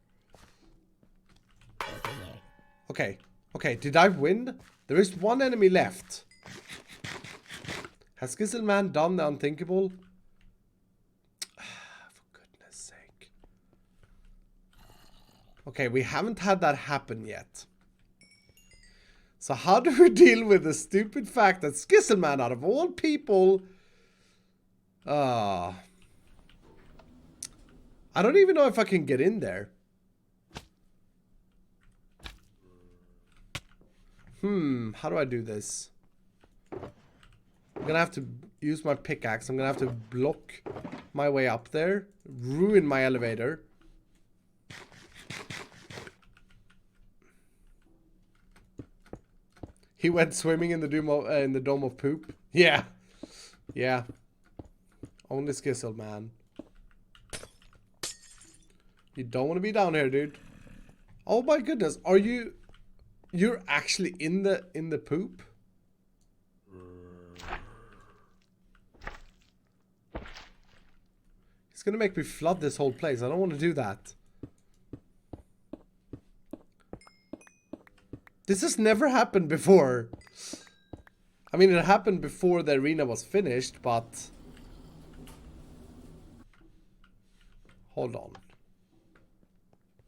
Okay. Okay, did I win? There is 1 enemy left. Has Skizzleman done the unthinkable? For goodness sake. Okay, we haven't had that happen yet. So how do we deal with the stupid fact that Skizzleman, out of all people... I don't even know if I can get in there. How do I do this? I'm gonna have to use my pickaxe. I'm gonna have to block my way up there. Ruin my elevator. He went swimming in the dome of poop. Yeah. Yeah. Only Skizzle, man. You don't want to be down here, dude. Oh my goodness. Are you... You're actually in the poop? He's gonna make me flood this whole place. I don't want to do that. This has never happened before. I mean, it happened before the arena was finished, but... Hold on.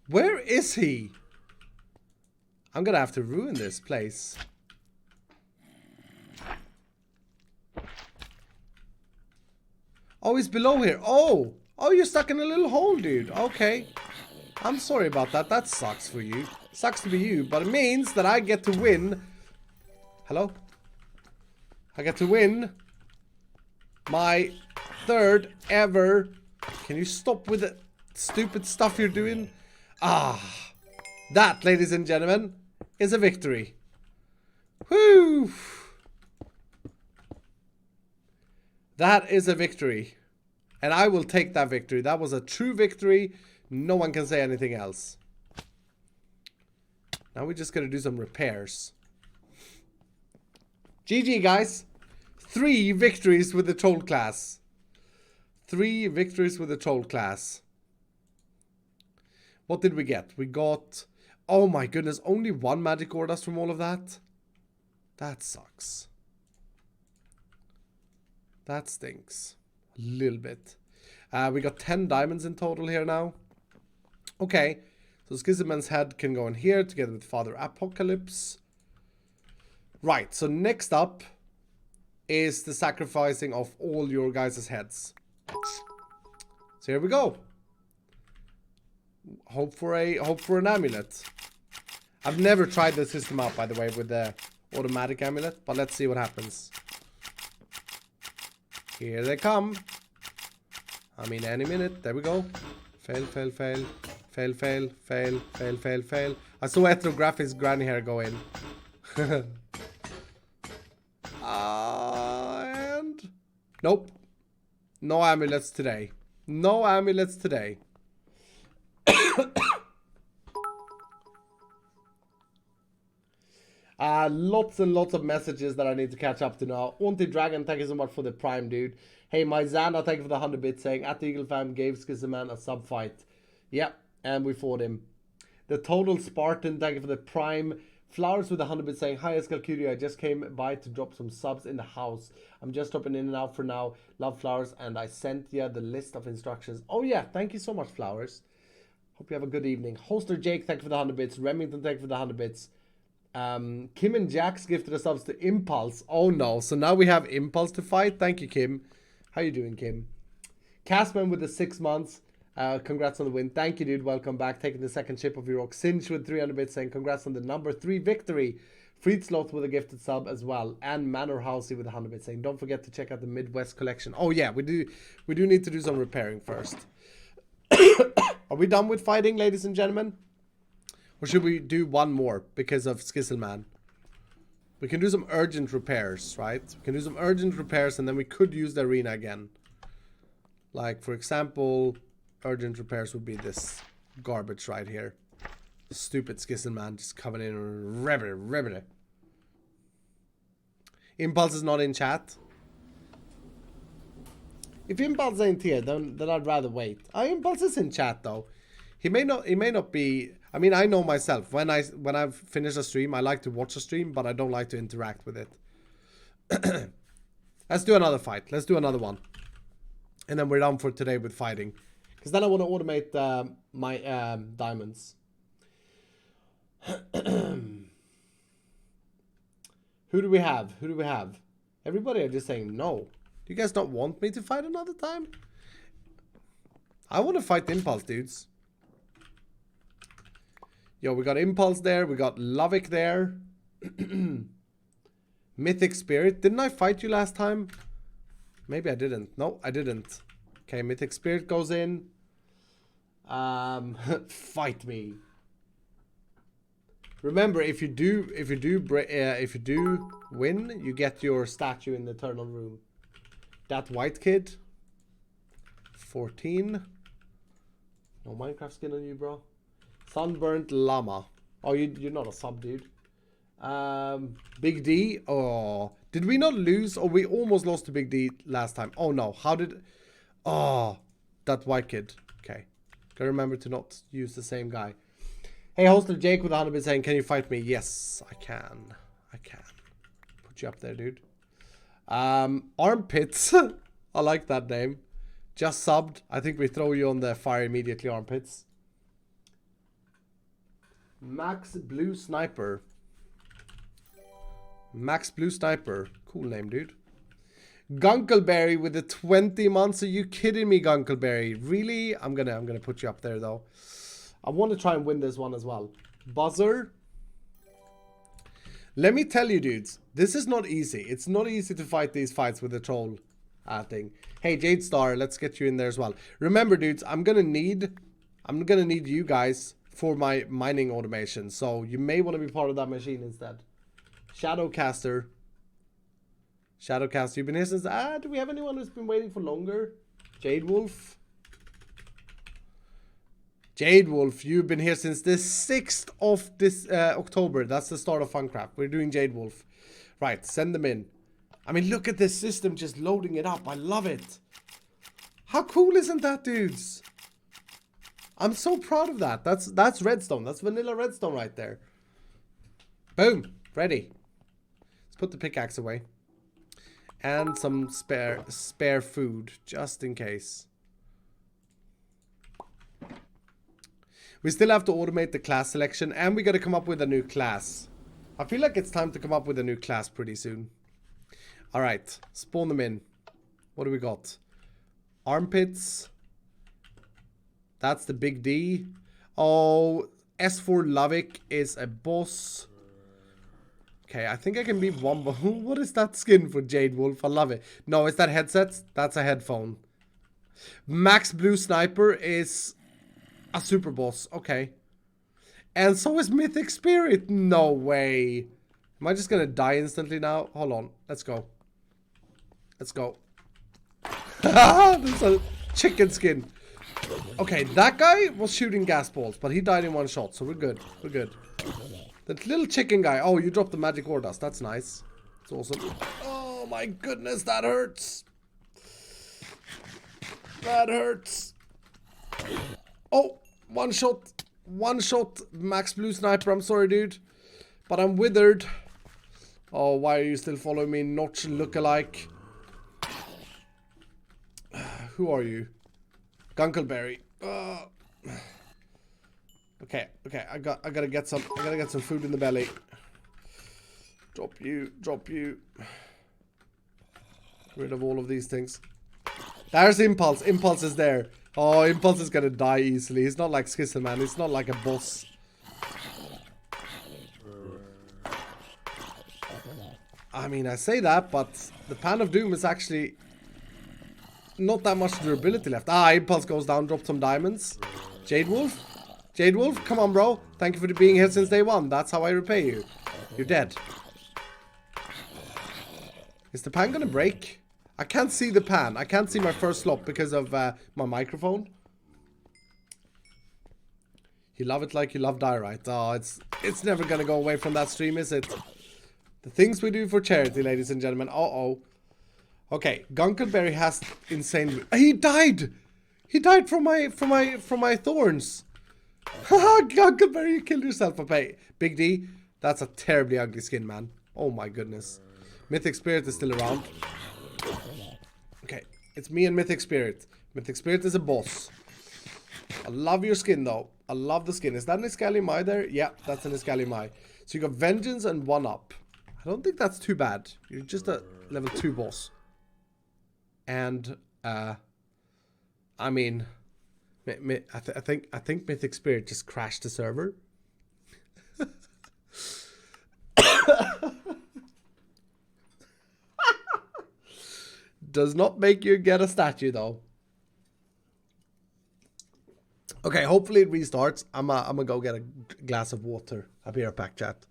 Where is he? I'm gonna have to ruin this place. Oh, he's below here. Oh! Oh, you're stuck in a little hole, dude. Okay. I'm sorry about that. That sucks for you. Sucks to be you, but it means that I get to win. Hello? I get to win my 3rd ever. Can you stop with the stupid stuff you're doing? Ah. That, ladies and gentlemen, is a victory. Woo! That is a victory. And I will take that victory. That was a true victory. No one can say anything else. Now we're just gonna do some repairs. GG, guys. 3 victories with the troll class. 3 victories with the troll class. What did we get? We got... Oh my goodness, only 1 magic ore dust from all of that? That sucks. That stinks. A little bit. We got 10 diamonds in total here now. Okay. So Skizzleman's head can go in here together with Father Apocalypse. Right, so next up is the sacrificing of all your guys' heads. So here we go. Hope for an amulet. I've never tried the system out, by the way, with the automatic amulet, but let's see what happens. Here they come. I mean, any minute. There we go. Fail, fail, fail. Fail, fail, fail, fail, fail, fail. I saw Ethnographics granny hair go in. And... Nope. No amulets today. No amulets today. Lots and lots of messages that I need to catch up to now. Auntie Dragon, thank you so much for the prime, dude. Hey, my Xana, thank you for the 100 bits saying, at the Eagle Fam gave Skizzaman a sub fight. Yep, and we fought him. The Total Spartan, thank you for the prime. Flowers with 100 bits saying, hi Iskall85, I just came by to drop some subs in the house. I'm just dropping in and out for now. Love Flowers, and I sent you the list of instructions. Oh yeah, thank you so much, Flowers. Hope you have a good evening. Hoster Jake, thank you for the 100 bits. Remington, thank you for the 100 bits. Kim and Jax gifted the subs to Impulse. Oh no, so now we have Impulse to fight. Thank you, Kim. How you doing, Kim? Castman with the 6 months. Congrats on the win. Thank you, dude. Welcome back. Taking the second chip of your Cinch with 300 bits saying congrats on the number 3 victory. Freedsloth with a gifted sub as well. And Manor Housey with 100 bits saying don't forget to check out the Midwest collection. Oh yeah, we do need to do some repairing first. Are we done with fighting, ladies and gentlemen? Or should we do one more because of Skizzelman? We can do some urgent repairs, right? We can do some urgent repairs and then we could use the arena again. Like, for example, urgent repairs would be this garbage right here. Stupid Skizzelman just coming in and ribbit it. Impulse is not in chat. If Impulse ain't here, then I'd rather wait. Impulse is in chat though. He may not be. I mean, I know myself. When I've finished a stream, I like to watch a stream, but I don't like to interact with it. Let's do another fight. Let's do another one, and then we're done for today with fighting. Because then I want to automate my diamonds. Who do we have? Who do we have? Everybody are just saying no. Do you guys not want me to fight another time? I want to fight Impulse, dudes. Yo, we got Impulse there. We got Lovick there. Mythic Spirit. Didn't I fight you last time? Maybe I didn't. No, I didn't. Okay, Mythic Spirit goes in. Fight me. Remember, if you do win, you get your statue in the Eternal Room. That white kid. 14. No Minecraft skin on you, bro. Sunburnt Llama. Oh, you're not a sub, dude. Big D. Oh, did we not lose? Oh, we almost lost to Big D last time. Oh no, how did? Oh, that white kid. Okay, gotta remember to not use the same guy. Hey, hoster Jake with 100 been saying, can you fight me? Yes, I can. I can. Put you up there, dude. Armpits. I like that name. Just subbed. I think we throw you on the fire immediately, Armpits. Max Blue Sniper. Max Blue Sniper. Cool name, dude. Gunkleberry with the 20 months. Are you kidding me, Gunkleberry? Really? I'm gonna put you up there though. I want to try and win this one as well. Buzzer. Let me tell you, dudes, this is not easy. It's not easy to fight these fights with the troll thing. Hey, Jade Star, let's get you in there as well. Remember, dudes, I'm gonna need you guys for my mining automation. So you may want to be part of that machine instead. Shadowcaster. Shadowcaster, you've been here since... do we have anyone who's been waiting for longer? Jade Wolf. Jade Wolf, you've been here since the 6th of this October. That's the start of Funcraft. We're doing Jade Wolf. Right, send them in. I mean, look at this system just loading it up. I love it. How cool isn't that, dudes? I'm so proud of that. That's redstone. That's vanilla redstone right there. Boom. Ready. Let's put the pickaxe away. And some spare food, just in case. We still have to automate the class selection, and we got to come up with a new class. I feel like it's time to come up with a new class pretty soon. Alright, spawn them in. What do we got? Armpits. That's the Big D. Oh, S4 Lovick is a boss. Okay, I think I can be one. What is that skin for Jade Wolf? I love it. No, is that headset? That's a headphone. Max Blue Sniper is a super boss. Okay. And so is Mythic Spirit. No way. Am I just gonna die instantly now? Hold on. Let's go. Let's go. There's a chicken skin. Okay, that guy was shooting gas balls, but he died in one shot, so we're good. We're good. That little chicken guy. Oh, you dropped the magic ore dust. That's nice. It's awesome. Oh my goodness, that hurts. That hurts. Oh, one shot. One shot. Max Blue Sniper. I'm sorry, dude. But I'm withered. Oh, why are you still following me? Notch lookalike. Who are you? Gunkleberry. Okay, I gotta get some food in the belly. Drop you. Get rid of all of these things. There's Impulse. Impulse is there. Oh, Impulse is gonna die easily. He's not like Skissleman. He's not like a boss. I mean, I say that, but the Pan of Doom is actually not that much durability left. Ah, Impulse goes down, drop some diamonds. Jade Wolf? Jade Wolf, come on, bro. Thank you for being here since day one. That's how I repay you. You're dead. Is the pan gonna break? I can't see the pan. I can't see my first slot because of my microphone. You love it like you love diorite. Oh, it's never gonna go away from that stream, is it? The things we do for charity, ladies and gentlemen. Uh-oh. Okay, Gunkleberry has insane... He died! He died from my thorns. Haha, Gunkleberry, you killed yourself, okay. Big D, that's a terribly ugly skin, man. Oh my goodness. Mythic Spirit is still around. Okay, it's me and Mythic Spirit. Mythic Spirit is a boss. I love your skin, though. I love the skin. Is that an Iskall85 there? Yeah, that's an Iskall85. So you got Vengeance and 1-up. I don't think that's too bad. You're just a level 2 boss. And, I mean, I think Mythic Spirit just crashed the server. Does not make you get a statue, though. Okay, hopefully it restarts. I'm gonna go get a glass of water. I'll be right back, chat.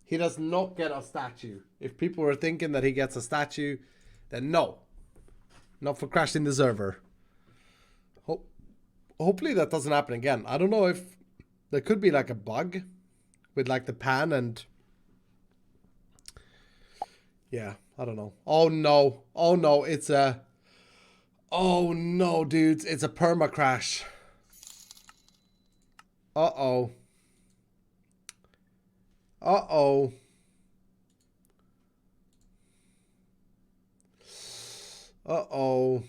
He does not get a statue. If people were thinking that he gets a statue, then no. Not for crashing the server. Hopefully that doesn't happen again. I don't know if there could be like a bug with like the pan and... Yeah, I don't know. Oh no. Oh no, it's a... Oh no, dudes. It's a perma crash. Uh-oh. Uh-oh. Uh-oh.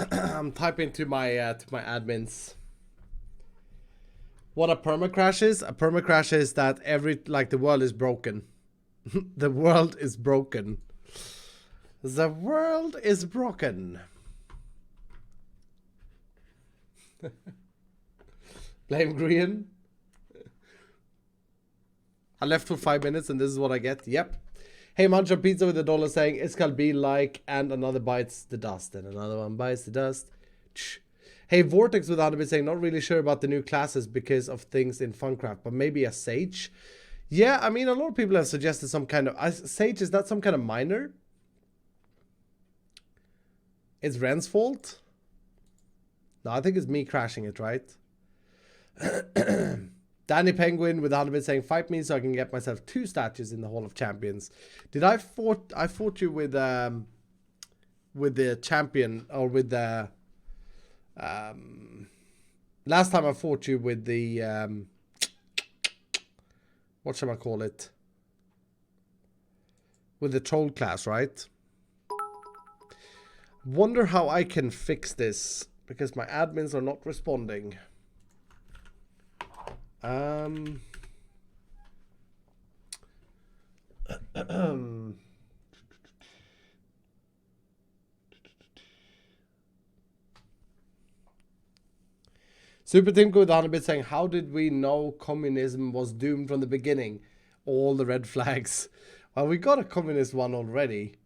I'm typing to my admins. What a permacrash is? A permacrash is that the world is broken. The world is broken. The world is broken. Blame Green. I left for 5 minutes and this is what I get. Yep. Hey, Mancha Pizza with $1 saying Iskall be like, and another bites the dust, and another one bites the dust. Hey, Vortex without a bit saying, not really sure about the new classes because of things in Funcraft, but maybe a Sage. Yeah, I mean, a lot of people have suggested some kind of... Sage, is that some kind of miner? It's Ren's fault? No, I think it's me crashing it, right? Danny Penguin with 100 bit saying, fight me so I can get myself 2 statues in the Hall of Champions. Did I fought you with the champion, or with the last time I fought you with the what shall I call it? With the troll class, right? Wonder how I can fix this, because my admins are not responding. Super Timko with 100 bit saying, how did we know communism was doomed from the beginning? All the red flags. Well, we got a communist one already.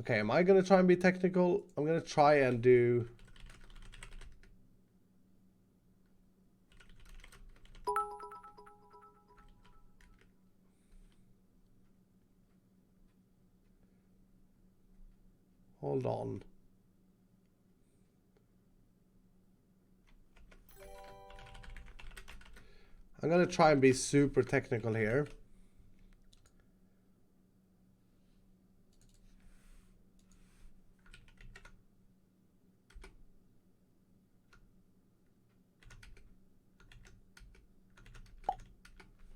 Okay, am I gonna try and be technical? I'm gonna try and do... Hold on. I'm gonna try and be super technical here.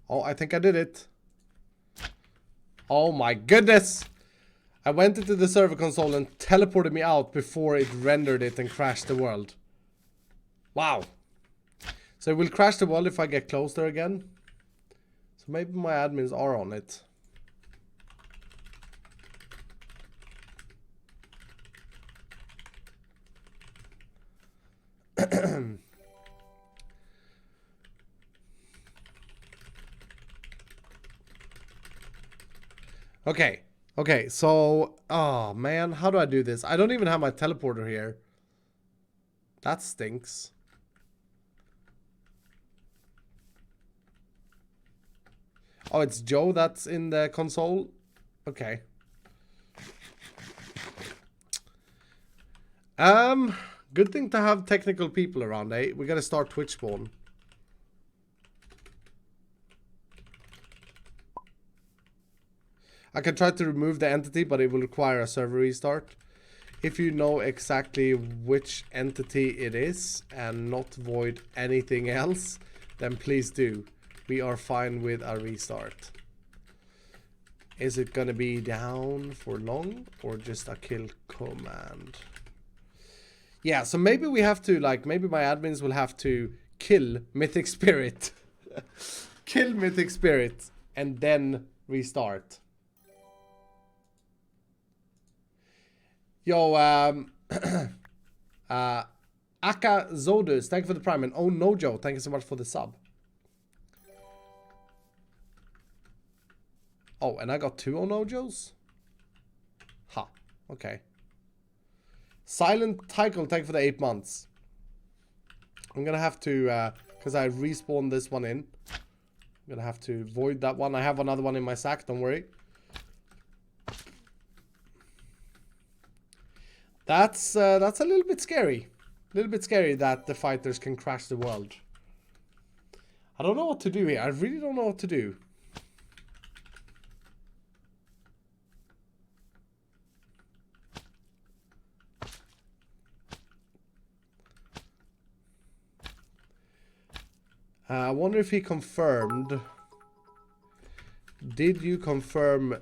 Oh, I think I did it. Oh my goodness! I went into the server console and teleported me out before it rendered it and crashed the world. Wow. So it will crash the world if I get close there again. So maybe my admins are on it. Okay. Okay, so... Oh, man. How do I do this? I don't even have my teleporter here. That stinks. Oh, it's Joe that's in the console? Okay. Good thing to have technical people around, eh? We gotta start Twitch spawn. I can try to remove the entity, but it will require a server restart. If you know exactly which entity it is and not void anything else, then please do. We are fine with a restart. Is it gonna be down for long or just a kill command? Yeah, so maybe we have to, like, maybe my admins will have to kill Mythic Spirit. Kill Mythic Spirit and then restart. Yo, Aka Zodus, thank you for the prime. And Oh Nojo, thank you so much for the sub. Oh, and I got 2 Oh Nojos? Ha, okay. Silent Tycho, thank you for the 8 months. I'm gonna have to, because I respawned this one in. I'm gonna have to void that one. I have another one in my sack, don't worry. That's a little bit scary. A little bit scary that the fighters can crash the world. I don't know what to do here. I really don't know what to do. I wonder if he confirmed. Did you confirm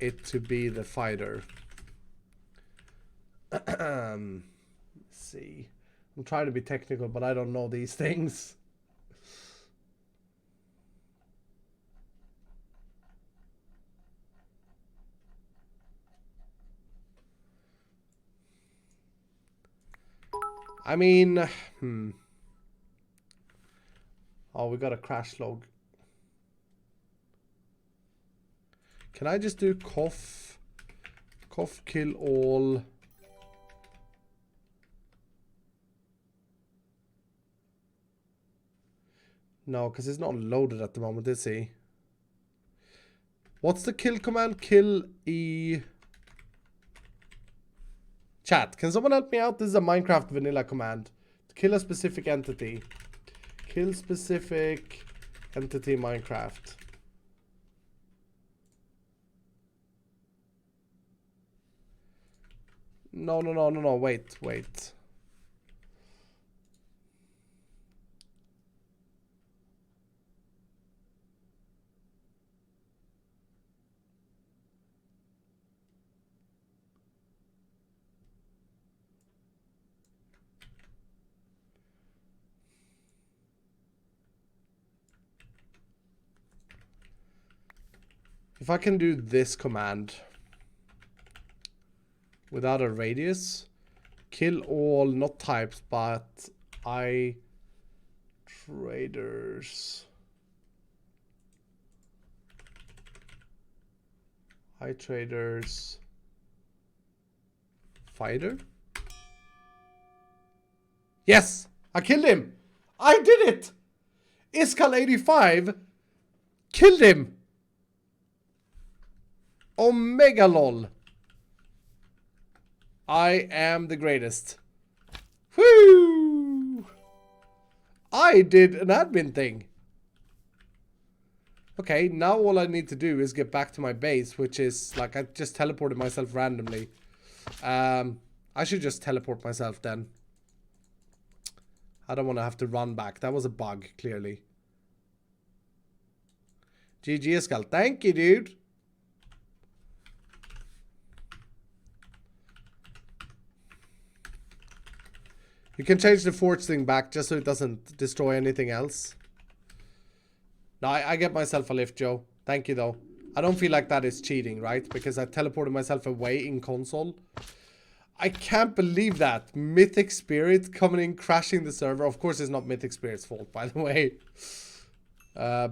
it to be the fighter? Let's see. I'm trying to be technical, but I don't know these things. I mean, Oh, we got a crash log. Can I just do cough, kill all? No, because it's not loaded at the moment, is he? What's the kill command? Kill E. Chat, can someone help me out? This is a Minecraft vanilla command. To kill a specific entity. Kill specific entity Minecraft. No, wait. If I can do this command without a radius, kill all, not types, but traders. Traders fighter. Yes, I killed him. I did it. Iskall85 killed him. Omega lol. I am the greatest. Woo! I did an admin thing. Okay, now all I need to do is get back to my base, which is like I just teleported myself randomly. I should just teleport myself then. I don't want to have to run back. That was a bug, clearly. GG Iskall. Thank you, dude. You can change the forge thing back just so it doesn't destroy anything else. No, I get myself a lift, Joe. Thank you, though. I don't feel like that is cheating, right? Because I teleported myself away in console. I can't believe that. Mythic Spirit coming in, crashing the server. Of course, it's not Mythic Spirit's fault, by the way.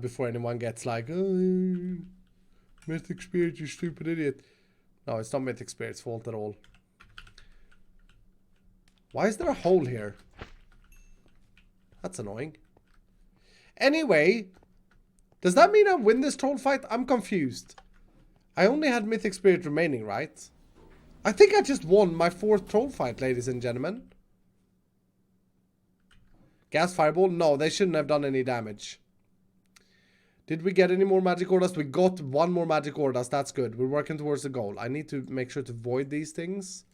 Before anyone gets like, oh, Mythic Spirit, you stupid idiot. No, it's not Mythic Spirit's fault at all. Why is there a hole here? That's annoying. Anyway, does that mean I win this troll fight? I'm confused. I only had Mythic Spirit remaining, right? I think I just won my 4th troll fight, ladies and gentlemen. Gas Fireball? No, they shouldn't have done any damage. Did we get any more magic orders? We got 1 more magic orders. That's good. We're working towards the goal. I need to make sure to void these things.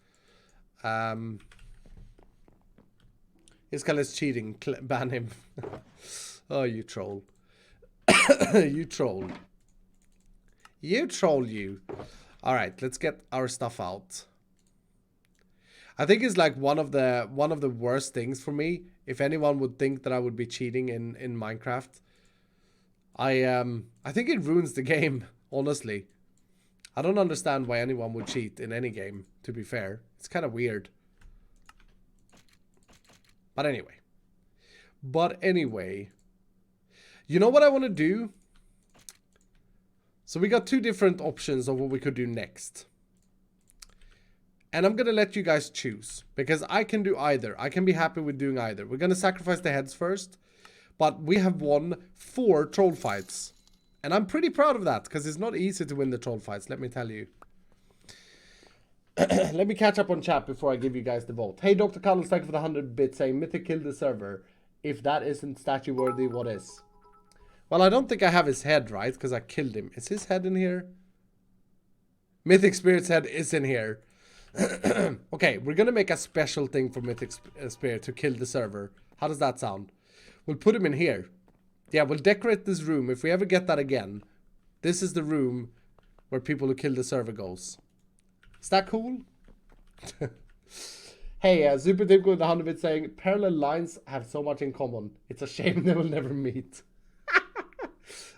Iskall is cheating. Ban him. Oh, you troll. You troll. You troll, you. Alright, let's get our stuff out. I think it's like one of the worst things for me. If anyone would think that I would be cheating in Minecraft. I think it ruins the game, honestly. I don't understand why anyone would cheat in any game, to be fair. It's kind of weird. But anyway. You know what I want to do? So we got 2 different options of what we could do next. And I'm going to let you guys choose. Because I can do either. I can be happy with doing either. We're going to sacrifice the heads first. But we have won 4 troll fights. And I'm pretty proud of that. Because it's not easy to win the troll fights, let me tell you. Let me catch up on chat before I give you guys the vote. Hey, Dr. Cuddles, thank you for the 100 bits saying Mythic killed the server. If that isn't statue worthy, what is? Well, I don't think I have his head, right? Because I killed him. Is his head in here? Mythic Spirit's head is in here. Okay, we're going to make a special thing for Mythic Spirit to kill the server. How does that sound? We'll put him in here. Yeah, we'll decorate this room. If we ever get that again, this is the room where people who kill the server goes. Is that cool? Hey, Super Dimko with the 100 bits saying, parallel lines have so much in common. It's a shame they will never meet.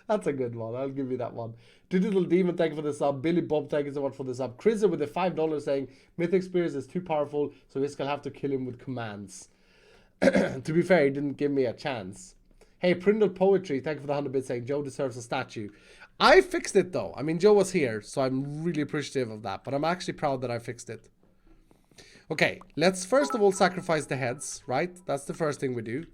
That's a good one. I'll give you that one. Digital Demon, thank you for the sub. Billy Bob, thank you so much for the sub. Chris with the $5 saying, Mythic Spirit is too powerful, so Iskall have to kill him with commands. To be fair, he didn't give me a chance. Hey, Prindle Poetry, thank you for the 100 bits saying, Joe deserves a statue. I fixed it though. I mean, Joe was here, so I'm really appreciative of that. But I'm actually proud that I fixed it. Okay, let's first of all sacrifice the heads, right? That's the first thing we do.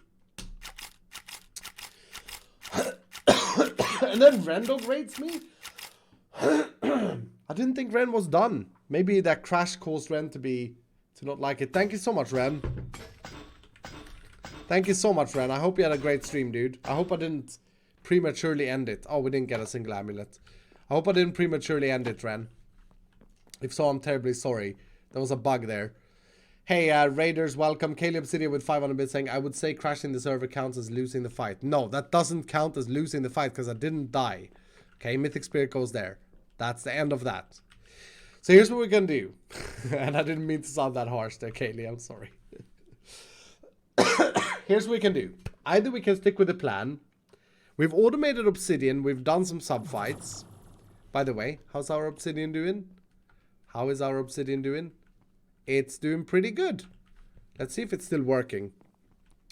And then Rendog rates me? I didn't think Ren was done. Maybe that crash caused Ren to not like it. Thank you so much, Ren. Thank you so much, Ren. I hope you had a great stream, dude. I hope I didn't prematurely end it. Oh, we didn't get a single amulet. I hope I didn't prematurely end it, Ren. If so, I'm terribly sorry. There was a bug there. Hey, Raiders, welcome. Caleb Obsidian with 500 bits saying, I would say crashing the server counts as losing the fight. No, that doesn't count as losing the fight because I didn't die. Okay, Mythic Spirit goes there. That's the end of that. So here's what we're going to do. And I didn't mean to sound that harsh there, Kaylee. I'm sorry. Here's what we can do. Either we can stick with the plan. We've automated Obsidian. We've done some sub-fights. By the way, how's our Obsidian doing? How is our Obsidian doing? It's doing pretty good. Let's see if it's still working.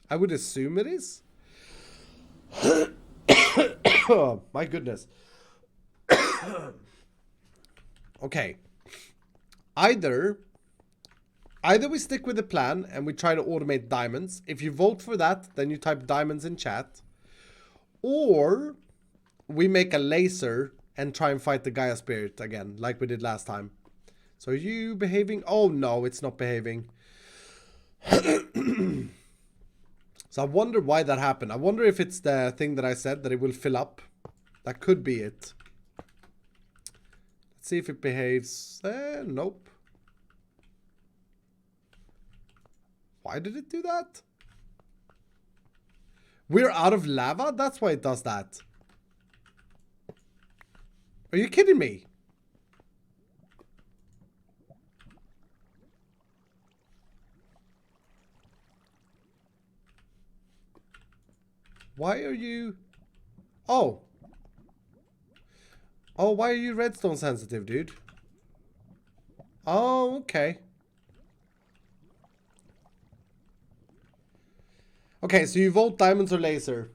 I would assume it is. Oh, my goodness. Okay. Either we stick with the plan and we try to automate diamonds. If you vote for that, then you type diamonds in chat. Or we make a laser and try and fight the Gaia Spirit again, like we did last time. So are you behaving? Oh no, it's not behaving. So I wonder why that happened. I wonder if it's the thing that I said, that it will fill up. That could be it. Let's see if it behaves. Nope. Why did it do that? We're out of lava? That's why it does that. Are you kidding me? Why are you... Oh. Oh, why are you redstone sensitive, dude? Oh, okay. Okay, so you vote diamonds or laser.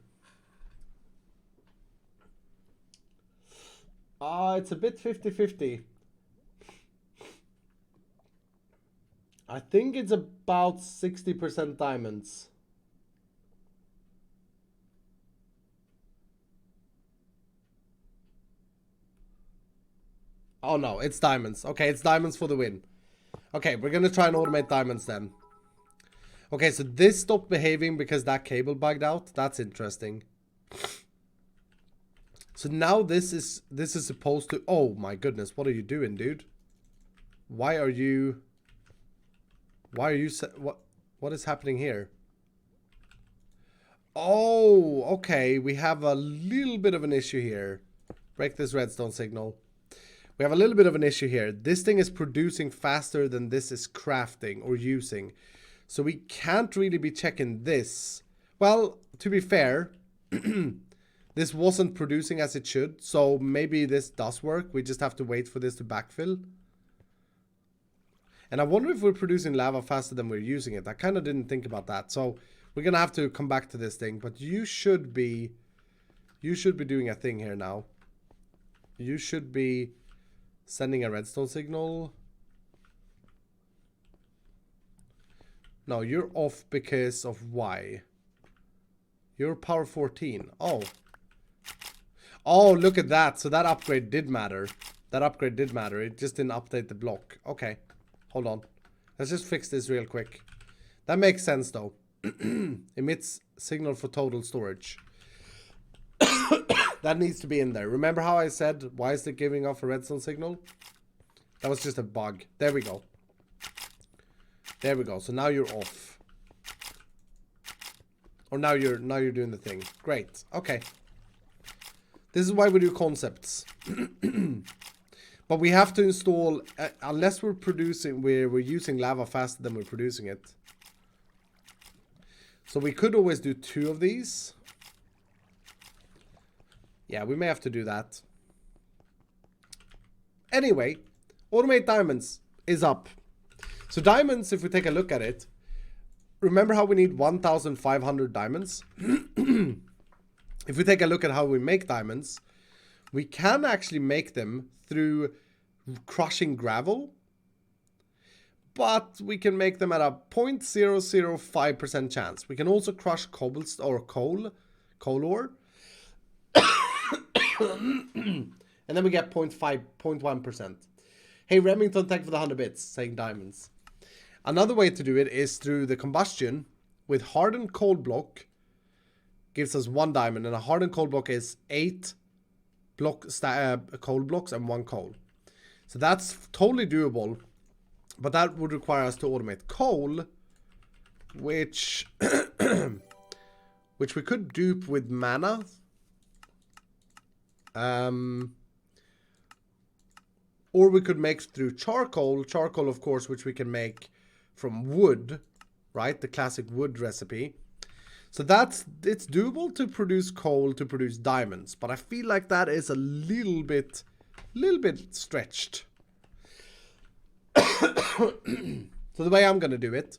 It's a bit 50-50. I think it's about 60% diamonds. Oh no, it's diamonds. Okay, it's diamonds for the win. Okay, we're gonna try and automate diamonds then. Okay, so this stopped behaving because that cable bugged out. That's interesting. So now this is supposed to... Oh my goodness, what are you doing, dude? Why are you... What is happening here? Oh, okay, we have a little bit of an issue here. Break this redstone signal. We have a little bit of an issue here. This thing is producing faster than this is crafting or using. So we can't really be checking this. Well, to be fair, this wasn't producing as it should. So maybe this does work. We just have to wait for this to backfill. And I wonder if we're producing lava faster than we're using it. I kind of didn't think about that. So we're going to have to come back to this thing. But you should be doing a thing here now. You should be sending a redstone signal. No, you're off because of why? You're power 14. Oh. Oh, look at that. So that upgrade did matter. That upgrade did matter. It just didn't update the block. Okay. Hold on. Let's just fix this real quick. That makes sense though. Emits signal for total storage. That needs to be in there. Remember how I said, why is it giving off a redstone signal? That was just a bug. There we go. There we go. So now you're off. Or now you're doing the thing. Great. Okay. This is why we do concepts. But we have to install, unless we're producing, we're using lava faster than we're producing it. So we could always do 2 of these. Yeah, we may have to do that. Anyway, automate diamonds is up. So diamonds, if we take a look at it, remember how we need 1,500 diamonds? If we take a look at how we make diamonds, We can actually make them through crushing gravel. But we can make them at a 0.005% chance. We can also crush cobblestone or coal ore. And then we get 0.1%. Hey Remington, thank you for the 100 bits, saying diamonds. Another way to do it is through the combustion with hardened coal block. Gives us 1 diamond, and a hardened coal block is 8 coal blocks and 1 coal. So that's totally doable. But that would require us to automate coal, which which we could dupe with mana. Or we could make through charcoal. Charcoal, of course, which we can make from wood, right? The classic wood recipe. So it's doable to produce coal to produce diamonds, but I feel like that is a little bit stretched. So the way I'm going to do it,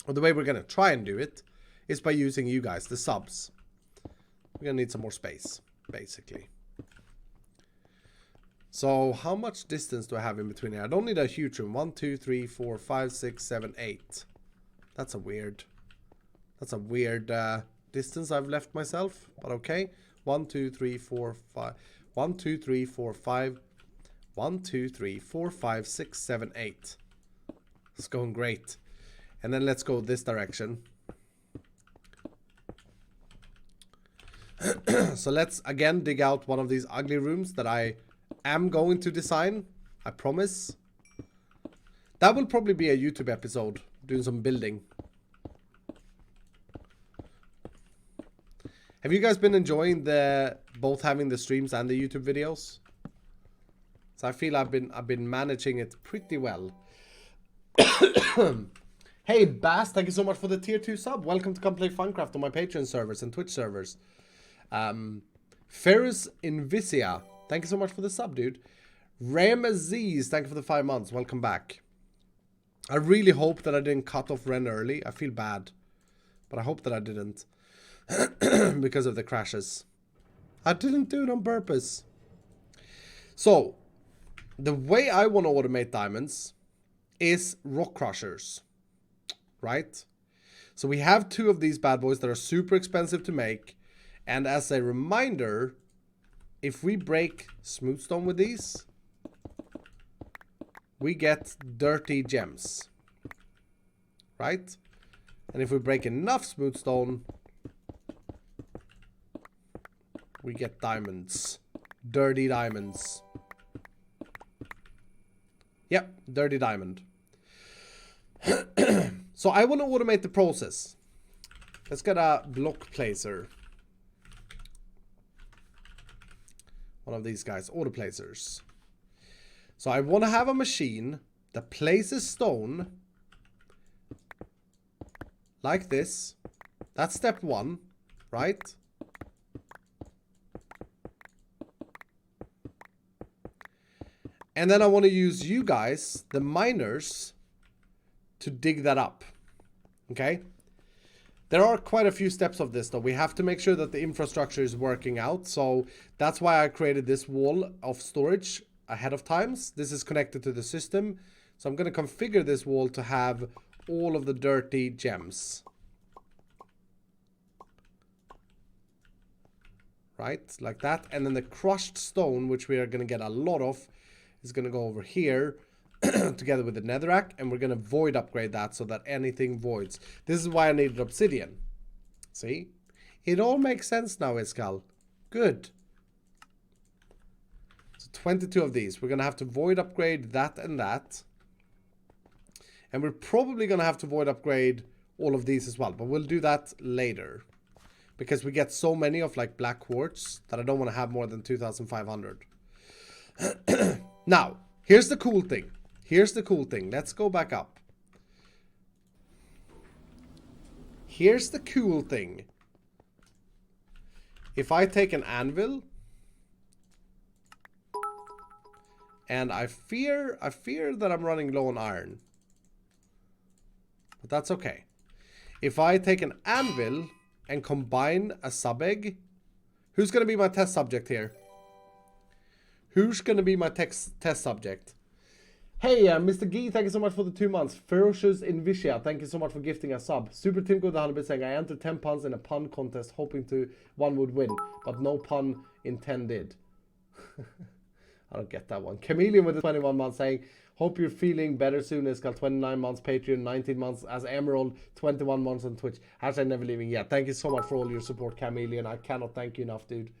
or the way we're going to try and do it, is by using you guys, the subs. We're going to need some more space, basically. So how much distance do I have in between here? I don't need a huge room. 1, 2, 3, 4, 5, 6, 7, 8. That's a weird distance I've left myself, but okay. 1, 2, 3, 4, 5. 1, 2, 3, 4, 5. 1, 2, 3, 4, 5, 6, 7, 8. It's going great. And then let's go this direction. So let's again dig out one of these ugly rooms that I am going to design. I promise. That will probably be a YouTube episode, doing some building. Have you guys been enjoying both having the streams and the YouTube videos? So I feel I've been managing it pretty well. Hey Bass, thank you so much for the tier 2 sub. Welcome to come play Funcraft on my Patreon servers and Twitch servers. Ferris Invisia, thank you so much for the sub, dude. Ramaziz, thank you for the 5 months. Welcome back. I really hope that I didn't cut off Ren early. I feel bad, but I hope that I didn't. Because of the crashes. I didn't do it on purpose. So, the way I want to automate diamonds is rock crushers. Right? So we have 2 of these bad boys that are super expensive to make. And as a reminder, if we break smooth stone with these, we get dirty gems. Right? And if we break enough smooth stone, we get diamonds. Dirty diamonds. Yep, dirty diamond. So I want to automate the process. Let's get a block placer. One of these guys, auto placers. So I want to have a machine that places stone like this. That's step 1, right? And then I want to use you guys, the miners, to dig that up. Okay? There are quite a few steps of this though. We have to make sure that the infrastructure is working out. So that's why I created this wall of storage ahead of times. This is connected to the system. So I'm going to configure this wall to have all of the dirty gems. Right? Like that. And then the crushed stone, which we are going to get a lot of, is going to go over here together with the netherrack, and we're going to void upgrade that so that anything voids. This is why I needed obsidian. See? It all makes sense now, Iskall. Good. So 22 of these. We're going to have to void upgrade that and that. And we're probably going to have to void upgrade all of these as well. But we'll do that later. Because we get so many of like black quartz that I don't want to have more than 2,500. Now, here's the cool thing. Here's the cool thing. Let's go back up. Here's the cool thing. If I take an anvil, and I fear that I'm running low on iron. But that's okay. If I take an anvil and combine a sub egg, who's going to be my test subject here? Who's gonna be my test subject? Hey, Mr. Gee, thank you so much for the 2 months. Ferocious Invicia, thank you so much for gifting a sub. Super Tim with the 100 saying, I entered 10 puns in a pun contest hoping to one would win, but no pun intended. I don't get that one. Chameleon with the 21 months saying, hope you're feeling better soon. Iskall 29 months Patreon, 19 months as Emerald, 21 months on Twitch. Hashtag never leaving yet. Thank you so much for all your support, Chameleon. I cannot thank you enough, dude.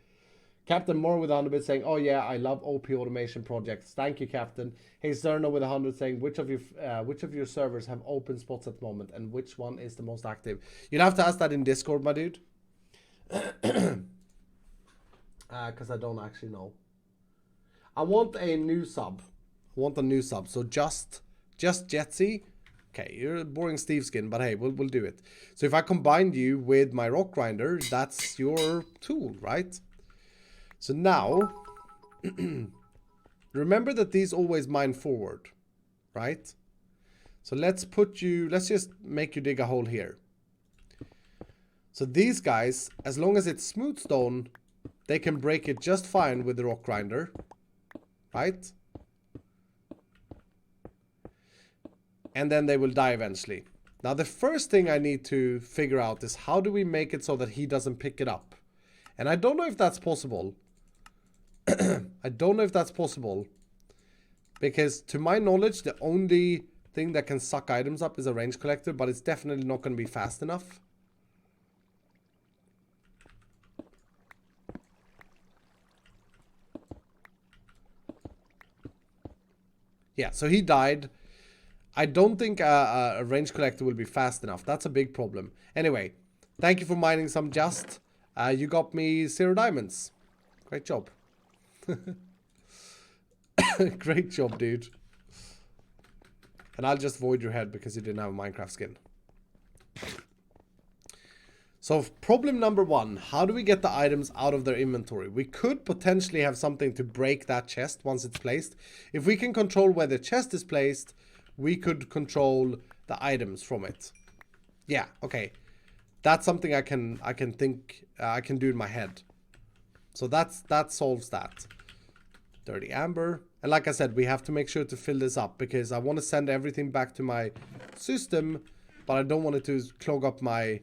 Captain Moore with 100 saying, oh yeah, I love OP automation projects. Thank you, Captain. Hey, Zerno with 100 saying, which of your servers have open spots at the moment and which one is the most active? You'll have to ask that in Discord, my dude. Because I don't actually know. I want a new sub. So just Jetsy. Okay, you're a boring Steve skin, but hey, we'll do it. So if I combine you with my rock grinder, that's your tool, right? So now, remember that these always mine forward, right? So let's just make you dig a hole here. So these guys, as long as it's smooth stone, they can break it just fine with the rock grinder, right? And then they will die eventually. Now the first thing I need to figure out is how do we make it so that he doesn't pick it up? And I don't know if that's possible. I don't know if that's possible. Because to my knowledge, the only thing that can suck items up is a range collector, but it's definitely not going to be fast enough. Yeah, so he died. I don't think a range collector will be fast enough. That's a big problem. Anyway, thank you for mining some just. You got me 0 diamonds. Great job. Great job, dude. And I'll just void your head because you didn't have a Minecraft skin. So problem number 1, how do we get the items out of their inventory? We could potentially have something to break that chest once it's placed. If we can control where the chest is placed, we could control the items from it. Yeah, okay. That's something I can think I can do in my head. So that solves that. Dirty amber. And like I said, we have to make sure to fill this up because I want to send everything back to my system, but I don't want it to clog up my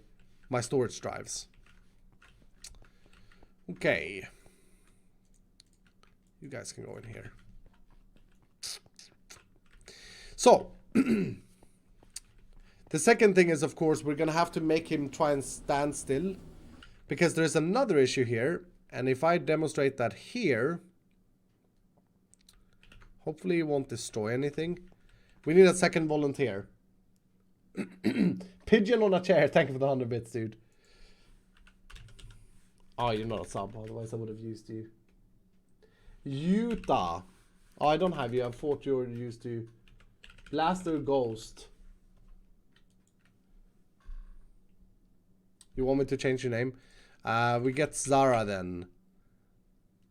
storage drives. Okay. You guys can go in here. So, the second thing is, of course, we're going to have to make him try and stand still because there's another issue here. And if I demonstrate that here, hopefully it won't destroy anything. We need a second volunteer. Pigeon on a chair. Thank you for the 100 bits, dude. Oh, you're not a sub. Otherwise, I would have used you. Utah. Oh, I don't have you. I thought you were used to. Blaster Ghost. You want me to change your name? We get Zara then.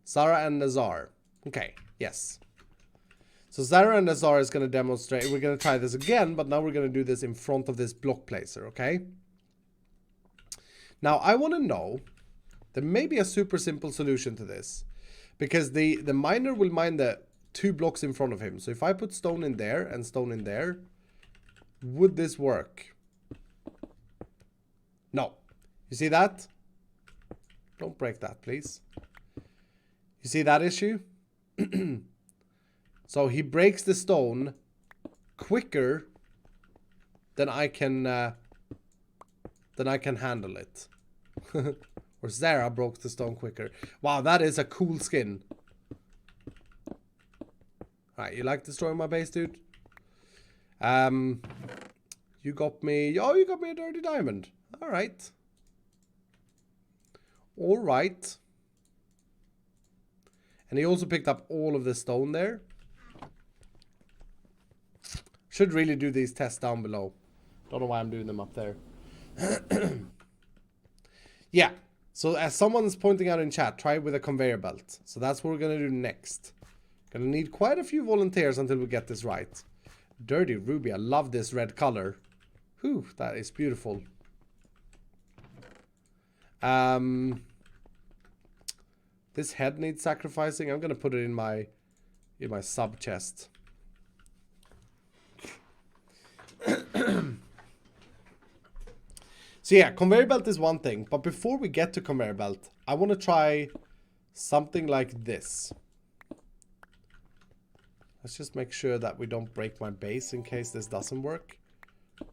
Zara and Nazar. Okay, yes. So Zara and Nazar is going to demonstrate. We're going to try this again, but now we're going to do this in front of this block placer, okay? Now, I want to know, there may be a super simple solution to this. Because the miner will mine the 2 blocks in front of him. So if I put stone in there and stone in there, would this work? No. You see that? Don't break that, please. You see that issue? So he breaks the stone quicker than I can handle it. Or Zara broke the stone quicker. Wow, that is a cool skin. Alright, you like destroying my base, dude? You got me... Oh, you got me a dirty diamond. Alright. Alright. And he also picked up all of the stone there. Should really do these tests down below. Don't know why I'm doing them up there. Yeah. So as someone's pointing out in chat, try it with a conveyor belt. So that's what we're going to do next. Gonna need quite a few volunteers until we get this right. Dirty ruby. I love this red color. Whew, that is beautiful. This head needs sacrificing. I'm gonna put it in my sub chest. So yeah, conveyor belt is one thing, but before we get to conveyor belt, I want to try something like this. Let's just make sure that we don't break my base in case this doesn't work. I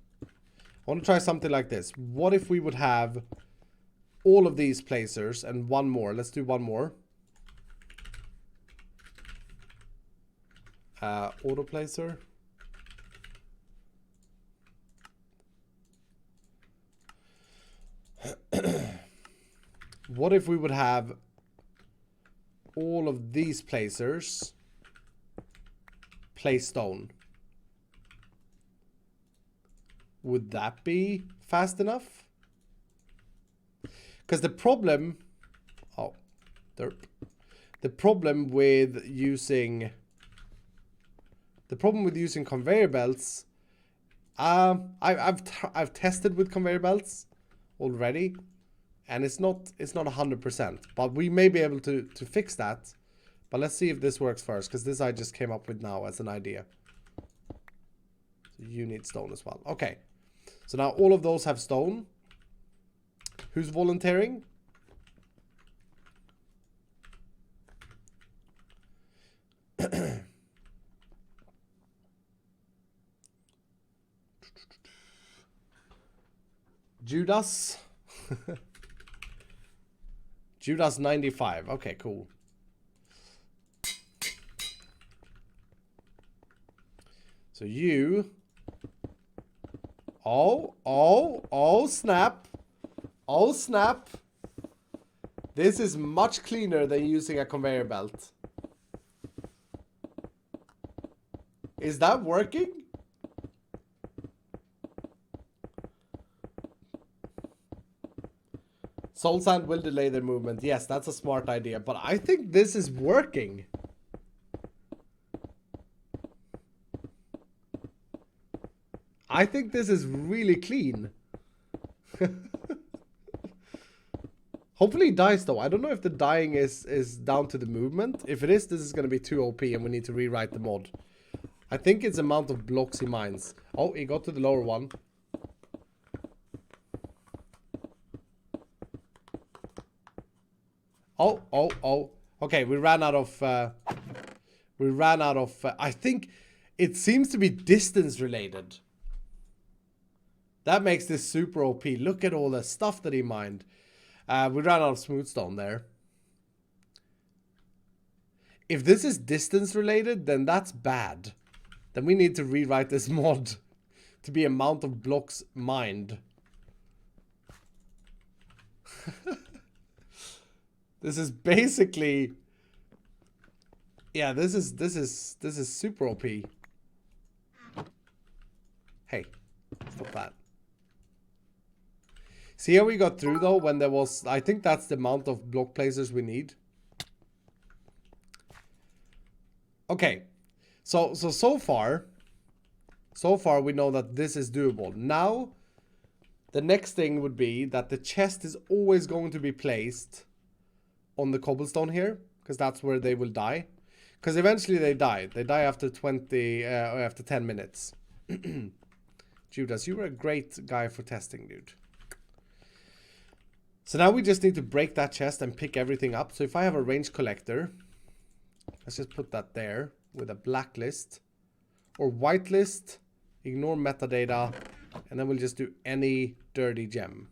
want to try something like this. What if we would have all of these placers and one more? Let's do one more. Auto placer. What if we would have all of these placers place stone? Would that be fast enough? Because the problem... Oh, derp. The problem with using... The problem with using conveyor belts... I've tested with conveyor belts already. And it's not 100%. But we may be able to fix that. But let's see if this works first. Because this I just came up with now as an idea. So you need stone as well. Okay. So now all of those have stone. Who's volunteering? Judas. Judas 95. Okay, cool. So you... Oh, snap. Oh, snap. This is much cleaner than using a conveyor belt. Is that working? Soul sand will delay their movement. Yes, that's a smart idea. But I think this is working. I think this is really clean. Hopefully it dies though. I don't know if the dying is down to the movement. If it is, this is going to be too OP and we need to rewrite the mod. I think it's the amount of blocks he mines. Oh, he got to the lower one. Oh. Okay, we ran out of... I think it seems to be distance related. That makes this super OP. Look at all the stuff that he mined. We ran out of smooth stone there. If this is distance related, then that's bad. Then we need to rewrite this mod to be amount of blocks mined. This is basically... Yeah, this is super OP. Hey, stop that. See how we got through though when there was... I think that's the amount of block placers we need. Okay. So far we know that this is doable. Now, the next thing would be that the chest is always going to be placed on the cobblestone here. Because that's where they will die. Because eventually they die. They die after 10 minutes. Judas, you were a great guy for testing, dude. So now we just need to break that chest and pick everything up. So if I have a range collector, let's just put that there with a blacklist or whitelist, ignore metadata, and then we'll just do any dirty gem.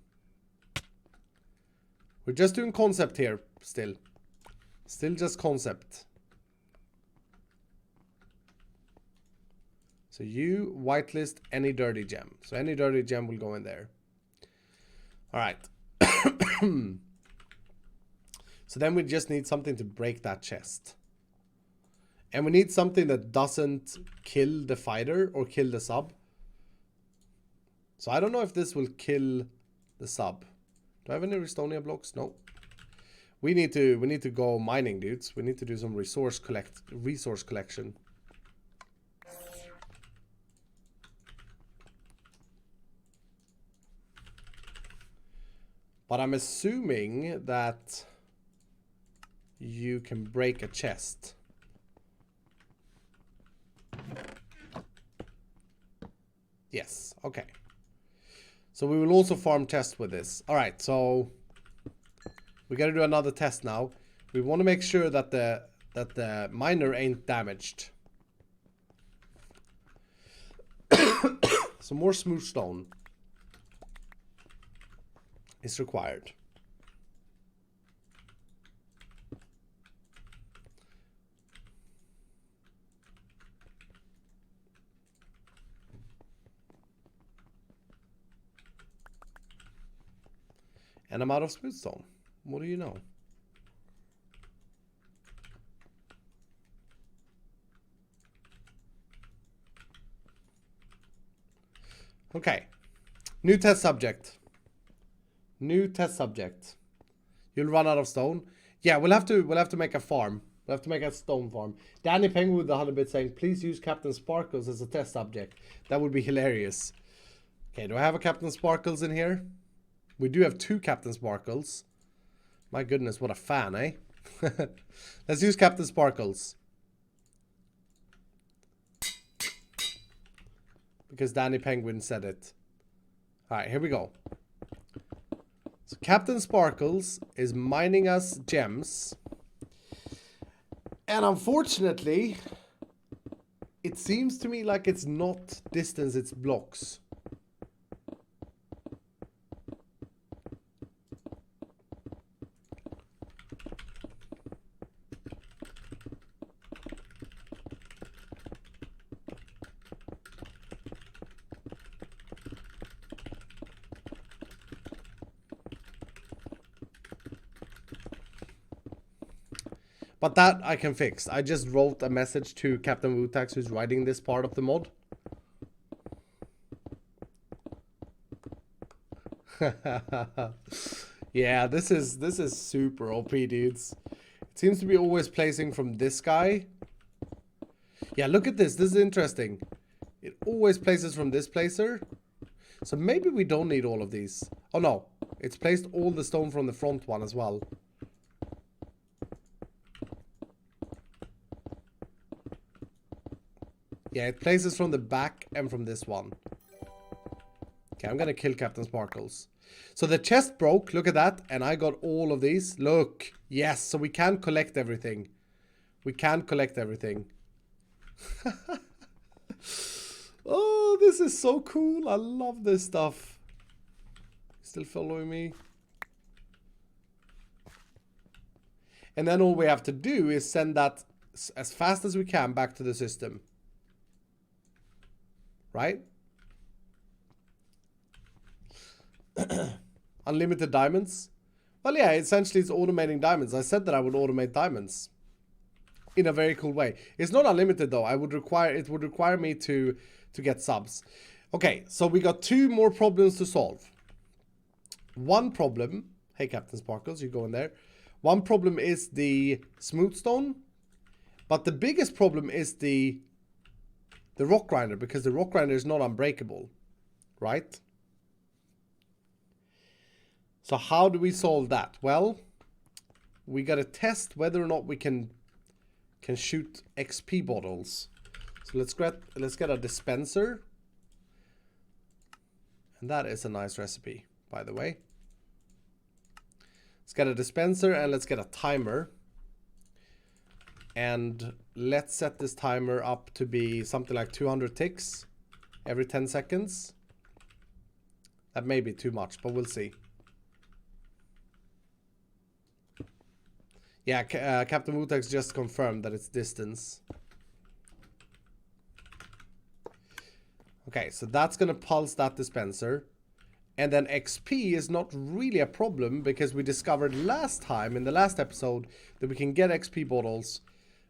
We're just doing concept here still. Still just concept. So you whitelist any dirty gem. So any dirty gem will go in there. All right. So then we just need something to break that chest. And we need something that doesn't kill the fighter or kill the sub. So I don't know if this will kill the sub. Do I have any Restonia blocks? No. We need to go mining, dudes. We need to do some resource collection. But I'm assuming that you can break a chest. Yes, okay. So we will also farm chests with this. Alright, so we gotta do another test now. We want to make sure that the miner ain't damaged. So more smooth stone is required. And I'm out of smooth stone. What do you know? Okay. New test subject. New test subject. You'll run out of stone. Yeah, we'll have to make a farm. We'll have to make a stone farm. Danny Penguin with the 100-bit saying, please use Captain Sparkles as a test subject. That would be hilarious. Okay, do I have a Captain Sparkles in here? We do have 2 Captain Sparkles. My goodness, what a fan, eh? Let's use Captain Sparkles. Because Danny Penguin said it. Alright, here we go. So Captain Sparkles is mining us gems. And unfortunately, it seems to me like it's not distance, it's blocks. But that I can fix. I just wrote a message to Captain Wutax who's writing this part of the mod. Yeah, this is super OP, dudes. It seems to be always placing from this guy. Yeah, look at this. This is interesting. It always places from this placer. So maybe we don't need all of these. Oh no, it's placed all the stone from the front one as well. Yeah, it places from the back and from this one. Okay, I'm gonna kill Captain Sparkles. So the chest broke, look at that, and I got all of these. Look, yes, so we can collect everything. We can collect everything. Oh, this is so cool. I love this stuff. Still following me? And then all we have to do is send that as fast as we can back to the system. Right? Unlimited diamonds. Well, yeah, essentially it's automating diamonds. I said that I would automate diamonds in a very cool way. It's not unlimited though. It would require me to get subs. Okay, so we got 2 more problems to solve. One problem, hey Captain Sparkles, you go in there. One problem is the smooth stone, but the biggest problem is the rock grinder, because the rock grinder is not unbreakable, right? So how do we solve that? Well, we gotta test whether or not we can shoot XP bottles. So let's get a dispenser. And that is a nice recipe, by the way. Let's get a dispenser and let's get a timer. And let's set this timer up to be something like 200 ticks every 10 seconds. That may be too much, but we'll see. Yeah, Captain Wutex just confirmed that it's distance. Okay, so that's going to pulse that dispenser. And then XP is not really a problem because we discovered last time, in the last episode, that we can get XP bottles.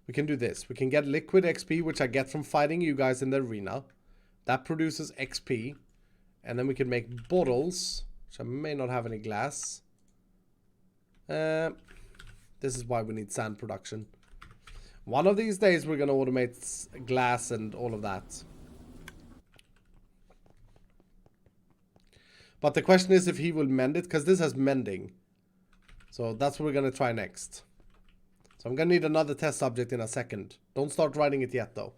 We can do this. We can get liquid XP, which I get from fighting you guys in the arena. That produces XP. And then we can make bottles, which I may not have any glass. This is why we need sand production. One of these days we're going to automate glass and all of that. But the question is if he will mend it, because this has mending. So that's what we're going to try next. So I'm gonna need another test subject in a second. Don't start writing it yet though.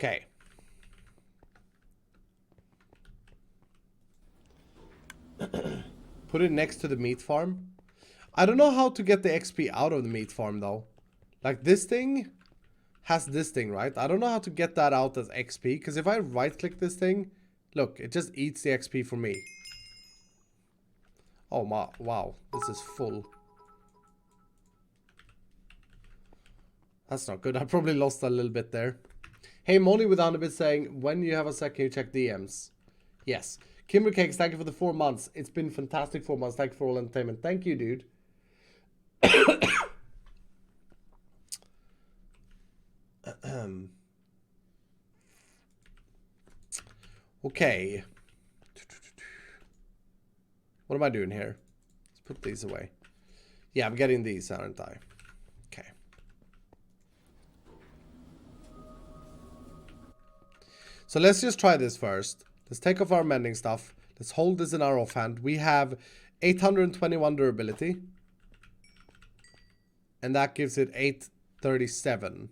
Okay. Put it next to the meat farm. I don't know how to get the XP out of the meat farm though. Like this thing has this thing, right? I don't know how to get that out as XP, because if I right click this thing, look, it just eats the XP for me. Oh my, wow, this is full. That's not good. I probably lost a little bit there. Hey, Molly with Unofficial saying, when you have a sec, can you check DMs? Yes. Kimber Cakes, thank you for the 4 months. It's been fantastic 4 months. Thank you for all entertainment. Thank you, dude. Okay. What am I doing here? Let's put these away. Yeah, I'm getting these, aren't I? Okay. So let's just try this first. Let's take off our mending stuff. Let's hold this in our offhand. We have 821 durability. And that gives it 837.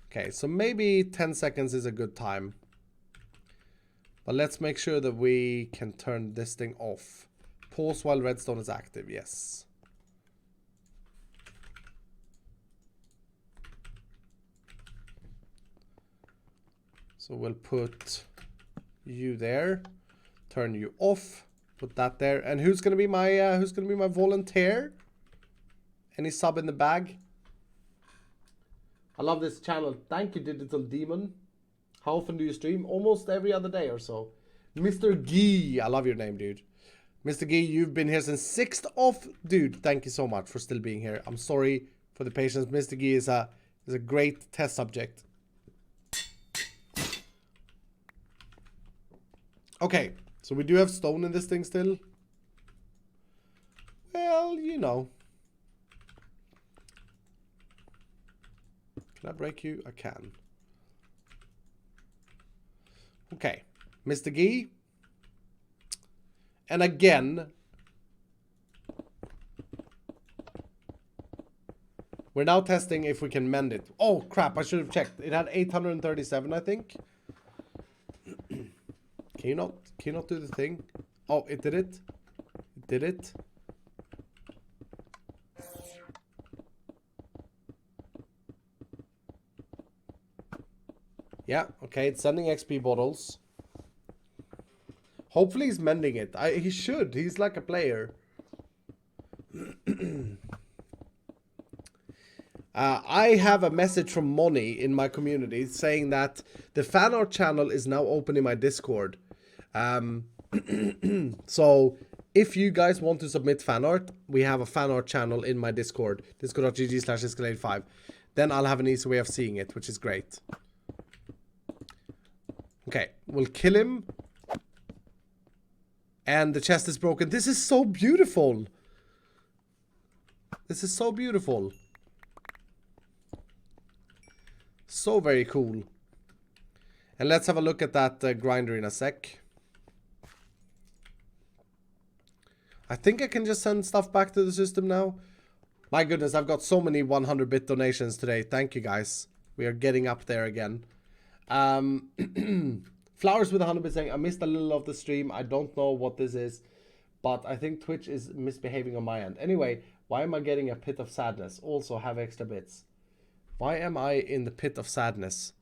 Okay, so maybe 10 seconds is a good time. But let's make sure that we can turn this thing off. Pause while redstone is active, yes. So we'll put you there, turn you off, put that there. And who's gonna be my volunteer? Any sub in the bag? I love this channel. Thank you, Digital Demon. How often do you stream? Almost every other day or so. Mr. Gee, I love your name, dude. Mr. Gee, you've been here since 6th of... Dude, thank you so much for still being here. I'm sorry for the patience. Mr. Gee is a great test subject. Okay, so we do have stone in this thing still. Well, you know. Can I break you? I can. Okay, Mr. Gee. And again, we're now testing if we can mend it. Oh crap, I should have checked. It had 837, I think. Can you not do the thing? Oh, it did it. It did it. Yeah, okay, it's sending XP bottles. Hopefully he's mending it. He should. He's like a player. I have a message from Moni in my community saying that the fan art channel is now open in my Discord. So if you guys want to submit fan art, we have a fan art channel in my Discord. Discord.gg/Iskall85. Then I'll have an easy way of seeing it, which is great. Okay, we'll kill him. And the chest is broken. This is so beautiful. This is so beautiful. So very cool. And let's have a look at that grinder in a sec. I think I can just send stuff back to the system now. My goodness, I've got so many 100-bit donations today. Thank you, guys. We are getting up there again. Flowers with 100 saying, I missed a little of the stream. I don't know what this is, but I think Twitch is misbehaving on my end. Anyway, why am I getting a pit of sadness? Also have extra bits. Why am I in the pit of sadness?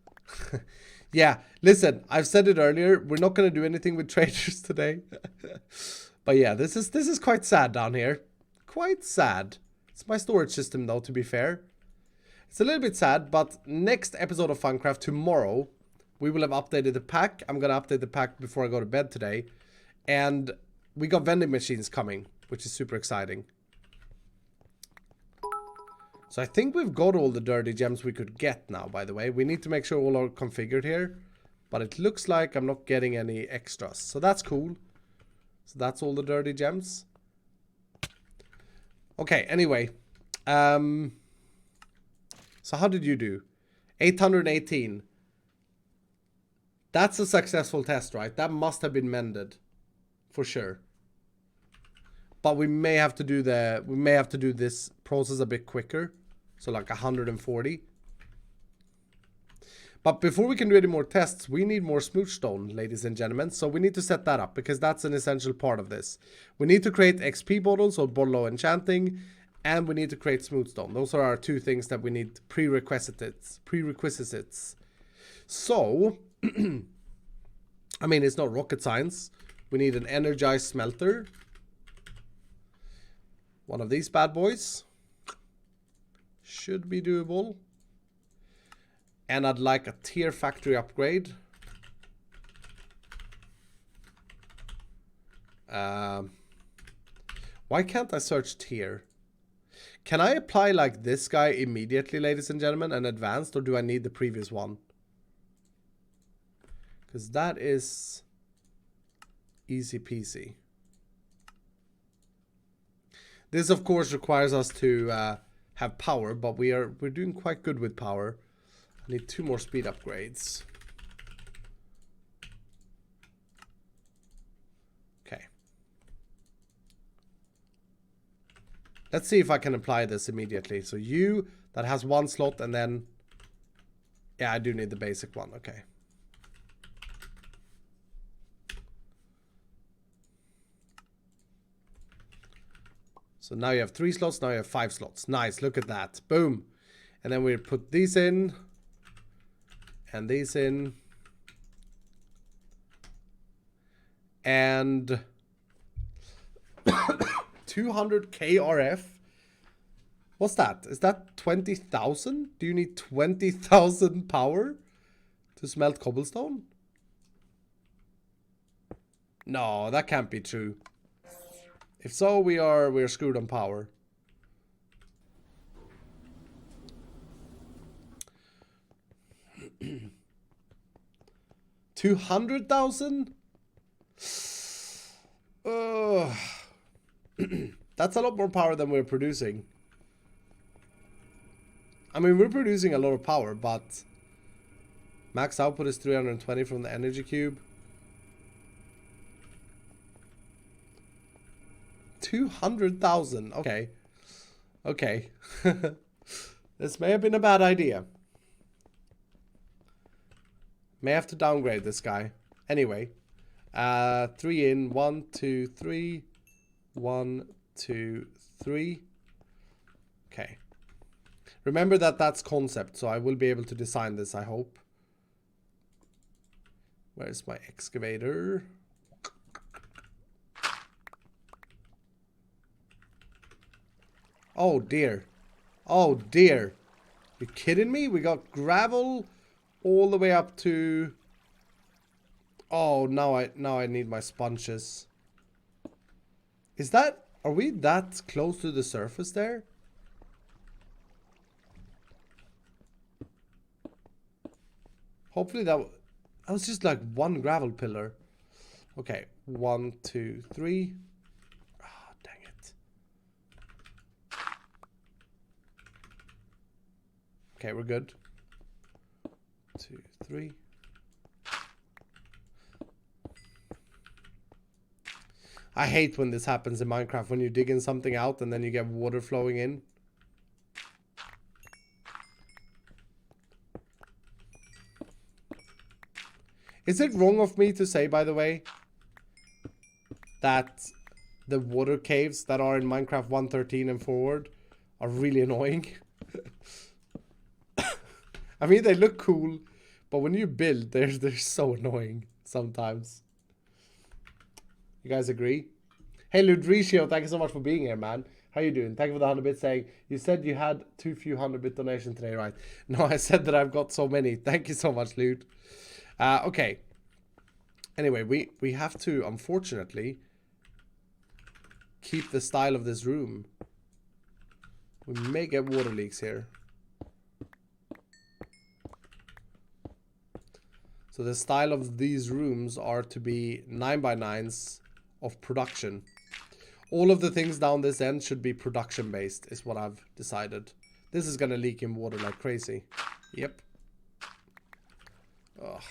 Yeah, listen, I've said it earlier. We're not going to do anything with traders today. But yeah, this is quite sad down here. Quite sad. It's my storage system though, to be fair. It's a little bit sad, but next episode of Funcraft tomorrow, we will have updated the pack. I'm going to update the pack before I go to bed today. And we got vending machines coming, which is super exciting. So I think we've got all the dirty gems we could get now, by the way. We need to make sure all are configured here. But it looks like I'm not getting any extras. So that's cool. So that's all the dirty gems. Okay, anyway. So how did you do? 818. That's a successful test, right? That must have been mended. For sure. But we may have to do this process a bit quicker. So like 140. But before we can do any more tests, we need more smooth stone, ladies and gentlemen. So we need to set that up because that's an essential part of this. We need to create XP bottles or bottle of enchanting, and we need to create smooth stone. Those are our two things that we need prerequisites. So, I mean, it's not rocket science. We need an energized smelter. One of these bad boys. Should be doable. And I'd like a tier factory upgrade. Why can't I search tier? Can I apply like this guy immediately, ladies and gentlemen, and advanced, or do I need the previous one? Because that is easy peasy. This, of course, requires us to have power, but we're doing quite good with power. I need 2 more speed upgrades. Okay. Let's see if I can apply this immediately. So you, that has 1 slot, and then... Yeah, I do need the basic one. Okay. So now you have 3 slots, now you have 5 slots. Nice, look at that. Boom. And then we put these in. And these in. And 200k RF. What's that? Is that 20,000? Do you need 20,000 power to smelt cobblestone? No, that can't be true. If so, we're screwed on power. $200,000? That's a lot more power than we're producing. I mean, we're producing a lot of power, but max output is 320 from the energy cube. 200,000. Okay. Okay. This may have been a bad idea. May have to downgrade this guy. Anyway. 3 in. 1, 2, 3. 1, 2, 3. Okay. Remember that that's concept, so I will be able to design this, I hope. Where's my excavator? Oh dear. Oh dear. You kidding me? We got gravel all the way up to... Oh, now I need my sponges. Is that... Are we that close to the surface there? Hopefully that was just like 1 gravel pillar. Okay. 1, 2, 3. Oh, dang it. Okay, we're good. 2, 3. I hate when this happens in Minecraft, when you're digging something out and then you get water flowing in. Is it wrong of me to say, by the way, that the water caves that are in Minecraft 1.13 and forward are really annoying? I mean, they look cool, but when you build, they're so annoying sometimes. You guys agree? Hey, Ludricio, thank you so much for being here, man. How you doing? Thank you for the 100 bits saying, you said you had too few 100-bit donation today, right? No, I said that I've got so many. Thank you so much, Lud. Okay. Anyway, we have to, unfortunately, keep the style of this room. We may get water leaks here. So the style of these rooms are to be 9x9s of production. All of the things down this end should be production based, is what I've decided. This is gonna leak in water like crazy. Yep. Ugh.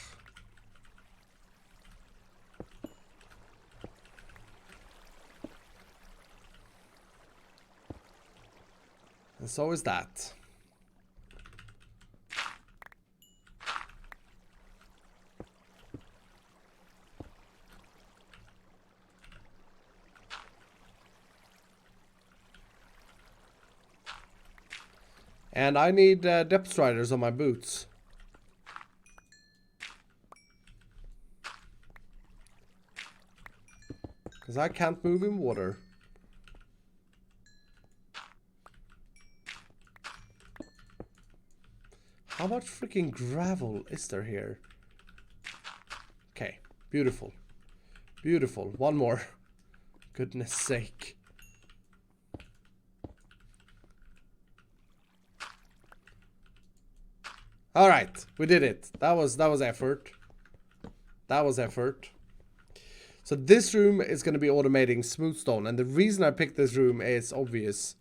And so is that. And I need depth striders on my boots. Because I can't move in water. How much freaking gravel is there here? Okay, beautiful. Beautiful. One more. Goodness sake. Alright, we did it. That was effort. That was effort. So this room is going to be automating smooth stone. And the reason I picked this room is obvious,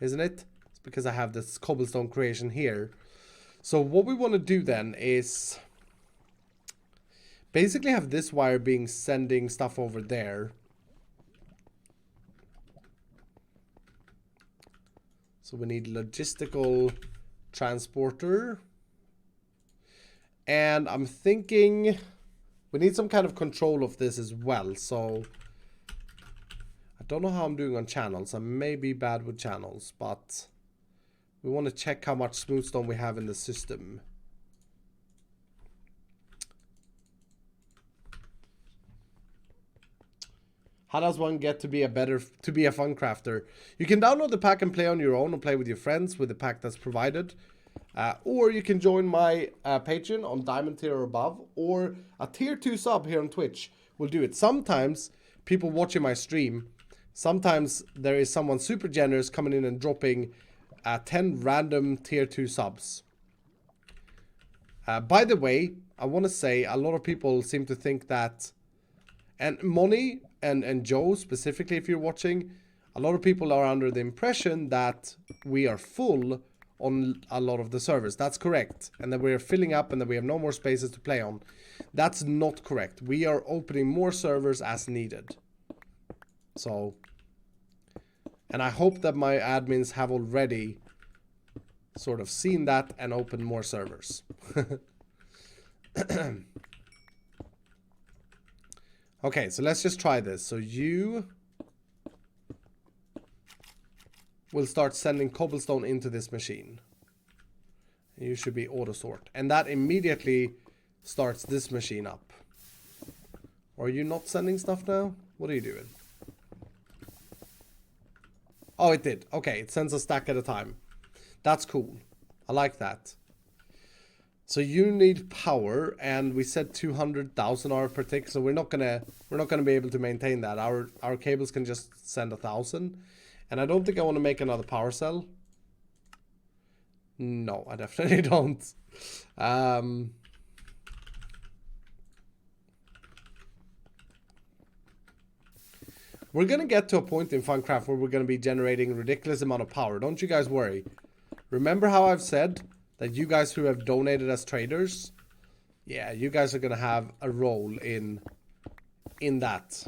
isn't it? It's because I have this cobblestone creation here. So what we want to do then is basically have this wire being sending stuff over there. So we need logistical transporter. And I'm thinking we need some kind of control of this as well. So I don't know how I'm doing on channels. I may be bad with channels, but we want to check how much smooth stone we have in the system. How does one get to be a Funcrafter? You can download the pack and play on your own or play with your friends with the pack that's provided. Or you can join my Patreon on Diamond tier or above, or a tier 2 sub here on Twitch will do it. Sometimes people watching my stream, sometimes there is someone super generous coming in and dropping 10 random tier 2 subs. By the way, I want to say a lot of people seem to think that, and Moni and Joe specifically if you're watching, a lot of people are under the impression that we are full on a lot of the servers. That's correct. And that we're filling up and that we have no more spaces to play on. That's not correct. We are opening more servers as needed. So, and I hope that my admins have already sort of seen that and opened more servers. Okay, so let's just try this. So you will start sending cobblestone into this machine. You should be auto sort. And that immediately starts this machine up. Are you not sending stuff now? What are you doing? Oh, it did. Okay, it sends a stack at a time. That's cool. I like that. So you need power, and we said 200,000 RF per tick, so we're not gonna be able to maintain that. Our cables can just send 1,000. And I don't think I want to make another power cell. No, I definitely don't. We're going to get to a point in Funcraft where we're going to be generating a ridiculous amount of power. Don't you guys worry. Remember how I've said that you guys who have donated as traders, yeah, you guys are going to have a role in that.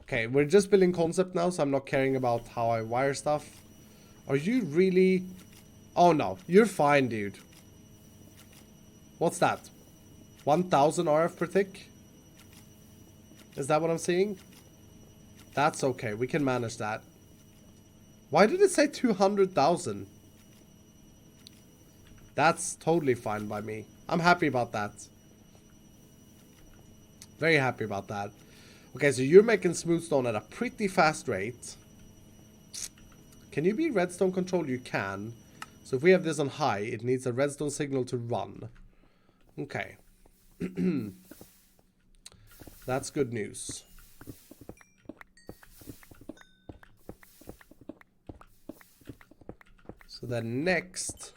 Okay, we're just building concept now, so I'm not caring about how I wire stuff. Are you really... Oh no, you're fine, dude. What's that? 1,000 RF per tick? Is that what I'm seeing? That's okay, we can manage that. Why did it say 200,000? That's totally fine by me. I'm happy about that. Very happy about that. Okay, so you're making smooth stone at a pretty fast rate. Can you be redstone controlled? You can. So if we have this on high, it needs a redstone signal to run. Okay. That's good news. So then next,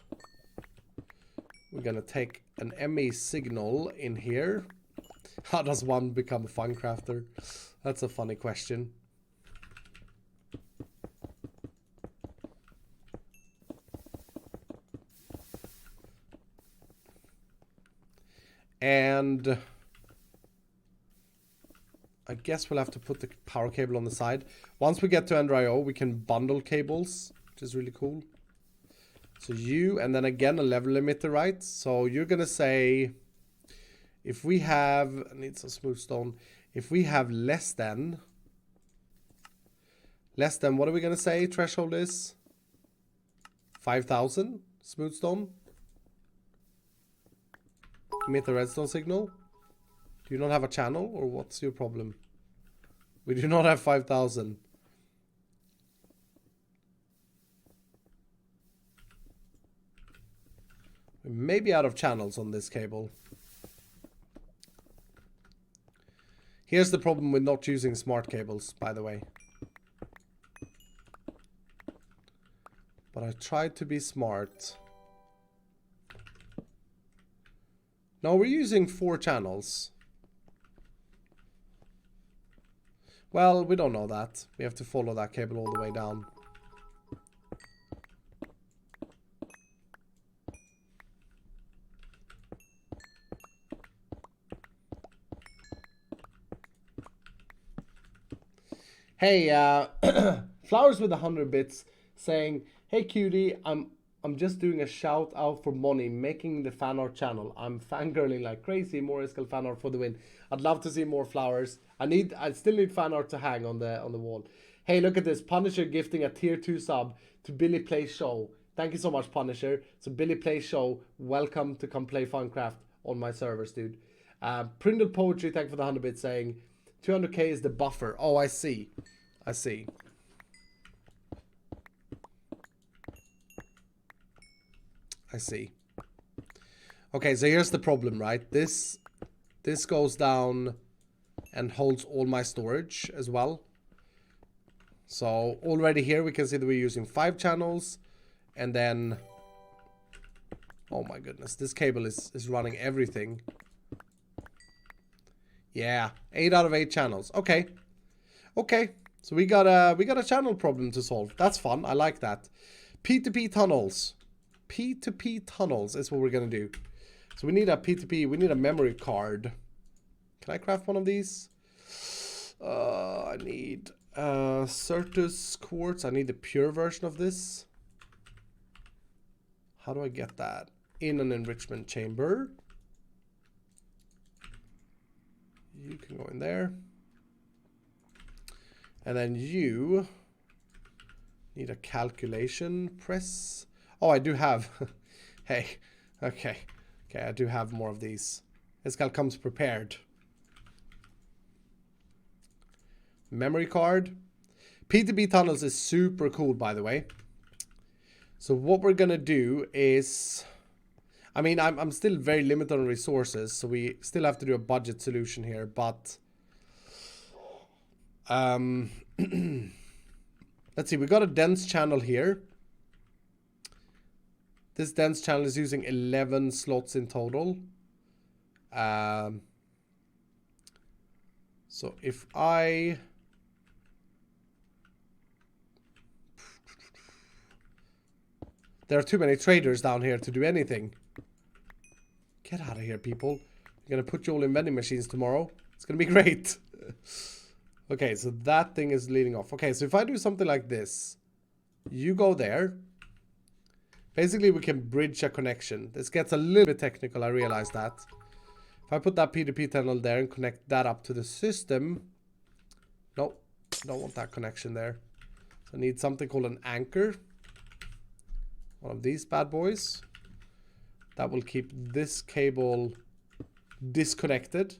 we're gonna take an ME signal in here. How does one become a Funcrafter? That's a funny question. And I guess we'll have to put the power cable on the side. Once we get to Ender.io, we can bundle cables, which is really cool. So you, and then again a level limiter, right? So you're gonna say, if we have, I need some smooth stone. If we have less than, what are we gonna say threshold is? 5,000 smooth stone. Emit the redstone signal. Do you not have a channel, or what's your problem? We do not have 5,000. We may be out of channels on this cable. Here's the problem with not using smart cables, by the way. But I tried to be smart. No, we're using 4 channels. Well, we don't know that. We have to follow that cable all the way down. Hey, Flowers with 100 bits saying, "Hey cutie, I'm just doing a shout out for Money making the fan art channel. I'm fangirling like crazy. More Iskall fan art for the win. I'd love to see more flowers. I still need fan art to hang on the wall. Hey, look at this. Punisher gifting a tier 2 sub to Billy Play Show. Thank you so much, Punisher. So Billy Play Show, welcome to come play Funcraft on my servers, dude. Prindle Poetry, thank you for the 100 bits saying 200k is the buffer. Oh, I see. I see. I see. Okay, so here's the problem, right? This goes down and holds all my storage as well. So already here we can see that we're using 5 channels, and then, oh my goodness, this cable is running everything. Yeah, 8 out of 8 channels. Okay. Okay. So we got a channel problem to solve. That's fun. I like that. P2P tunnels. P2P tunnels is what we're gonna do. So we need a P2P, we need a memory card. Can I craft one of these? I need Certus quartz. I need the pure version of this. How do I get that? In an enrichment chamber. You can go in there. And then you need a calculation press. Oh, I do have. Hey, okay. Okay, I do have more of these. Iskall comes prepared. Memory card. P2P tunnels is super cool, by the way. So what we're gonna do is, I mean, I'm still very limited on resources, so we still have to do a budget solution here, but let's see, we got a dense channel here. This dense channel is using 11 slots in total. So if I... There are too many traders down here to do anything. Get out of here, people. You're gonna put you all in vending machines tomorrow. It's gonna be great. Okay, so that thing is leading off. Okay, so if I do something like this, you go there. Basically, we can bridge a connection. This gets a little bit technical, I realize that. If I put that P2P tunnel there and connect that up to the system. No, don't want that connection there. So I need something called an anchor. One of these bad boys. That will keep this cable disconnected.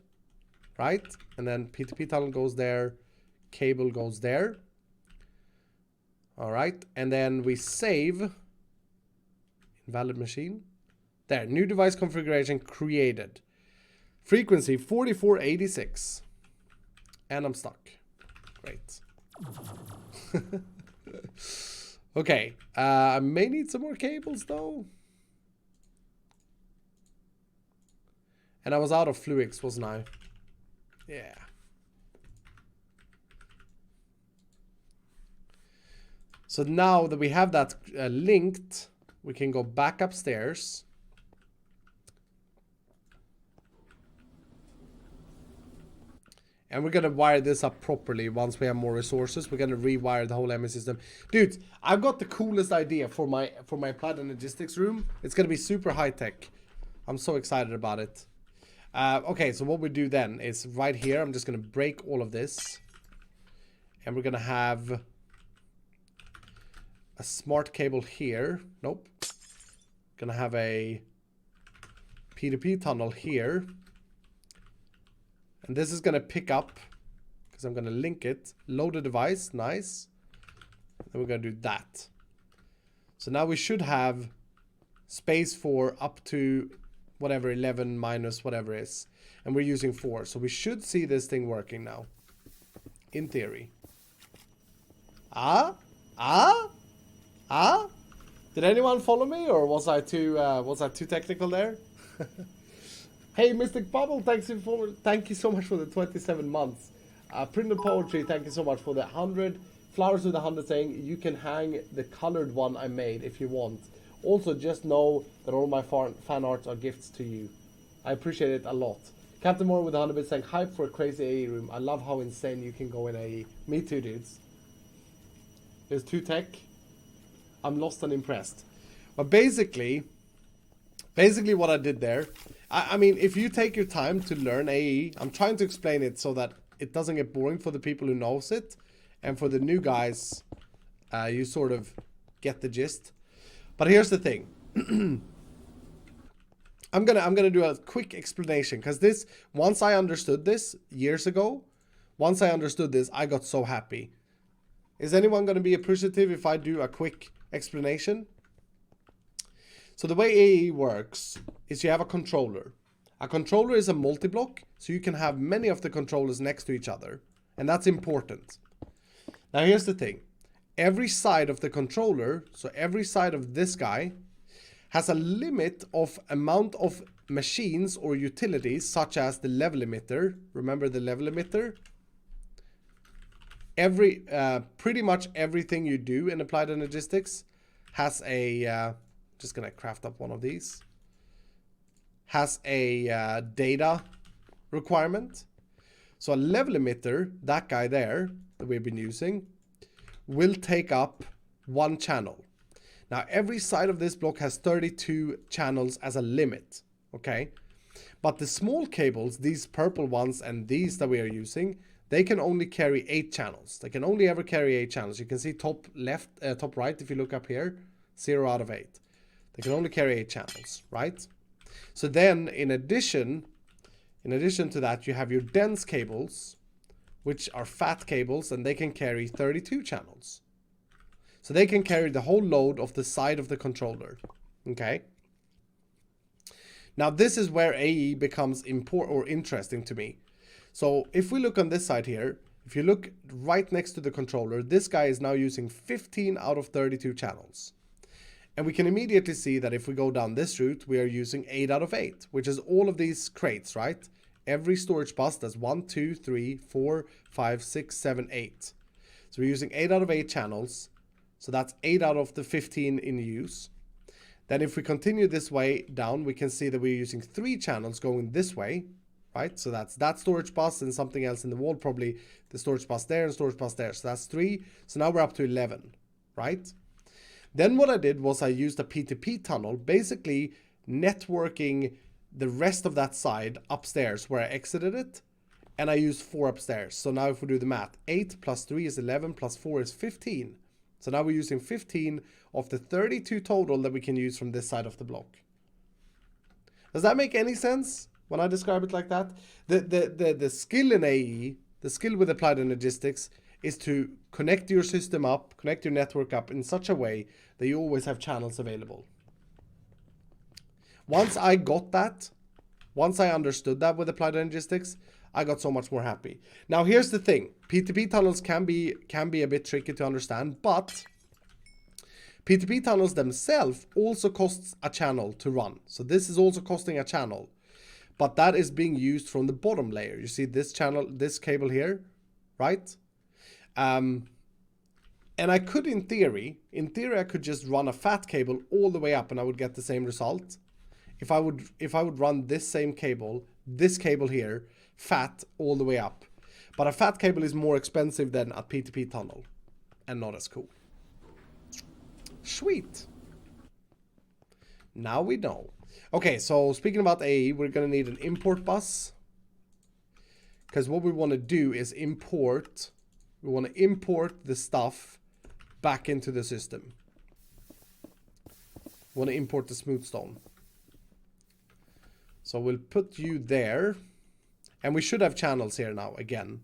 Right? And then P2P tunnel goes there. Cable goes there. Alright. And then we save. Invalid machine. There. New device configuration created. Frequency 4486. And I'm stuck. Great. Okay, I may need some more cables though. And I was out of fluix, wasn't I? Yeah. So now that we have that linked, we can go back upstairs. And we're gonna wire this up properly once we have more resources. We're gonna rewire the whole ME system. Dude, I've got the coolest idea for my applied logistics room. It's gonna be super high tech. I'm so excited about it. Okay, so what we do then is right here, I'm just gonna break all of this. And we're gonna have a smart cable here. Nope. Gonna have a P2P tunnel here. And this is going to pick up, because I'm going to link it. Load the device. Nice. And we're going to do that. So now we should have space for up to whatever, 11 minus whatever is. And we're using 4. So we should see this thing working now. In theory. Did anyone follow me, or was I too technical there? Hey, Mystic Bubble, thank you so much for the 27 months. Printed Poetry, thank you so much for the 100. Flowers with 100 saying, you can hang the colored one I made if you want. Also, just know that all my fan arts are gifts to you. I appreciate it a lot. Captain Moore with 100 bits saying, hype for a crazy AE room. I love how insane you can go in AE. Me too, dudes. There's 2 tech. I'm lost and impressed. But basically what I did there, I mean, if you take your time to learn AE, I'm trying to explain it so that it doesn't get boring for the people who knows it. And for the new guys, you sort of get the gist. But here's the thing. I'm gonna do a quick explanation, because this, once I understood this years ago, I got so happy. Is anyone gonna be appreciative if I do a quick explanation? So the way AE works is you have a controller. A controller is a multi-block, so you can have many of the controllers next to each other. And that's important. Now here's the thing. Every side of the controller, so every side of this guy, has a limit of amount of machines or utilities, such as the level emitter. Remember the level emitter? Pretty much everything you do in applied logistics has a... just gonna craft up one of these. Has a data requirement. So a level emitter, that guy there that we've been using, will take up 1 channel. Now every side of this block has 32 channels as a limit. Okay, but the small cables, these purple ones and these that we are using, they can only carry 8 channels. They can only ever carry 8 channels. You can see top left, top right if you look up here, 0 out of 8. They can only carry 8 channels, right? So then, in addition to that, you have your dense cables, which are fat cables, and they can carry 32 channels. So they can carry the whole load of the side of the controller, okay? Now this is where AE becomes important or interesting to me. So if we look on this side here, if you look right next to the controller, this guy is now using 15 out of 32 channels. And we can immediately see that if we go down this route, we are using 8 out of 8, which is all of these crates, right? Every storage bus does 1, 2, 3, 4, 5, 6, 7, 8. So we're using 8 out of 8 channels. So that's 8 out of the 15 in use. Then if we continue this way down, we can see that we're using 3 channels going this way, right? So that's that storage bus and something else in the wall, probably the storage bus there and storage bus there. So that's 3. So now we're up to 11, right? Then what I did was I used a P2P tunnel, basically networking the rest of that side upstairs where I exited it, and I used 4 upstairs. So now if we do the math, 8 plus 3 is 11 plus 4 is 15. So now we're using 15 of the 32 total that we can use from this side of the block. Does that make any sense when I describe it like that? The skill in AE, the skill with applied logistics, is to connect your system up, connect your network up in such a way that you always have channels available. Once I got that, once I understood that with applied logistics, I got so much more happy. Now here's the thing, P2P tunnels can be a bit tricky to understand, but P2P tunnels themselves also costs a channel to run. So this is also costing a channel. But that is being used from the bottom layer. You see this channel, this cable here, right? And I could, in theory, I could just run a fat cable all the way up and I would get the same result. If I would run this same cable, this cable here, fat all the way up. But a fat cable is more expensive than a P2P tunnel and not as cool. Sweet. Now we know. Okay, so speaking about AE, we're going to need an import bus. Because what we want to do is import. We want to import the stuff back into the system. We want to import the smooth stone. So we'll put you there. And we should have channels here now, again.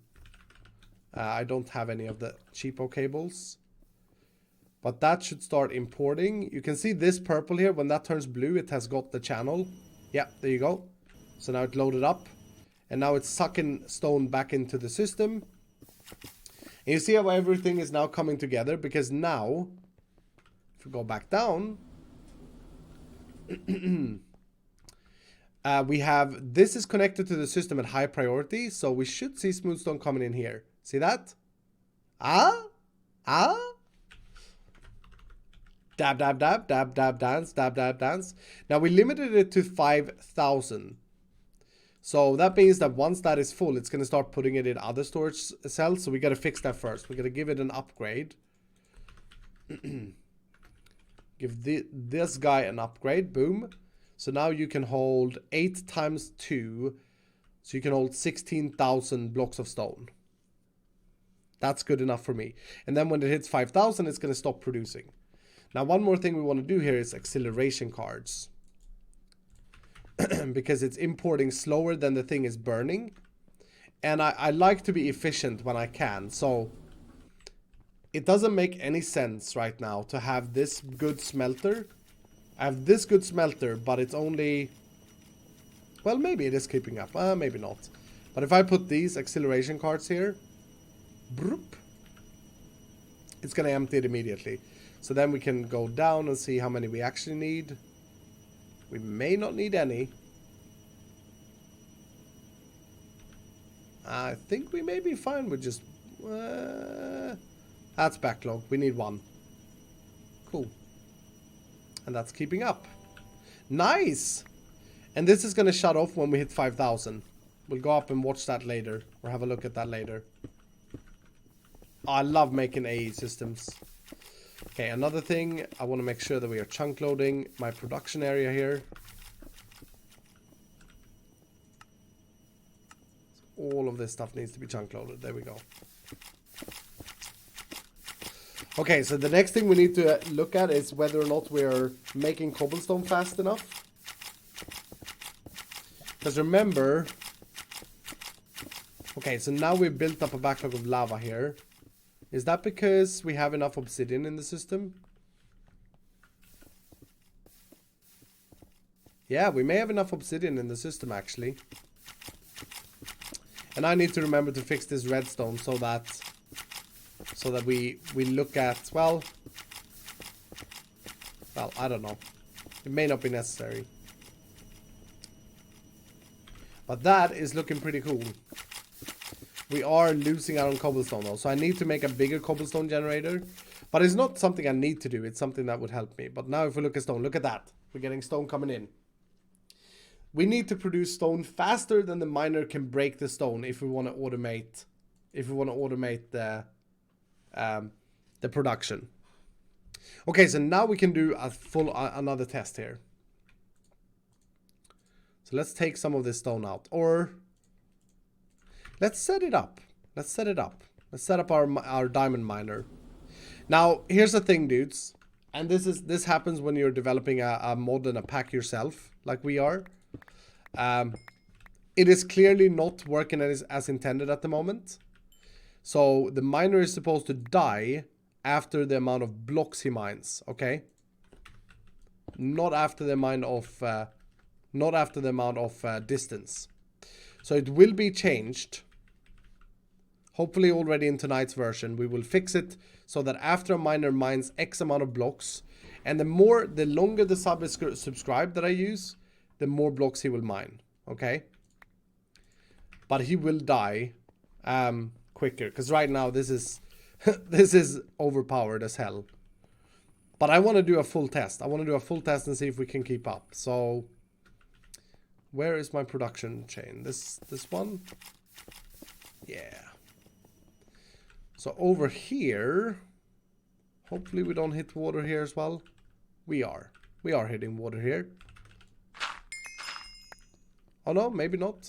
I don't have any of the cheapo cables. But that should start importing. You can see this purple here. When that turns blue, it has got the channel. Yeah, there you go. So now it loaded up. And now it's sucking stone back into the system. And you see how everything is now coming together. Because now, if we go back down, we have, this is connected to the system at high priority. So we should see smooth stone coming in here. See that? Ah? Dab, dab, dab, dab, dab, dance, dab, dab, dance. Now we limited it to 5,000. So that means that once that is full, it's going to start putting it in other storage cells. So we got to fix that first. We got to give it an upgrade. Give this guy an upgrade. Boom. So now you can hold 8 times 2. So you can hold 16,000 blocks of stone. That's good enough for me. And then when it hits 5,000, it's going to stop producing. Now, one more thing we want to do here is acceleration cards. Because it's importing slower than the thing is burning. And I like to be efficient when I can. So, it doesn't make any sense right now to have this good smelter. I have this good smelter, but it's only... Well, maybe it is keeping up. Maybe not. But if I put these acceleration cards here... Broop, it's going to empty it immediately. So then we can go down and see how many we actually need. We may not need any. I think we may be fine with just... that's backlog. We need 1. Cool. And that's keeping up. Nice! And this is going to shut off when we hit 5,000. We'll go up and watch that later. Or have a look at that later. Oh, I love making AE systems. Okay, another thing, I want to make sure that we are chunk loading my production area here. All of this stuff needs to be chunk loaded. There we go. Okay, so the next thing we need to look at is whether or not we're making cobblestone fast enough. Because remember... Okay, so now we've built up a backlog of lava here. Is that because we have enough obsidian in the system? Yeah, we may have enough obsidian in the system actually. And I need to remember to fix this redstone so that we look at, well, I don't know. It may not be necessary. But that is looking pretty cool. We are losing out on cobblestone though, so I need to make a bigger cobblestone generator. But it's not something I need to do, it's something that would help me. But now if we look at stone, look at that. We're getting stone coming in. We need to produce stone faster than the miner can break the stone if we want to automate the production. Okay, so now we can do a another test here. So let's take some of this stone out, or let's set it up. Let's set up our diamond miner. Now, here's the thing, dudes. And this happens when you're developing a mod and a pack yourself, like we are. It is clearly not working as intended at the moment. So the miner is supposed to die after the amount of blocks he mines, okay? Not after the amount of distance. So it will be changed. Hopefully already in tonight's version, we will fix it so that after a miner mines X amount of blocks, And the longer the sub is subscribed that I use, the more blocks he will mine. Okay? But he will die quicker. Because right now this is this is overpowered as hell. But I want to do a full test. I want to do a full test and see if we can keep up. So where is my production chain? This one? Yeah. So over here, hopefully we don't hit water here as well. We are hitting water here. Oh no, maybe not.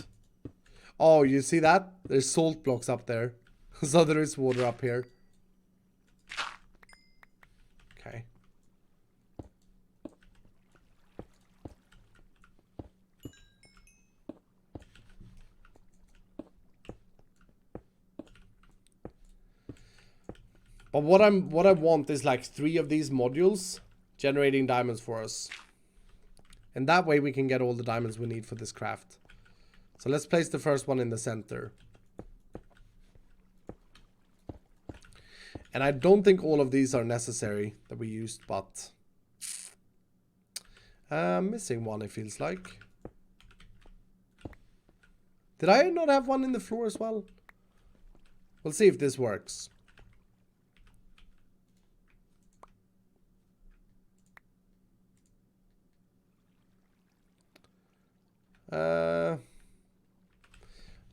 Oh, you see that? There's salt blocks up there. So there is water up here. Okay. But what I want is like 3 of these modules generating diamonds for us. And that way we can get all the diamonds we need for this craft. So let's place the first one in the center. And I don't think all of these are necessary that we used, but missing one, it feels like. Did I not have one in the floor as well? We'll see if this works.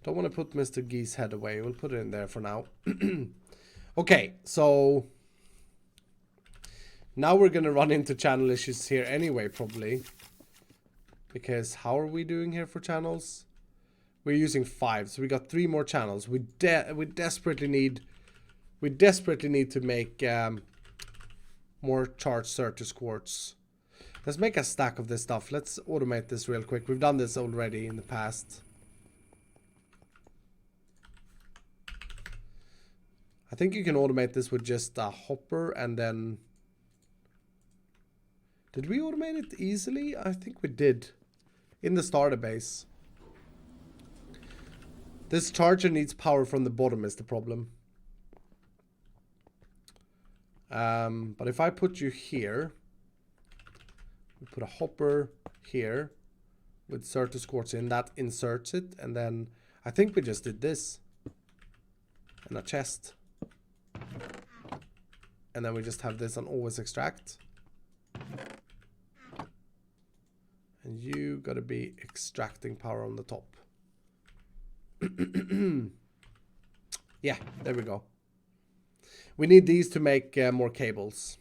Don't want to put Mr. Gee's head away. We'll put it in there for now. Okay, so now we're gonna run into channel issues here anyway, probably. Because how are we doing here for channels? We're using 5, so we got 3 more channels. We desperately need to make more charged Certus quartz. Let's make a stack of this stuff. Let's automate this real quick. We've done this already in the past. I think you can automate this with just a hopper and then... Did we automate it easily? I think we did. In the starter base. This charger needs power from the bottom is the problem. But if I put you here... We put a hopper here with Certus quartz in, that inserts it, and then I think we just did this and a chest, and then we just have this on always extract, and you gotta be extracting power on the top. Yeah, there we go. We need these to make more cables.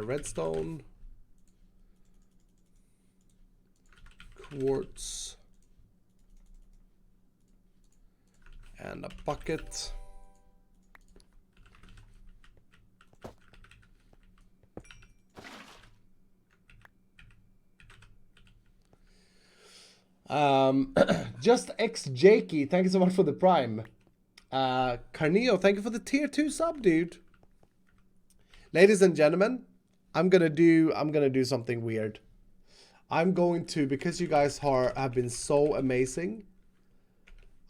Redstone, quartz, and a bucket. Just X Jakey, thank you so much for the prime. Carneo, thank you for the tier 2 sub, dude. Ladies and gentlemen, I'm gonna do something weird. I'm going to, because you guys have been so amazing,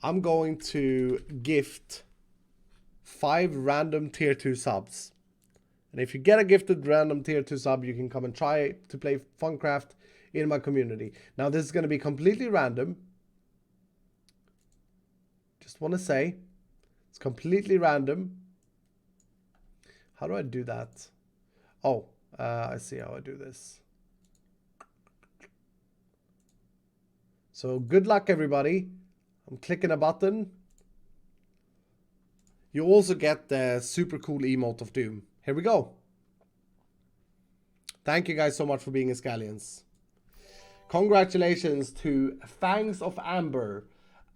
I'm going to gift 5 random tier 2 subs. And if you get a gifted random tier 2 sub, you can come and try to play Funcraft in my community. Now this is gonna be completely random. Just wanna say, it's completely random. How do I do that? Oh, I see how I do this. So good luck, everybody. I'm clicking a button. You also get the super cool emote of Doom. Here we go. Thank you guys so much for being Iskalians. Congratulations to Fangs of Amber,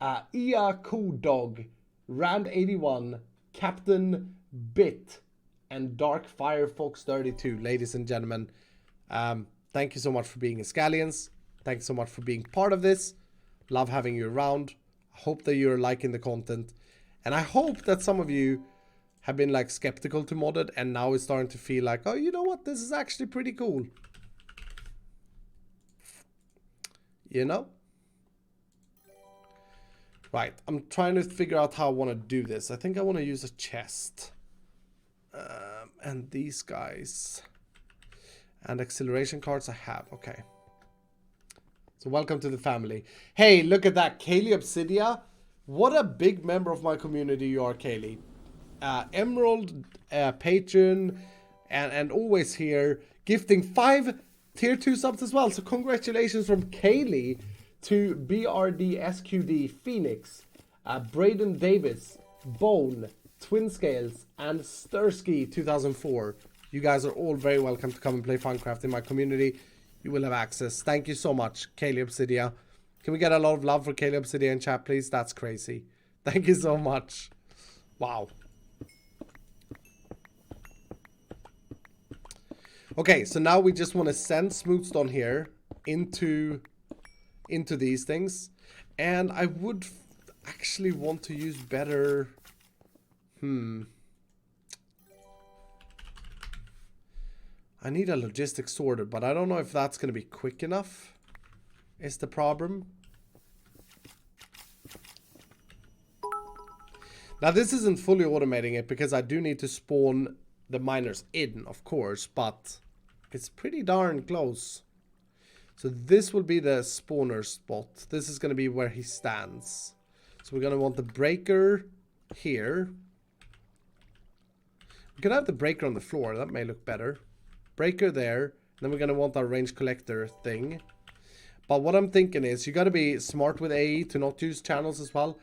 Ia Cool Dog, Rand81, Captain Bit, and Dark Firefox 32, ladies and gentlemen. Thank you so much for being Iskalians. Thanks so much for being part of this. Love having you around. I hope that you're liking the content. And I hope that some of you have been like skeptical to modded and now is starting to feel like, oh, you know what? This is actually pretty cool. You know? Right, I'm trying to figure out how I want to do this. I think I want to use a chest. And these guys. And acceleration cards I have. Okay. So welcome to the family. Hey, look at that. Kaylee Obsidian. What a big member of my community you are, Kaylee. Emerald, patron, and always here. Gifting 5 tier 2 subs as well. So congratulations from Kaylee to BRDSQD, Phoenix, Braden Davis, Bone, Twin Scales, and Stursky 2004. You guys are all very welcome to come and play Funcraft in my community. You will have access. Thank you so much, Kaylee Obsidian. Can we get a lot of love for Kaylee Obsidian in chat, please? That's crazy. Thank you so much. Wow. Okay, so now we just want to send Smoothstone here into these things. And I would actually want to use better... I need a logistics sorter, but I don't know if that's going to be quick enough. Is the problem. Now this isn't fully automating it because I do need to spawn the miners in, of course, but it's pretty darn close. So this will be the spawner spot. This is going to be where he stands. So we're going to want the breaker here. We could have the breaker on the floor. That may look better. Breaker there. Then we're going to want our range collector thing. But what I'm thinking is you got to be smart with AE to not use channels as well.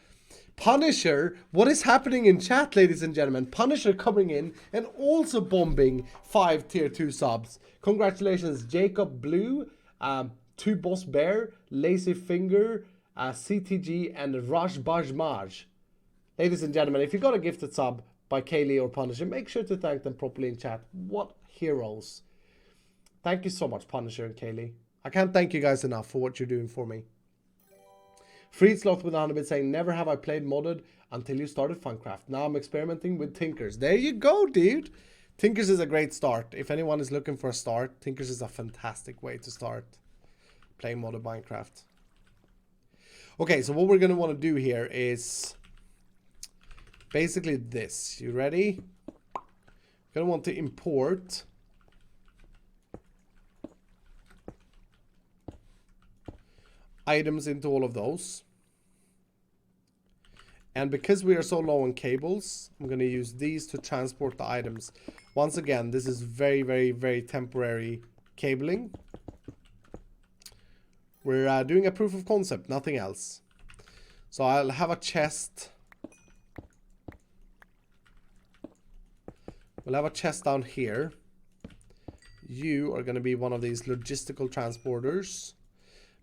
Punisher, what is happening in chat, ladies and gentlemen? Punisher coming in and also bombing 5 tier 2 subs. Congratulations, Jacob Blue, 2 Boss Bear, Lazy Finger, CTG, and Raj Bajmaj. Ladies and gentlemen, if you got a gifted sub by Kaylee or Punisher, make sure to thank them properly in chat. What heroes. Thank you so much, Punisher and Kaylee. I can't thank you guys enough for what you're doing for me. Freedsloth with 100 bit saying, never have I played modded until you started Funcraft. Now I'm experimenting with Tinkers. There you go, dude. Tinkers is a great start. If anyone is looking for a start, Tinkers is a fantastic way to start playing modded Minecraft. Okay, so what we're going to want to do here is basically this. You ready? We're going to want to import items into all of those. And because we are so low on cables, I'm going to use these to transport the items. Once again, this is very, very, very temporary cabling. We're doing a proof of concept, nothing else. So I'll have a chest. We'll have a chest down here. You are going to be one of these logistical transporters.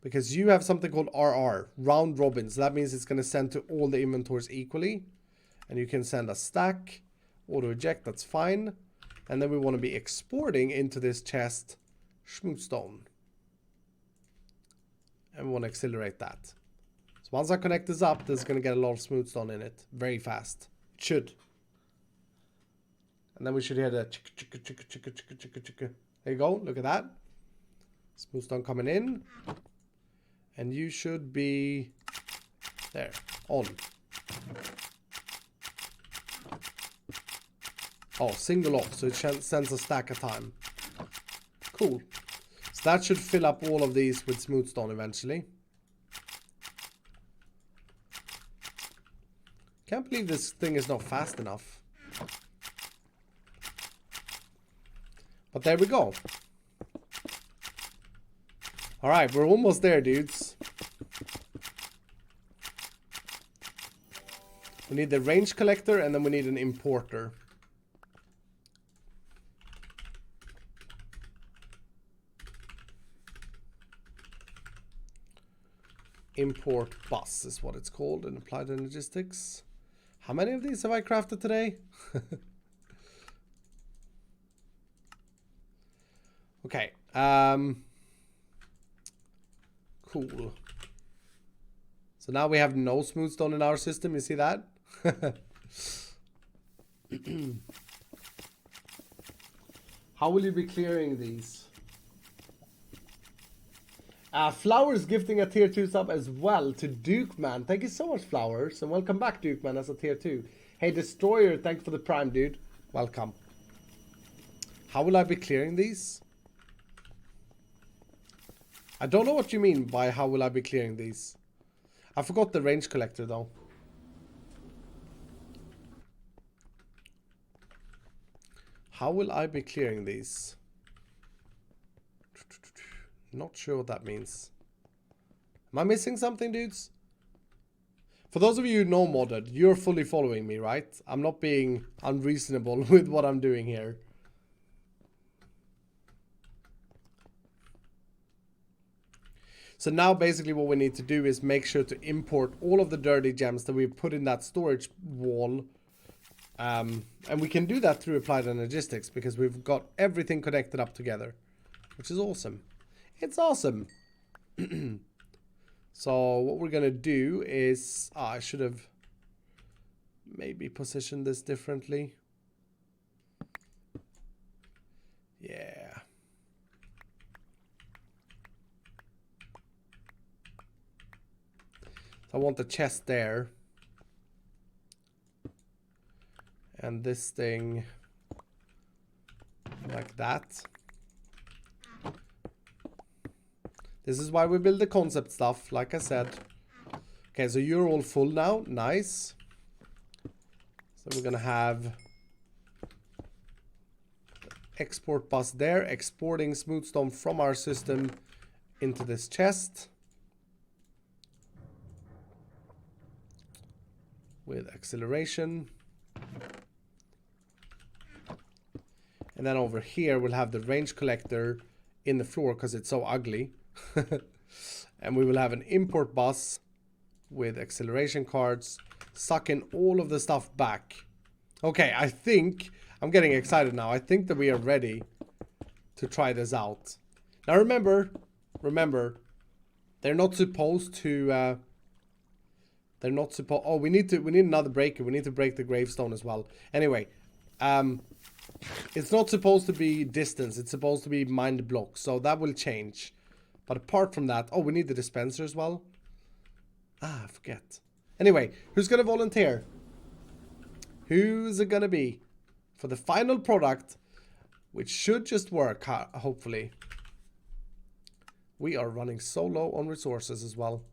Because you have something called RR, round robin. So that means it's going to send to all the inventories equally. And you can send a stack, auto eject, that's fine. And then we want to be exporting into this chest Smoothstone. And we want to accelerate that. So once I connect this up, there's going to get a lot of Smoothstone in it. Very fast. It should. And then we should hear the chicka chicka chicka chicka chicka chicka chicka. There you go, look at that. Smoothstone coming in. And you should be there, on. Oh, single off, so it sends a stack at a time. Cool. So that should fill up all of these with Smoothstone eventually. Can't believe this thing is not fast enough. But there we go. Alright, we're almost there, dudes. We need the range collector and then we need an importer. Import bus is what it's called in applied logistics. How many of these have I crafted today? Okay. Cool. So now we have no Smoothstone in our system. You see that? How will you be clearing these? Flowers gifting a tier 2 sub as well to Duke Man. Thank you so much, Flowers, and welcome back, Duke Man, as a tier 2. Hey, Destroyer, thank you for the prime, dude. Welcome. How will I be clearing these? I don't know what you mean by how will I be clearing these. I forgot the range collector, though. How will I be clearing these? Not sure what that means. Am I missing something, dudes? For those of you who know modded, you're fully following me, right? I'm not being unreasonable with what I'm doing here. So now basically what we need to do is make sure to import all of the dirty gems that we've put in that storage wall. And we can do that through Applied Energistics because we've got everything connected up together, which is awesome. It's awesome. So what we're going to do is... I should have maybe positioned this differently. Yeah. So I want the chest there. And this thing like that. This is why we build the concept stuff, like I said. Okay, so you're all full now. Nice. So we're gonna have export bus there, exporting smooth stone from our system into this chest. With acceleration. And then over here we'll have the range collector in the floor because it's so ugly. And we will have an import bus with acceleration cards, sucking all of the stuff back. Okay, I think I'm getting excited now. I think that we are ready to try this out. Now remember, they're not supposed to. They're not supposed. Oh, we need another breaker. We need to break the gravestone as well. Anyway, it's not supposed to be distance. It's supposed to be mind block. So that will change. But apart from that, oh, we need the dispenser as well. Ah, I forget. Anyway, who's gonna volunteer? Who's it gonna be for the final product, which should just work, hopefully. We are running so low on resources as well.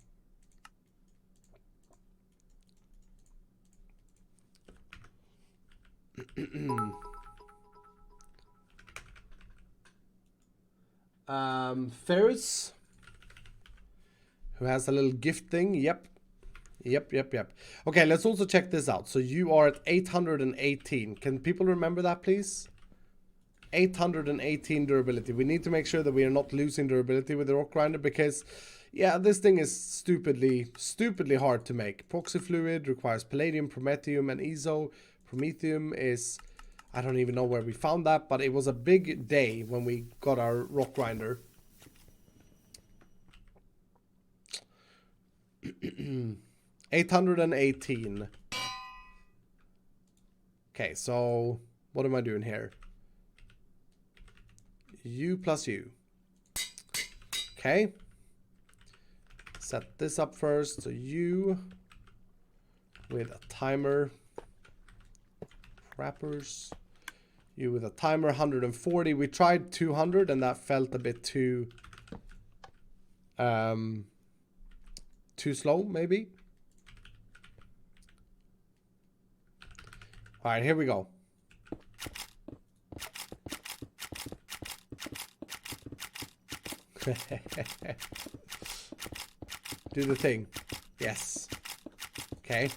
Ferris, who has a little gift thing. Yep. Okay, let's also check this out. So you are at 818. Can people remember that, please? 818 durability. We need to make sure that we are not losing durability with the rock grinder because, yeah, this thing is stupidly hard to make. Proxy fluid requires palladium, promethium, and ezo. Promethium is... I don't even know where we found that, but it was a big day when we got our rock grinder. 818. Okay, so what am I doing here? U plus U. Okay. Set this up first. So U with a timer. Wrappers. You with a timer 140. We tried 200 and that felt a bit too slow, maybe. All right, here we go. Do the thing. Yes. Okay.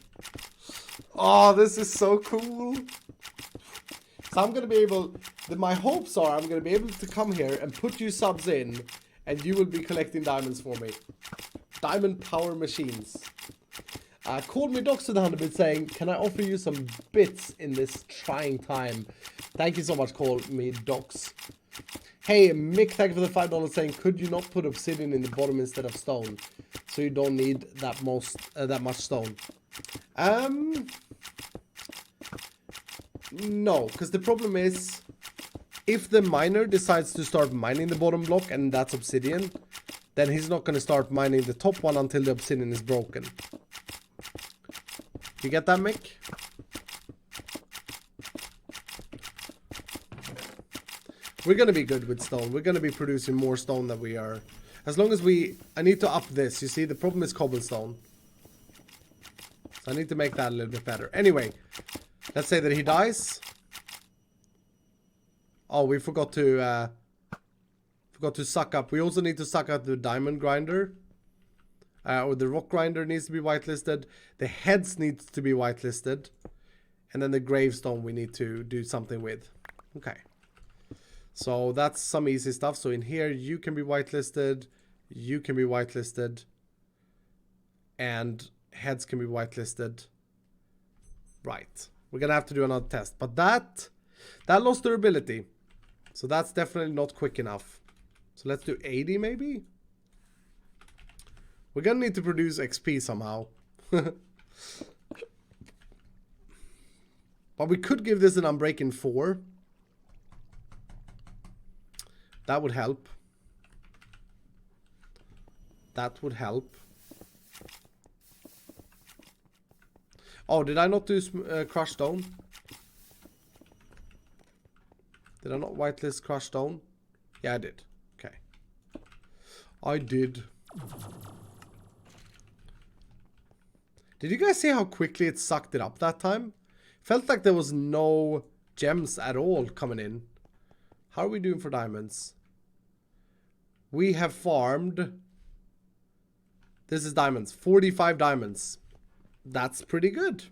Oh, this is so cool. So I'm going to be able, my hopes are I'm going to be able to come here and put you subs in and you will be collecting diamonds for me. Diamond power machines. Call me Docs to the 100 saying, can I offer you some bits in this trying time? Thank you so much, Call me Docs. Hey, Mick, thank you for the $5 saying, could you not put obsidian in the bottom instead of stone? So you don't need that much stone. No, because the problem is, if the miner decides to start mining the bottom block and that's obsidian, then he's not going to start mining the top one until the obsidian is broken. You get that, Mick? We're going to be good with stone. We're going to be producing more stone than we are. As long as we... I need to up this. You see, the problem is cobblestone. So I need to make that a little bit better. Anyway, let's say that he dies. Oh, we forgot to suck up. We also need to suck up the diamond grinder. Or the rock grinder needs to be whitelisted. The heads needs to be whitelisted. And then the gravestone we need to do something with. Okay. So that's some easy stuff. So in here you can be whitelisted. You can be whitelisted. And heads can be whitelisted. Right. We're going to have to do another test. But that lost durability. So that's definitely not quick enough. So let's do 80 maybe. We're going to need to produce XP somehow. But we could give this an Unbreaking 4. That would help. That would help. Oh, did I not do crushed stone? Did I not whitelist crushed stone? Yeah, I did. Okay. I did. Did you guys see how quickly it sucked it up that time? Felt like there was no gems at all coming in. How are we doing for diamonds? We have farmed... This is diamonds. 45 diamonds. That's pretty good.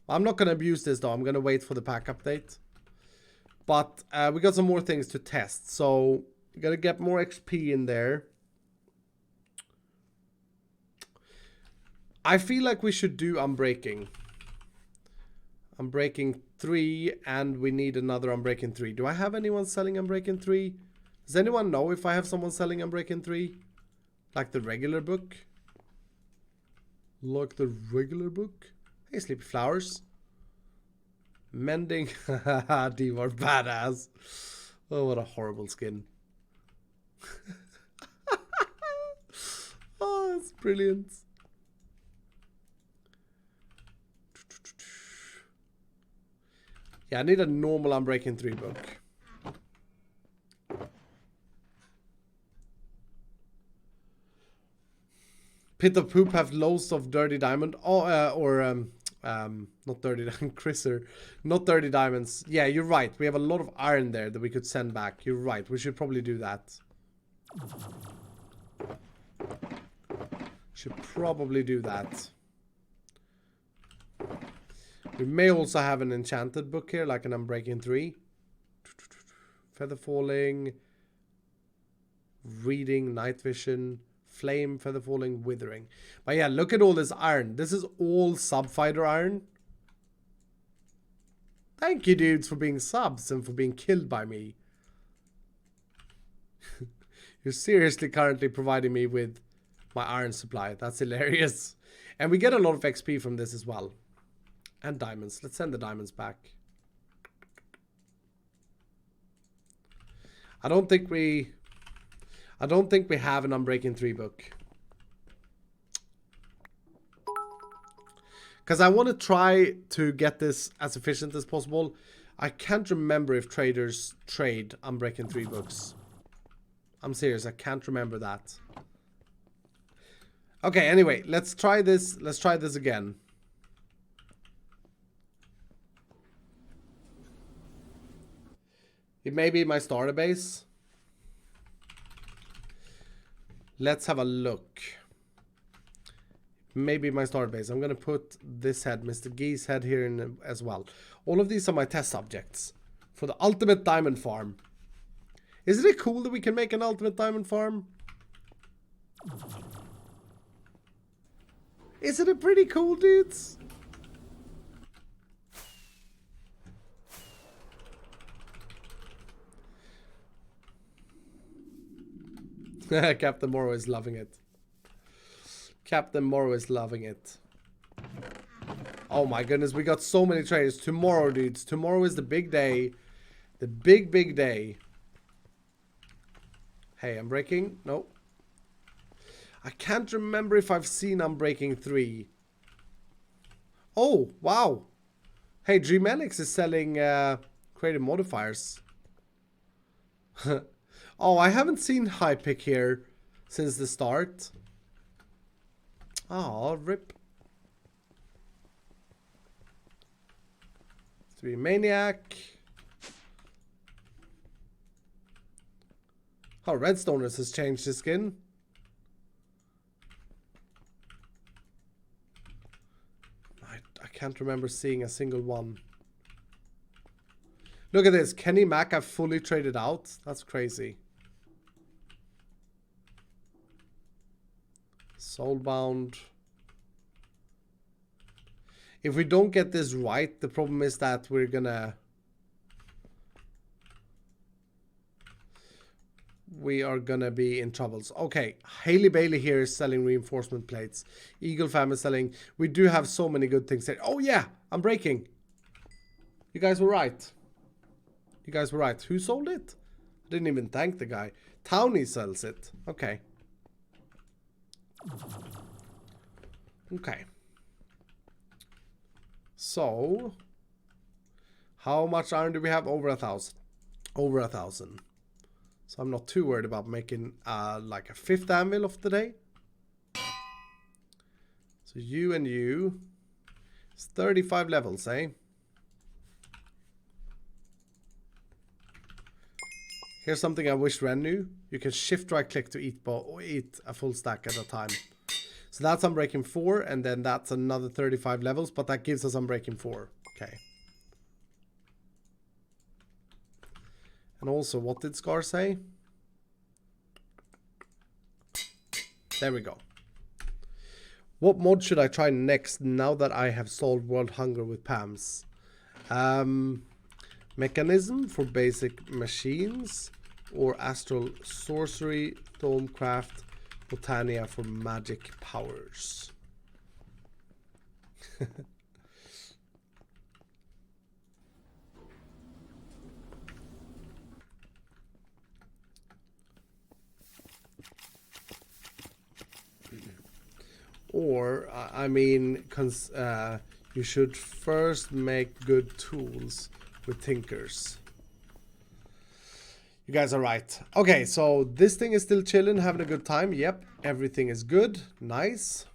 I'm not going to abuse this though. I'm going to wait for the pack update. But we got some more things to test. So we got to get more XP in there. I feel like we should do Unbreaking. Unbreaking 3, and we need another Unbreaking 3. Do I have anyone selling Unbreaking 3? Does anyone know if I have someone selling Unbreaking 3? Like the regular book? Like the regular book? Hey, Sleepy Flowers. Mending. Divor, badass. Oh, what a horrible skin. Oh, it's brilliant. Yeah, I need a normal Unbreaking 3 book. Pit of Poop have loads of dirty diamond. Oh, not dirty diamond, Chriser. Not dirty diamonds. Yeah, you're right. We have a lot of iron there that we could send back. You're right. We should probably do that. Should probably do that. We may also have an enchanted book here, like an Unbreaking 3. Feather Falling. Reading, Night Vision. Flame, Feather Falling, Withering. But yeah, look at all this iron. This is all sub-fighter iron. Thank you, dudes, for being subs and for being killed by me. You're seriously currently providing me with my iron supply. That's hilarious. And we get a lot of XP from this as well. And diamonds. Let's send the diamonds back. I don't think we have an Unbreaking 3 book. Because I want to try to get this as efficient as possible. I can't remember if traders trade Unbreaking 3 books. I'm serious, I can't remember that. Okay, anyway, let's try this. Let's try this again. It may be my starter base. Let's have a look. Maybe my starter base. I'm going to put this head, Mr. Geese head here in as well. All of these are my test subjects for the ultimate diamond farm. Isn't it cool that we can make an ultimate diamond farm? Isn't it pretty cool, dudes? Captain Morrow is loving it. Captain Morrow is loving it. Oh my goodness, we got so many traders. Tomorrow, dudes. Tomorrow is the big day. The big day. Hey, Unbreaking. No. I can't remember if I've seen Unbreaking 3. Oh, wow. Hey, Dreamelix is selling creative modifiers. Oh, I haven't seen Hypic here since the start. Oh, rip. 3 Maniac. Oh, Redstoners has changed his skin. I can't remember seeing a single one. Look at this. Kenny Mac have fully traded out. That's crazy. Soulbound. If we don't get this right, the problem is that we're gonna... we are gonna be in troubles. Okay, Haley Bailey here is selling reinforcement plates. Eagle Fam is selling... we do have so many good things there. Oh yeah, I'm breaking. You guys were right. You guys were right. Who sold it? I didn't even thank the guy. Townie sells it. Okay. Okay. So, how much iron do we have? Over 1,000. Over 1,000. So I'm not too worried about making like a 5th anvil of the day. So you and you. It's 35 levels, eh? Here's something I wish Ren knew. You can shift right click to eat a full stack at a time. So that's Unbreaking 4, and then that's another 35 levels, but that gives us Unbreaking 4. Okay. And also, what did Scar say? There we go. What mod should I try next now that I have solved world hunger with PAMs? Mechanism for basic machines, or Astral Sorcery, Thaumcraft, Botania for magic powers. Or, I mean, you should first make good tools with Tinkers. You guys are right. Okay, so this thing is still chilling, having a good time. Yep, everything is good. Nice.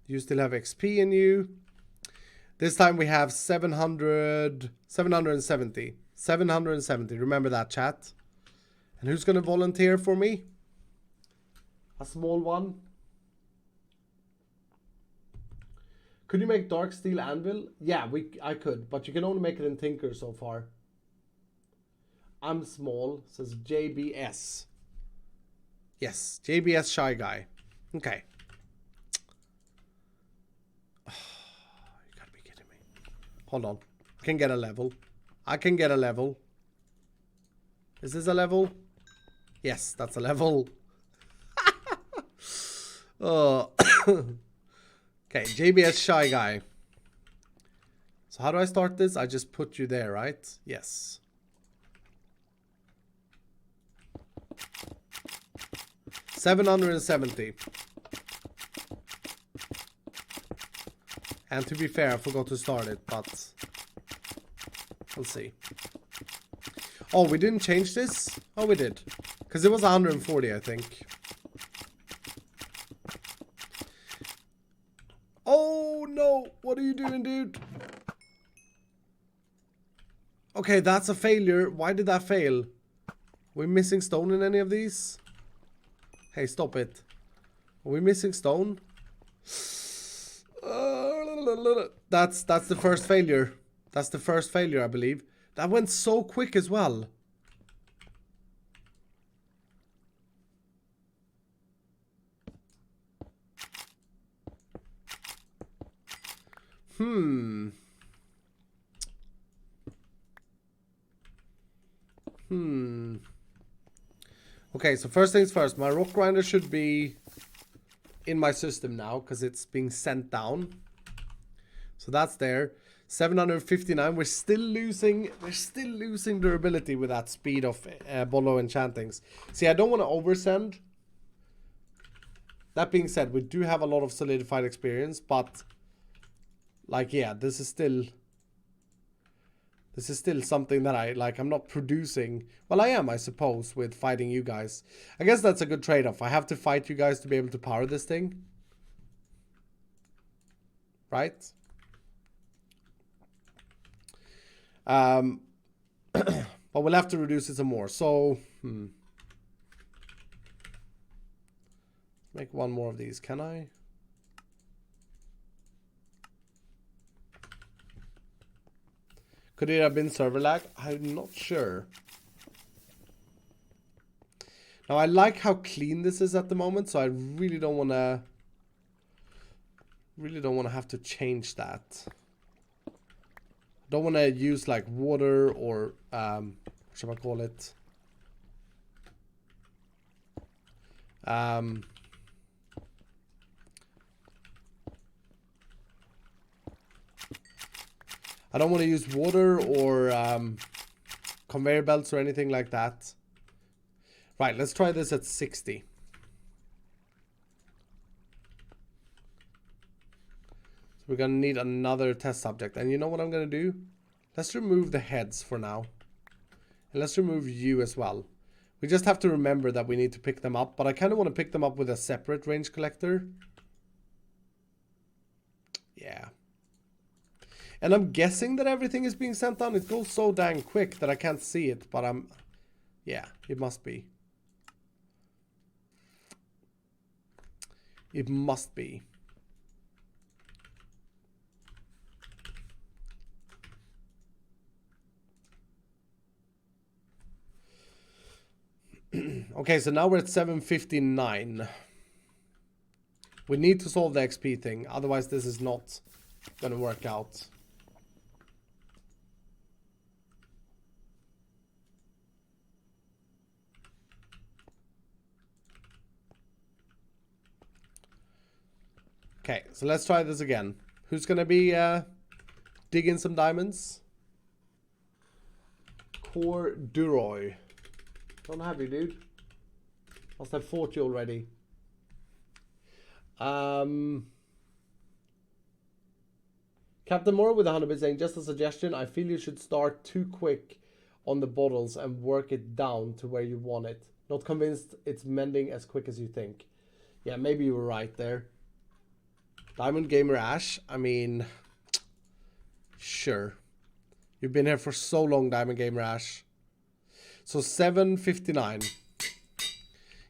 You still have XP in you. This time we have 770. 770. Remember that, chat. And who's going to volunteer for me? A small one. Could you make dark steel anvil? Yeah, I could, but you can only make it in Tinker so far. I'm small, says JBS. Yes, JBS Shy Guy. Okay. Oh, you gotta be kidding me. Hold on. I can get a level. I can get a level. Is this a level? Yes, that's a level. Oh. Okay, JBS Shy Guy. So how do I start this? I just put you there, right? Yes. $770. And to be fair, I forgot to start it, but we'll see. Oh, we didn't change this? Oh, we did. Because it was 140, I think. Oh, no. What are you doing, dude? Okay, that's a failure. Why did that fail? Are we missing stone in any of these? Hey, stop it. Are we missing stone? That's the first failure. That's the first failure, I believe. That went so quick as well. Okay, so first things first. My rock grinder should be in my system now because it's being sent down. So that's there. 759. We're still losing durability with that speed of Bolo enchantings. See, I don't want to oversend. That being said, we do have a lot of solidified experience, but like, yeah, this is still something that I like. I'm not producing. Well, I am, I suppose, with fighting you guys. I guess that's a good trade-off. I have to fight you guys to be able to power this thing. Right? But we'll have to reduce it some more. So, make one more of these, can I? Could it have been server lag? I'm not sure. Now, I like how clean this is at the moment, so I really don't want to have to change that. Don't want to use like water or what should I call it? I don't want to use water or conveyor belts or anything like that. Right, let's try this at 60. So we're going to need another test subject. And you know what I'm going to do? Let's remove the heads for now. And let's remove you as well. We just have to remember that we need to pick them up. But I kind of want to pick them up with a separate range collector. Yeah. And I'm guessing that everything is being sent down. It goes so dang quick that I can't see it. But yeah, it must be. It must be. Okay, so now we're at 759. We need to solve the XP thing. Otherwise, this is not going to work out. Okay, so let's try this again. Who's gonna be digging some diamonds? Core Duroy. Don't have you, dude. Must have fought you already. Captain Moore with 100 bits saying, just a suggestion, I feel you should start too quick on the bottles and work it down to where you want it. Not convinced it's mending as quick as you think. Yeah, maybe you were right there. Diamond Gamer Ash, I mean, sure. You've been here for so long, Diamond Gamer Ash. So 759.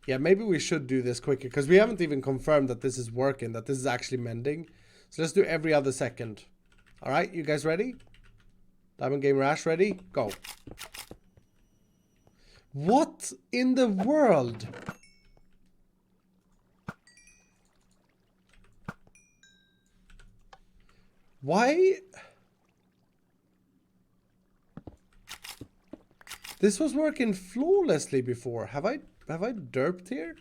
Yeah, maybe we should do this quicker, because we haven't even confirmed that this is working, that this is actually mending. So let's do every other second. Alright, you guys ready? Diamond Gamer Ash ready? Go. What in the world? Why? This was working flawlessly before. Have I derped here?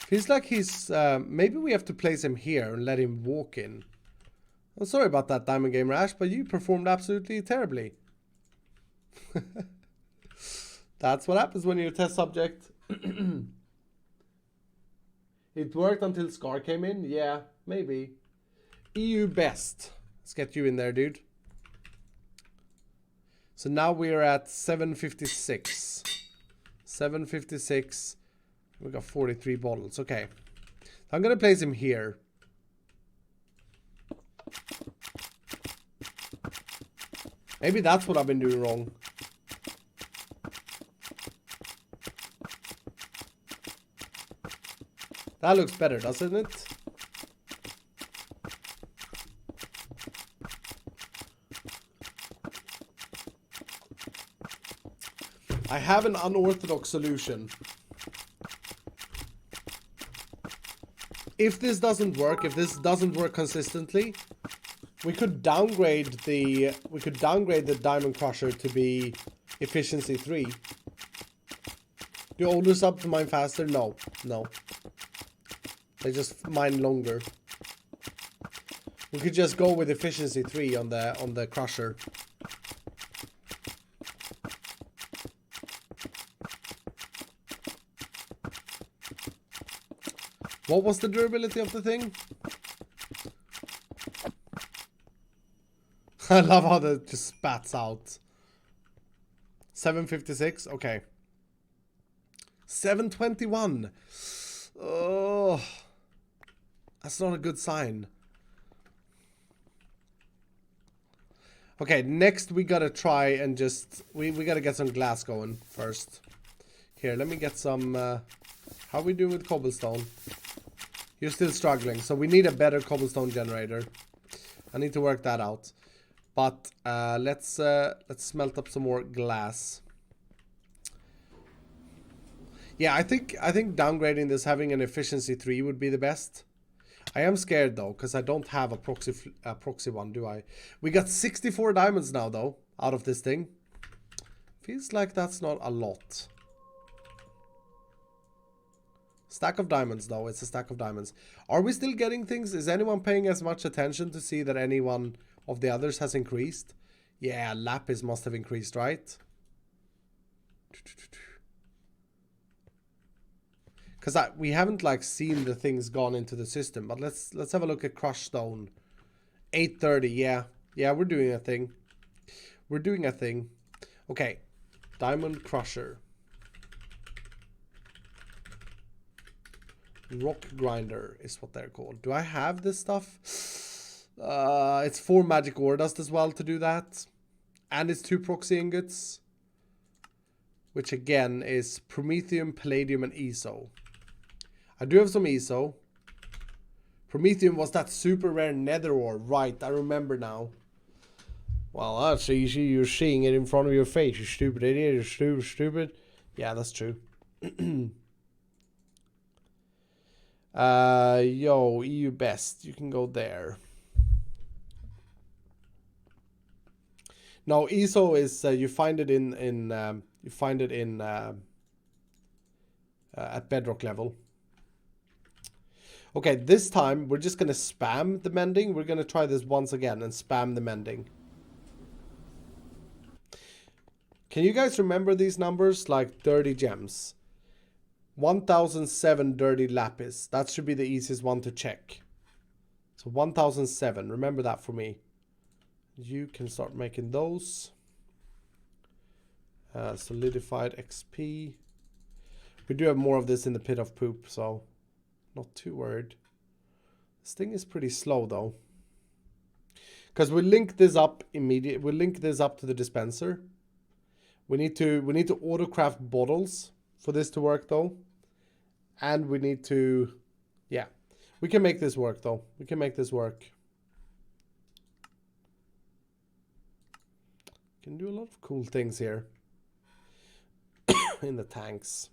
Feels like he's maybe we have to place him here and let him walk in. I'm sorry about that, Diamond Gamer Ash, but you performed absolutely terribly. That's what happens when you're a test subject. It worked until Scar came in? Yeah, maybe. EU best. Let's get you in there, dude. So now we're at 756. 756. We got 43 bottles. Okay. I'm going to place him here. Maybe that's what I've been doing wrong. That looks better, doesn't it? I have an unorthodox solution. If this doesn't work, if this doesn't work consistently, we could downgrade the Diamond Crusher to be efficiency 3 Do older subs mine faster? No. No. They just mine longer. We could just go with efficiency 3 on the crusher. What was the durability of the thing? I love how that just spats out. 756, okay. 721. Oh, that's not a good sign. Okay, next we gotta try and just we gotta get some glass going first. Here, let me get some. How we doing with cobblestone? You're still struggling, so we need a better cobblestone generator. I need to work that out. But let's smelt up some more glass. Yeah, I think downgrading this, having an efficiency 3 would be the best. I am scared though, because I don't have a proxy one, do I? We got 64 diamonds now though, out of this thing. Feels like that's not a lot. Stack of diamonds though, it's a stack of diamonds. Are we still getting things? Is anyone paying as much attention to see that any one of the others has increased? Yeah, lapis must have increased, right? Because we haven't like seen the things gone into the system, but let's have a look at crushed stone. 830, yeah. Yeah, we're doing a thing. We're doing a thing. Okay. Diamond crusher. Rock grinder is what they're called. Do I have this stuff? It's 4 magic ore dust as well to do that. And it's 2 proxy ingots. Which again is promethium, palladium, and ESO. I do have some ESO. Promethium was that super rare nether ore. Right, I remember now. Well, that's easy. You're seeing it in front of your face. You stupid idiot. You're stupid. Yeah, that's true. Yo, EU best. You can go there. No, ESO is you find it at bedrock level. Okay, this time we're just gonna spam the mending. We're gonna try this once again and spam the mending. Can you guys remember these numbers? Like 30 gems. 1007 dirty lapis. That should be the easiest one to check. So 1007. Remember that for me. You can start making those. Solidified XP. We do have more of this in the pit of poop, so not too worried. This thing is pretty slow though. Because we link this up immediately. We link this up to the dispenser. We need to autocraft bottles for this to work though. And we need to, yeah, we can make this work though. We can make this work. Can do a lot of cool things here in the tanks.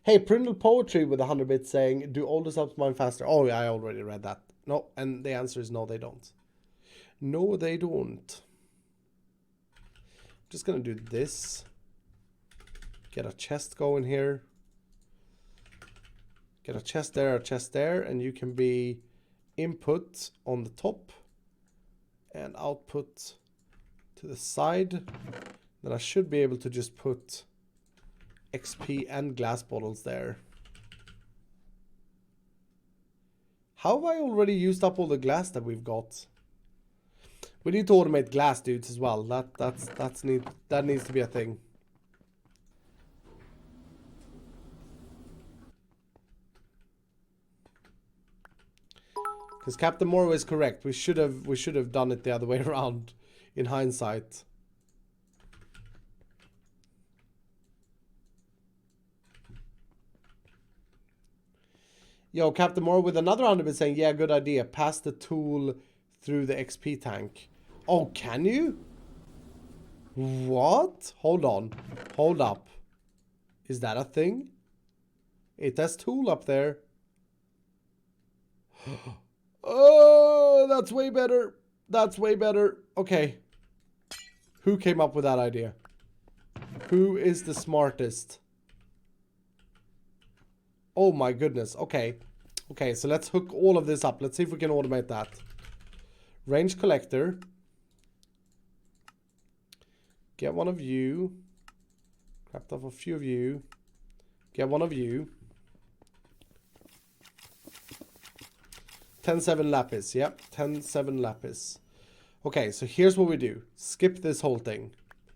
Hey, Prindle Poetry with 100 bits saying, do older subs mine faster? Oh, yeah, I already read that. No, and the answer is no, they don't. No, they don't. Just gonna do this. Get a chest going here. Get a chest there, and you can be input on the top and output to the side. Then I should be able to just put XP and glass bottles there. How have I already used up all the glass that we've got? We need to automate glass dudes as well. That needs to be a thing. Because Captain Morrow is correct. We should have done it the other way around in hindsight. Yo, Captain Morrow with another 100 saying, yeah, good idea. Pass the tool through the XP tank. Oh, can you? What? Hold on. Hold up. Is that a thing? It has tool up there. Oh, that's way better. That's way better. Okay. Who came up with that idea? Who is the smartest? Oh my goodness. Okay. Okay, so let's hook all of this up. Let's see if we can automate that. Range collector. Get one of you. Craft off a few of you. Get one of you. 10-7 lapis. Yep, 10-7 lapis. Okay, so here's what we do. Skip this whole thing.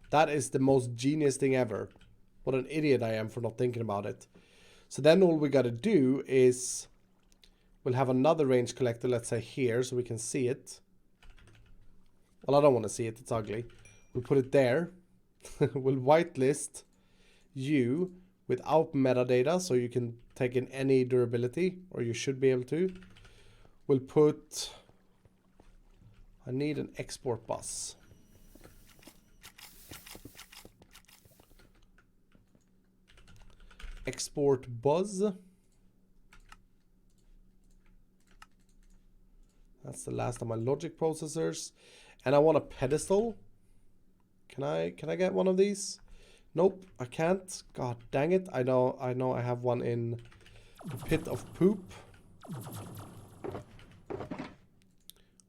That is the most genius thing ever. What an idiot I am for not thinking about it. So then all we gotta do is... We'll have another range collector, let's say here, so we can see it. Well, I don't want to see it. It's ugly. We'll put it there. We'll whitelist you without metadata, so you can take in any durability, or you should be able to. We'll put... I need an export bus. Export buzz. That's the last of my logic processors. And I want a pedestal. Can I get one of these? Nope, I can't. God dang it. I know I have one in the pit of poop.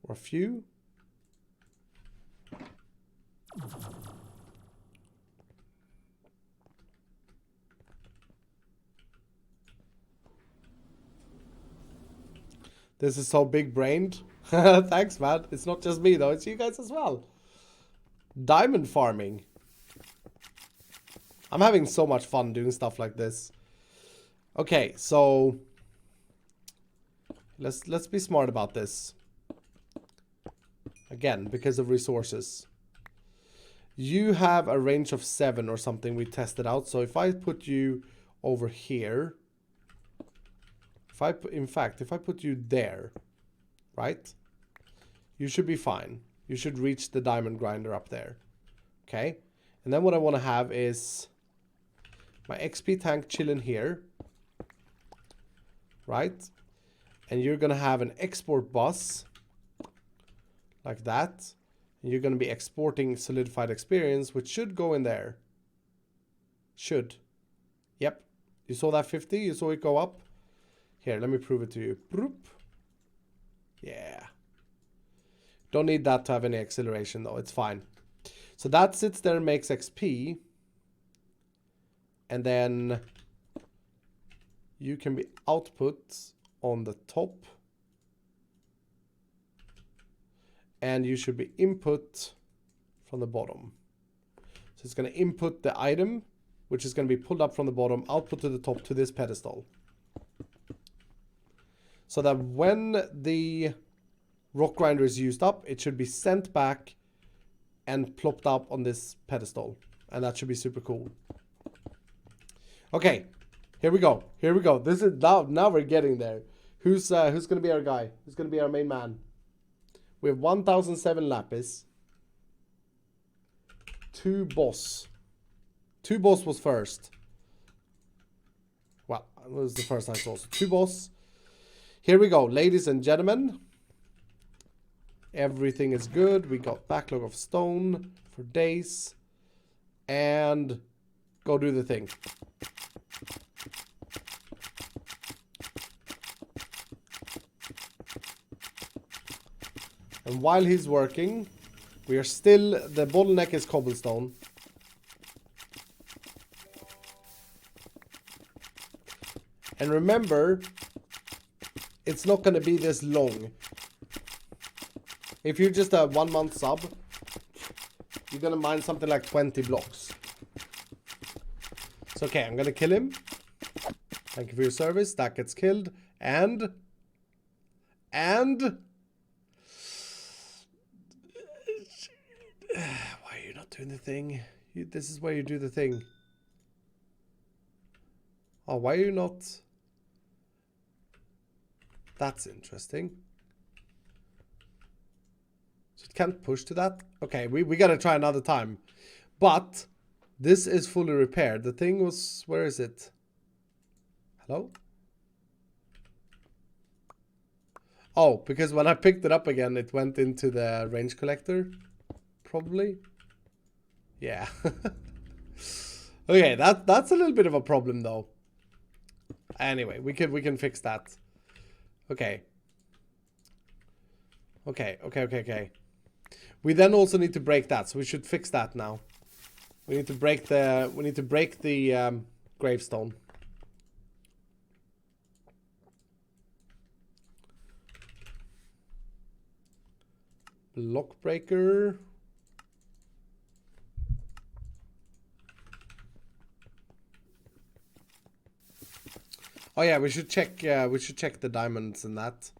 Or a few. This is so big-brained. Thanks, man. It's not just me, though. It's you guys as well. Diamond farming. I'm having so much fun doing stuff like this. Okay, so... Let's be smart about this. Again, because of resources. You have a range of 7 or something we tested out. So if I put you over here... in fact, if I put you there, right? You should be fine. You should reach the diamond grinder up there. Okay? And then what I want to have is my XP tank chilling here. Right? And you're going to have an export bus. Like that. And you're going to be exporting solidified experience, which should go in there. Should. Yep. You saw that 50? You saw it go up? Here, let me prove it to you. Broop. Yeah. Don't need that to have any acceleration though. It's fine. So that sits there and makes XP. And then you can be output on the top. And you should be input from the bottom. So it's going to input the item, which is going to be pulled up from the bottom, output to the top to this pedestal. So that when the rock grinder is used up, it should be sent back and plopped up on this pedestal. And that should be super cool. Okay, here we go. Here we go. This is now we're getting there. Who's going to be our guy? Who's going to be our main man? We have 1007 lapis. 2 boss. 2 boss was first. Well, it was the first I saw. So 2 boss. Here we go, ladies and gentlemen. Everything is good. We got backlog of stone for days. And go do the thing. And while he's working, we are still, the bottleneck is cobblestone. And remember, it's not going to be this long. If you're just a 1 month sub, you're going to mine something like 20 blocks. So okay, I'm going to kill him. Thank you for your service. That gets killed. And why are you not doing the thing? This is where you do the thing. Oh, why are you not? That's interesting. So it can't push to that? Okay, we gotta try another time. But this is fully repaired. The thing was, where is it? Hello? Oh, because when I picked it up again, it went into the range collector. Probably. Yeah. Okay, that's a little bit of a problem though. Anyway, we can fix that. Okay. Okay. We then also need to break that, so we should fix that now. We need to break the gravestone. Block breaker. Oh yeah, we should check the diamonds and that.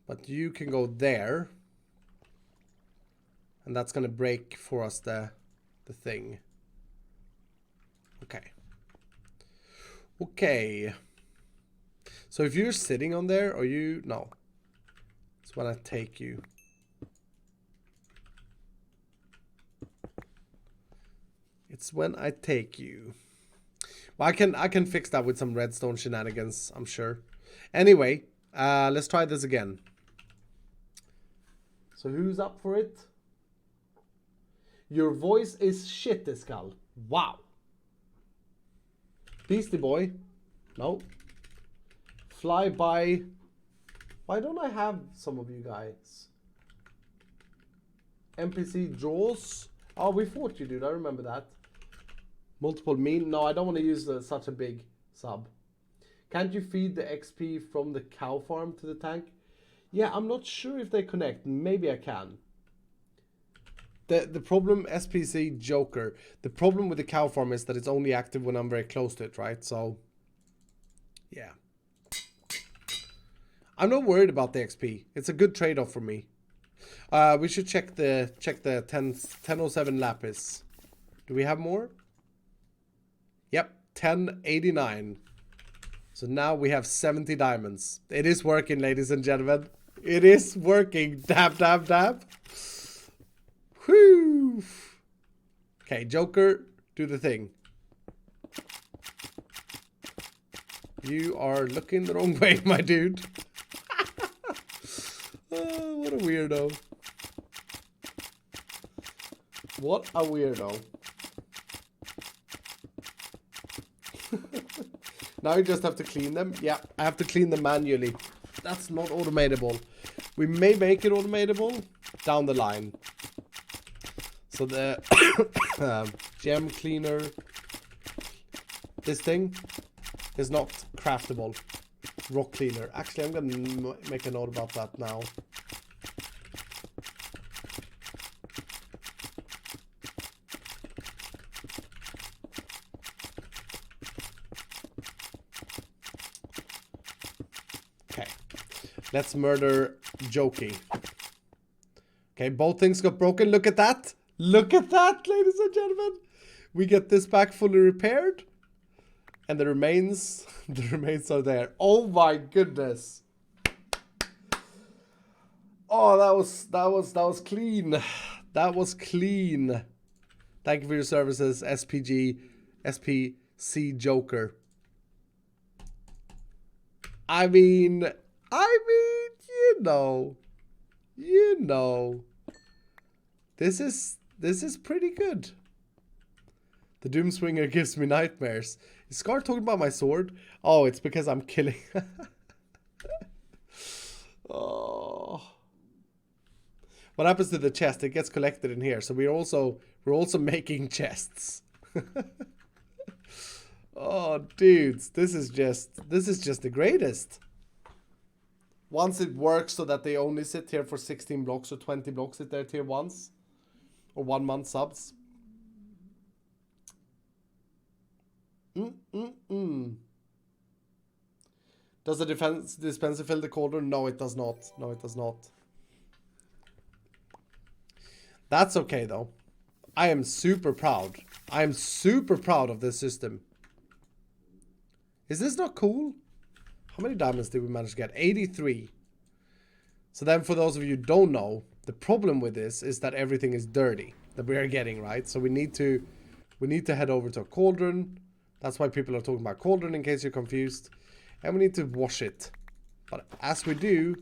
But you can go there. And that's gonna break for us the thing. Okay. Okay. So if you're sitting on there, or you... No. It's when I take you. It's when I take you. Well, I can fix that with some redstone shenanigans, I'm sure. Anyway, let's try this again. So who's up for it? Your voice is shit, Iskall. Wow. Beastie Boy. No. Fly by. Why don't I have some of you guys? NPC draws. Oh, we fought you, dude. I remember that. Multiple mean. No, I don't want to use such a big sub. Can't you feed the XP from the cow farm to the tank? Yeah, I'm not sure if they connect. Maybe I can. The problem, SPC Joker, the problem with the cow farm is that it's only active when I'm very close to it, right? So, yeah. I'm not worried about the XP. It's a good trade-off for me. We should check the 1007 lapis. Do we have more? Yep, 1089. So now we have 70 diamonds. It is working, ladies and gentlemen. It is working. Dab, dab, dab. Whew. Okay, Joker, do the thing. You are looking the wrong way, my dude. Oh, what a weirdo. What a weirdo. Now you just have to clean them. Yeah, I have to clean them manually. That's not automatable. We may make it automatable down the line. So the gem cleaner, this thing is not craftable. Rock cleaner. Actually, I'm gonna make a note about that now. Okay, let's murder Jokey. Okay, both things got broken. Look at that. Look at that, ladies and gentlemen. We get this back fully repaired. And the remains are there. Oh my goodness. Oh, that was clean. That was clean. Thank you for your services, SPC Joker. I mean, you know. This is pretty good. The Doomswinger gives me nightmares. Is Scar talking about my sword? Oh, it's because I'm killing. Oh. What happens to the chest? It gets collected in here. So we're also making chests. Oh, dudes, this is just the greatest. Once it works so that they only sit here for 16 blocks or 20 blocks if they're tier 1s or 1 month subs. Does the dispenser fill the cauldron? No, it does not. No, it does not. That's okay though. I am super proud. I am super proud of this system. Is this not cool? How many diamonds did we manage to get? 83. So then for those of you who don't know, the problem with this is that everything is dirty that we are getting, right? So we need to head over to a cauldron. That's why people are talking about cauldron, in case you're confused. And we need to wash it. But as we do...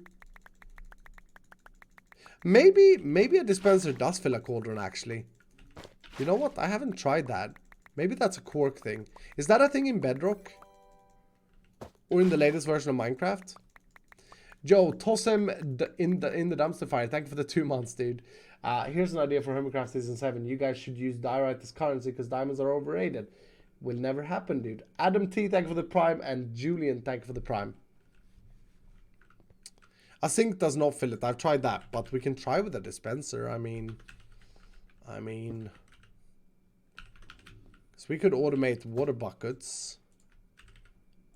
Maybe a dispenser does fill a cauldron, actually. You know what? I haven't tried that. Maybe that's a Quark thing. Is that a thing in Bedrock? Or in the latest version of Minecraft? Joe, toss him in the dumpster fire. Thank you for the 2 months, dude. Here's an idea for Hermitcraft Season 7. You guys should use diorite as currency because diamonds are overrated. Will never happen, dude. Adam T, thank you for the prime. And Julian, thank you for the prime. A sink does not fill it. I've tried that. But we can try with a dispenser. I mean... So we could automate water buckets.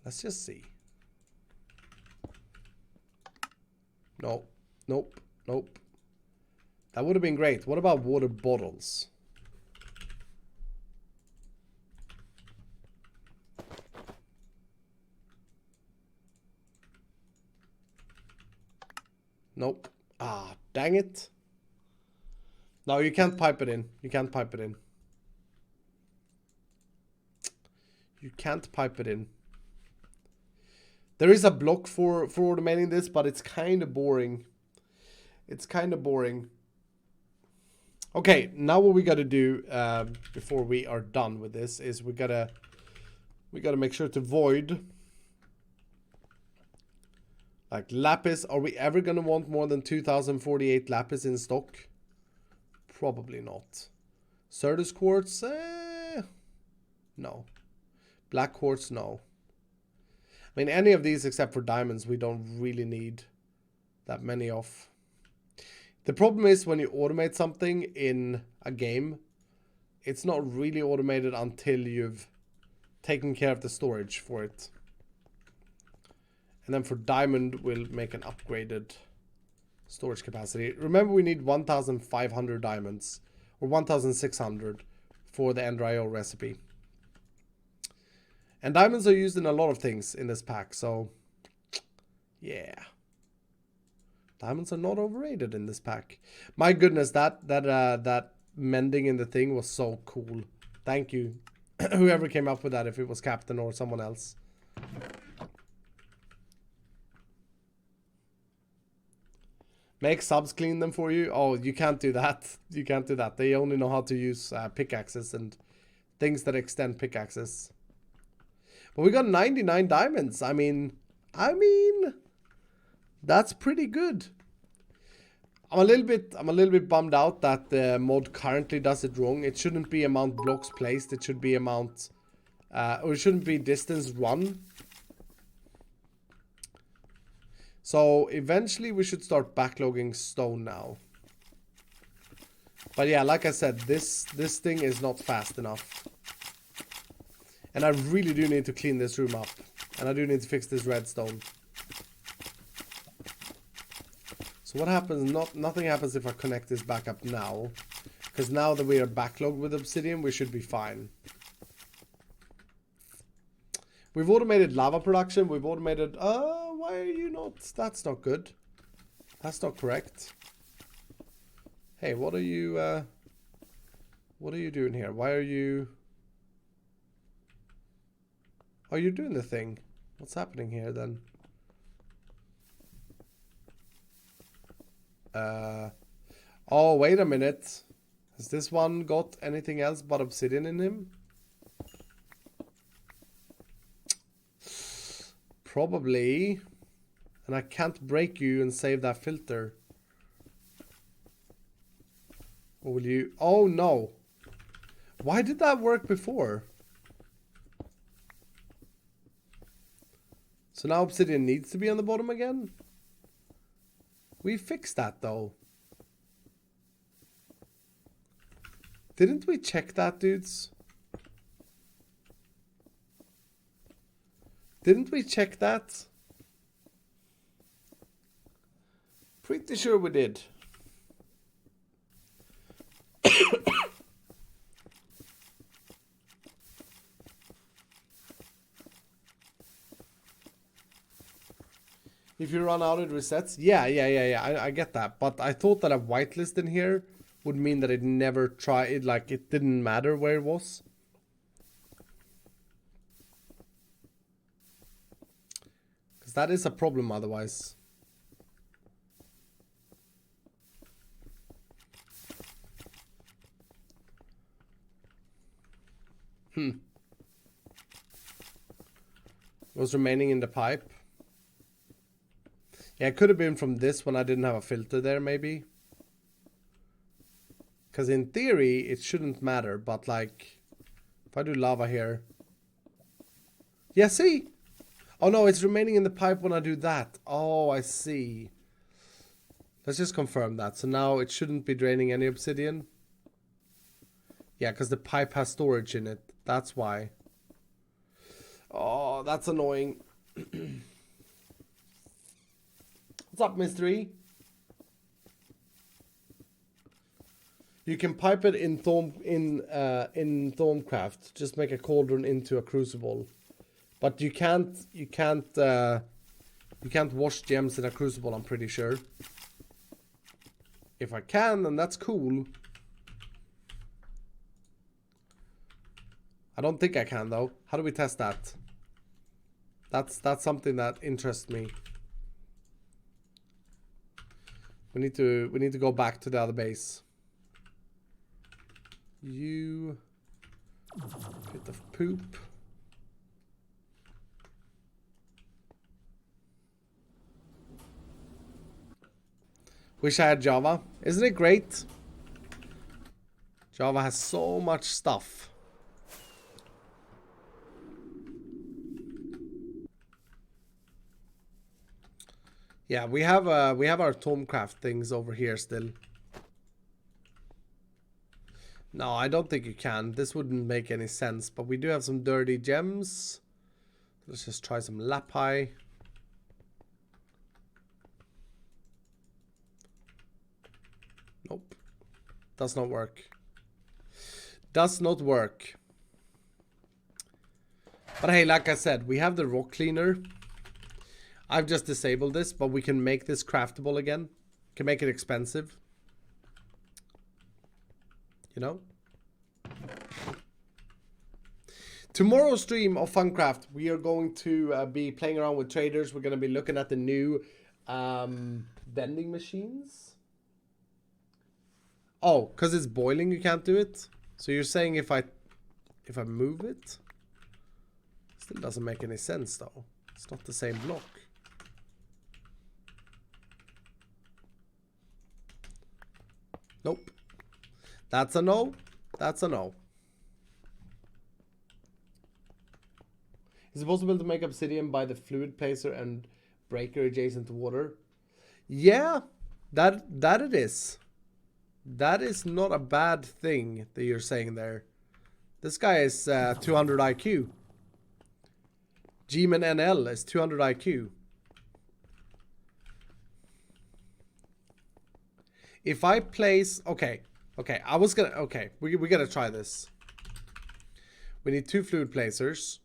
Let's just see. No. Nope. Nope. That would have been great. What about water bottles? Nope. Ah, dang it. No, you can't pipe it in. You can't pipe it in. You can't pipe it in. There is a block for automating this, but it's kind of boring. It's kind of boring. Okay, now what we got to do before we are done with this is we gotta make sure to void like lapis. Are we ever gonna want more than 2048 lapis in stock? Probably not. Certus quartz, no. Black quartz, no. I mean, any of these except for diamonds, we don't really need that many of. The problem is when you automate something in a game, it's not really automated until you've taken care of the storage for it. And then for diamond, we'll make an upgraded storage capacity. Remember, we need 1,500 diamonds, or 1,600 for the Ender IO recipe. And diamonds are used in a lot of things in this pack, so yeah. Diamonds are not overrated in this pack. My goodness, that mending in the thing was so cool. Thank you. Whoever came up with that, if it was Captain or someone else. Make subs clean them for you? Oh, you can't do that. You can't do that. They only know how to use pickaxes and things that extend pickaxes. But we got 99 diamonds. I mean, that's pretty good. I'm a little bit bummed out that the mod currently does it wrong. It shouldn't be amount blocks placed. It should be amount, or it shouldn't be distance run. So eventually we should start backlogging stone now. But yeah, like I said, this thing is not fast enough. And I really do need to clean this room up. And I do need to fix this redstone. So what happens? Nothing happens if I connect this back up now. Because now that we are backlogged with Obsidian, we should be fine. We've automated lava production. We've automated... why are you not... That's not good. That's not correct. Hey, what are you... what are you doing here? Why are you... Oh, you're doing the thing. What's happening here then? Oh, wait a minute. Has this one got anything else but obsidian in him? Probably. And I can't break you and save that filter. Or will you? Oh, no. Why did that work before? So now obsidian needs to be on the bottom again? We fixed that though. Didn't we check that, dudes? Didn't we check that? Pretty sure we did. If you run out, it resets. Yeah. I get that. But I thought that a whitelist in here would mean that it never tried, like it didn't matter where it was. Because that is a problem otherwise. Was remaining in the pipe. Yeah, it could have been from this when I didn't have a filter there, maybe. Because in theory, it shouldn't matter, but like, if I do lava here. Yeah, see? Oh no, it's remaining in the pipe when I do that. Oh, I see. Let's just confirm that. So now it shouldn't be draining any obsidian. Yeah, because the pipe has storage in it. That's why. Oh, that's annoying. What's up, Mystery? You can pipe it in Thorncraft. Just make a cauldron into a crucible. But you can't wash gems in a crucible, I'm pretty sure. If I can, then that's cool. I don't think I can though. How do we test that? That's something that interests me. We need to go back to the other base. You bit of poop. Wish I had Java. Isn't it great? Java has so much stuff. Yeah, we have our Tomcraft things over here still. No, I don't think you can. This wouldn't make any sense, but we do have some dirty gems. Let's just try some lapai. Nope. Does not work. Does not work. But hey, like I said, we have the rock cleaner. I've just disabled this, but we can make this craftable again. Can make it expensive. You know? Tomorrow's stream of Funcraft, we are going to be playing around with traders. We're going to be looking at the new vending machines. Oh, because it's boiling, you can't do it? So you're saying if I move it? Still doesn't make any sense though. It's not the same block. Nope. That's a no. That's a no. Is it possible to make obsidian by the fluid placer and breaker adjacent to water? Yeah, that it is. That is not a bad thing that you're saying there. This guy is 200 IQ. Gman NL is 200 IQ. If I place... Okay, I was gonna... Okay, we gotta try this. We need 2 fluid placers.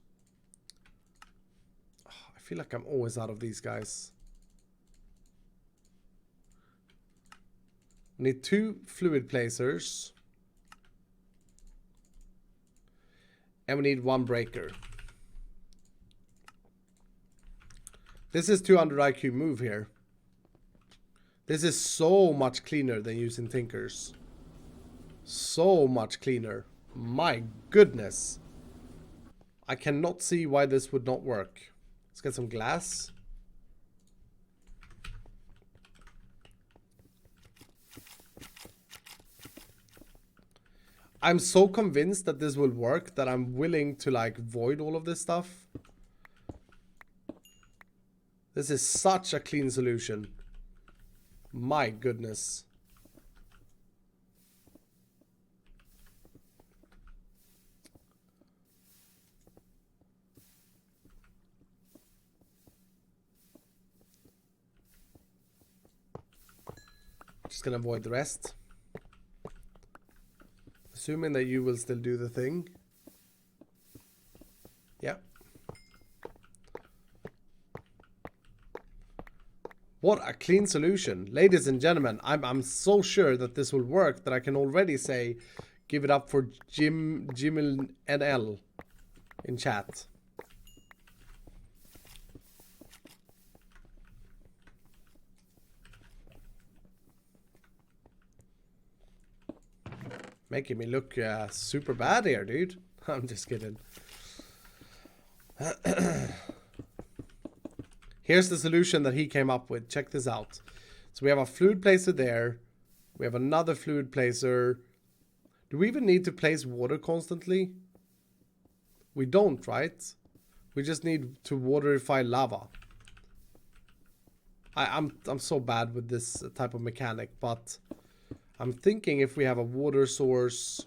Oh, I feel like I'm always out of these guys. We need 2 fluid placers. And we need 1 breaker. This is 200 IQ move here. This is so much cleaner than using Tinkers. So much cleaner. My goodness. I cannot see why this would not work. Let's get some glass. I'm so convinced that this will work that I'm willing to like void all of this stuff. This is such a clean solution. My goodness. Just gonna avoid the rest. Assuming that you will still do the thing. Yeah. What a clean solution. Ladies and gentlemen, I'm so sure that this will work that I can already say give it up for Jimil NL in chat. Making me look super bad here, dude. I'm just kidding. Here's the solution that he came up with. Check this out. So we have a fluid placer there. We have another fluid placer. Do we even need to place water constantly? We don't, right? We just need to waterify lava. I'm so bad with this type of mechanic, but I'm thinking if we have a water source.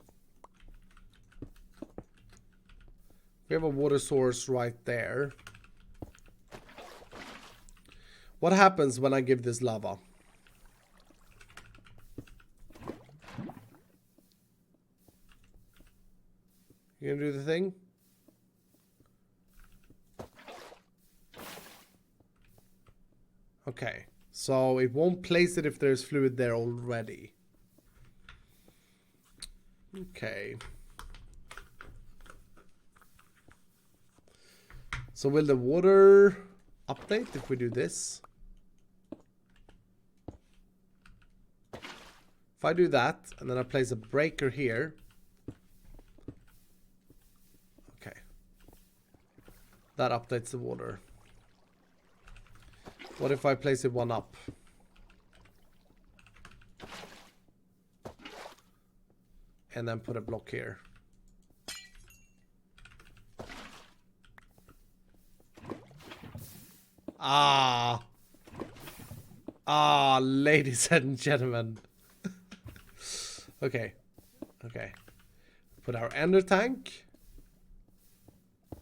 We have a water source right there. What happens when I give this lava? You gonna do the thing? Okay, so it won't place it if there's fluid there already. Okay. So will the water update if we do this? If I do that, and then I place a breaker here. Okay. That updates the water. What if I place it one up? And then put a block here. Ah, ladies and gentlemen. Okay. Okay. Put our ender tank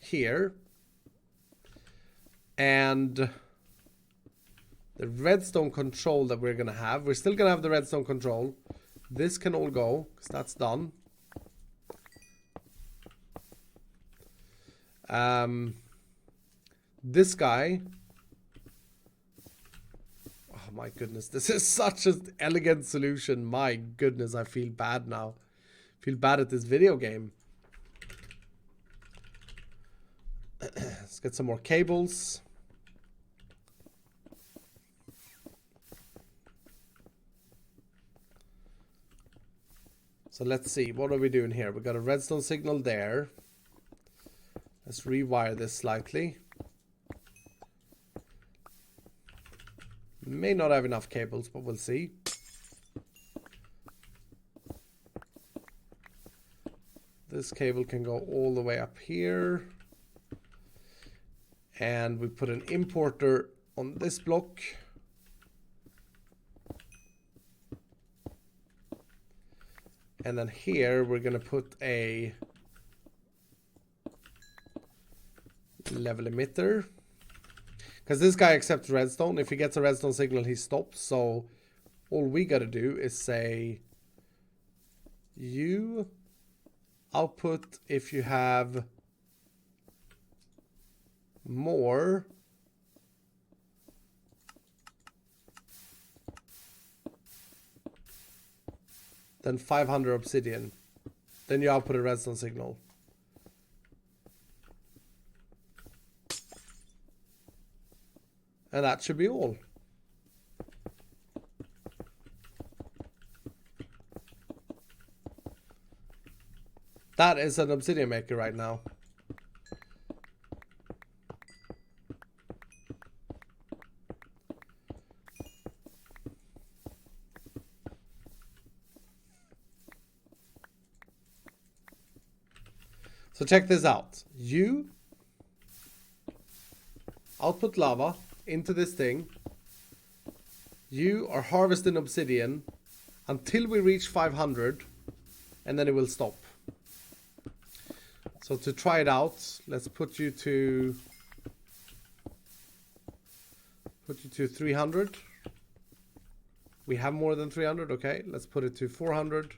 here. And the redstone control that we're going to have. We're still going to have the redstone control. This can all go, because that's done. This guy. Oh my goodness, this is such an elegant solution. My goodness, I feel bad now. I feel bad at this video game. Let's get some more cables. So let's see, what are we doing here? We got a redstone signal there. Let's rewire this slightly. May not have enough cables, but we'll see. This cable can go all the way up here. And we put an importer on this block. And then here we're going to put a level emitter. Because this guy accepts redstone. If he gets a redstone signal, he stops. So all we got to do is say you output if you have more than 500 obsidian. Then you output a redstone signal. And that should be all. That is an obsidian maker right now. So check this out. You output lava into this thing. You are harvesting obsidian until we reach 500, and then it will stop. So to try it out, let's put you to 300. We have more than 300. Okay, let's put it to 400.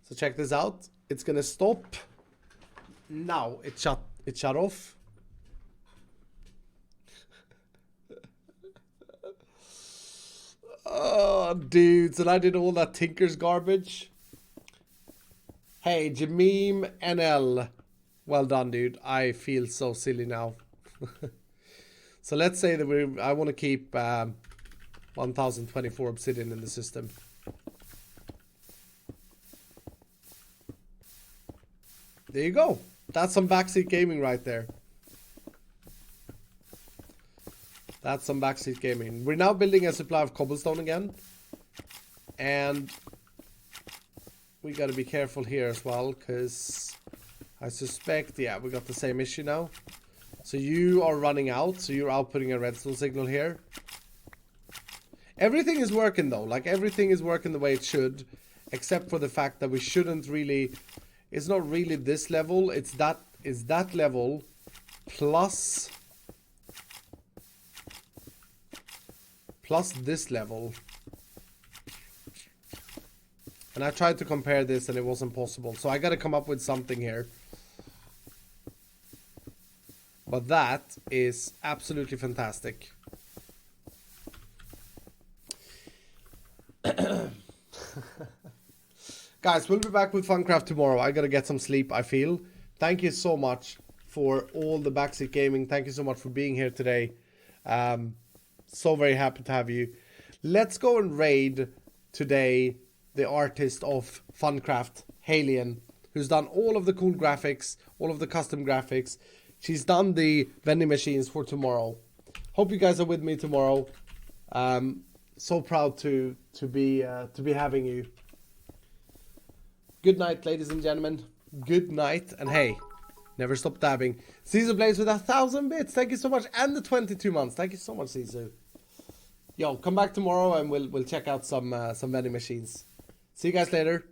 So check this out. It's gonna stop. Now it shut off. Oh, dudes, and I did all that Tinker's garbage. Hey, Jameem NL. Well done, dude. I feel so silly now. So let's say that I want to keep 1024 obsidian in the system. There you go. That's some backseat gaming right there. That's some backseat gaming. We're now building a supply of cobblestone again. And we gotta be careful here as well, because I suspect, yeah, we got the same issue now. So you are running out, so you're outputting a redstone signal here. Everything is working though, like everything is working the way it should, except for the fact that we shouldn't really, it's not really this level, it's that level plus this level. And I tried to compare this and it wasn't possible, so I gotta come up with something here. But that is absolutely fantastic. Guys, we'll be back with Funcraft tomorrow. I gotta get some sleep, I feel. Thank you so much for all the backseat gaming. Thank you so much for being here today. So very happy to have you. Let's go and raid today the artist of Funcraft, Halian, who's done all of the cool graphics, all of the custom graphics. She's done the vending machines for tomorrow. Hope you guys are with me tomorrow. So proud to be having you. Good night, ladies and gentlemen. Good night, and hey, never stop dabbing. Caesar Blaze with 1,000 bits. Thank you so much, and the 22 months. Thank you so much, Caesar. Yo, come back tomorrow and we'll check out some vending machines. See you guys later.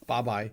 Bye bye.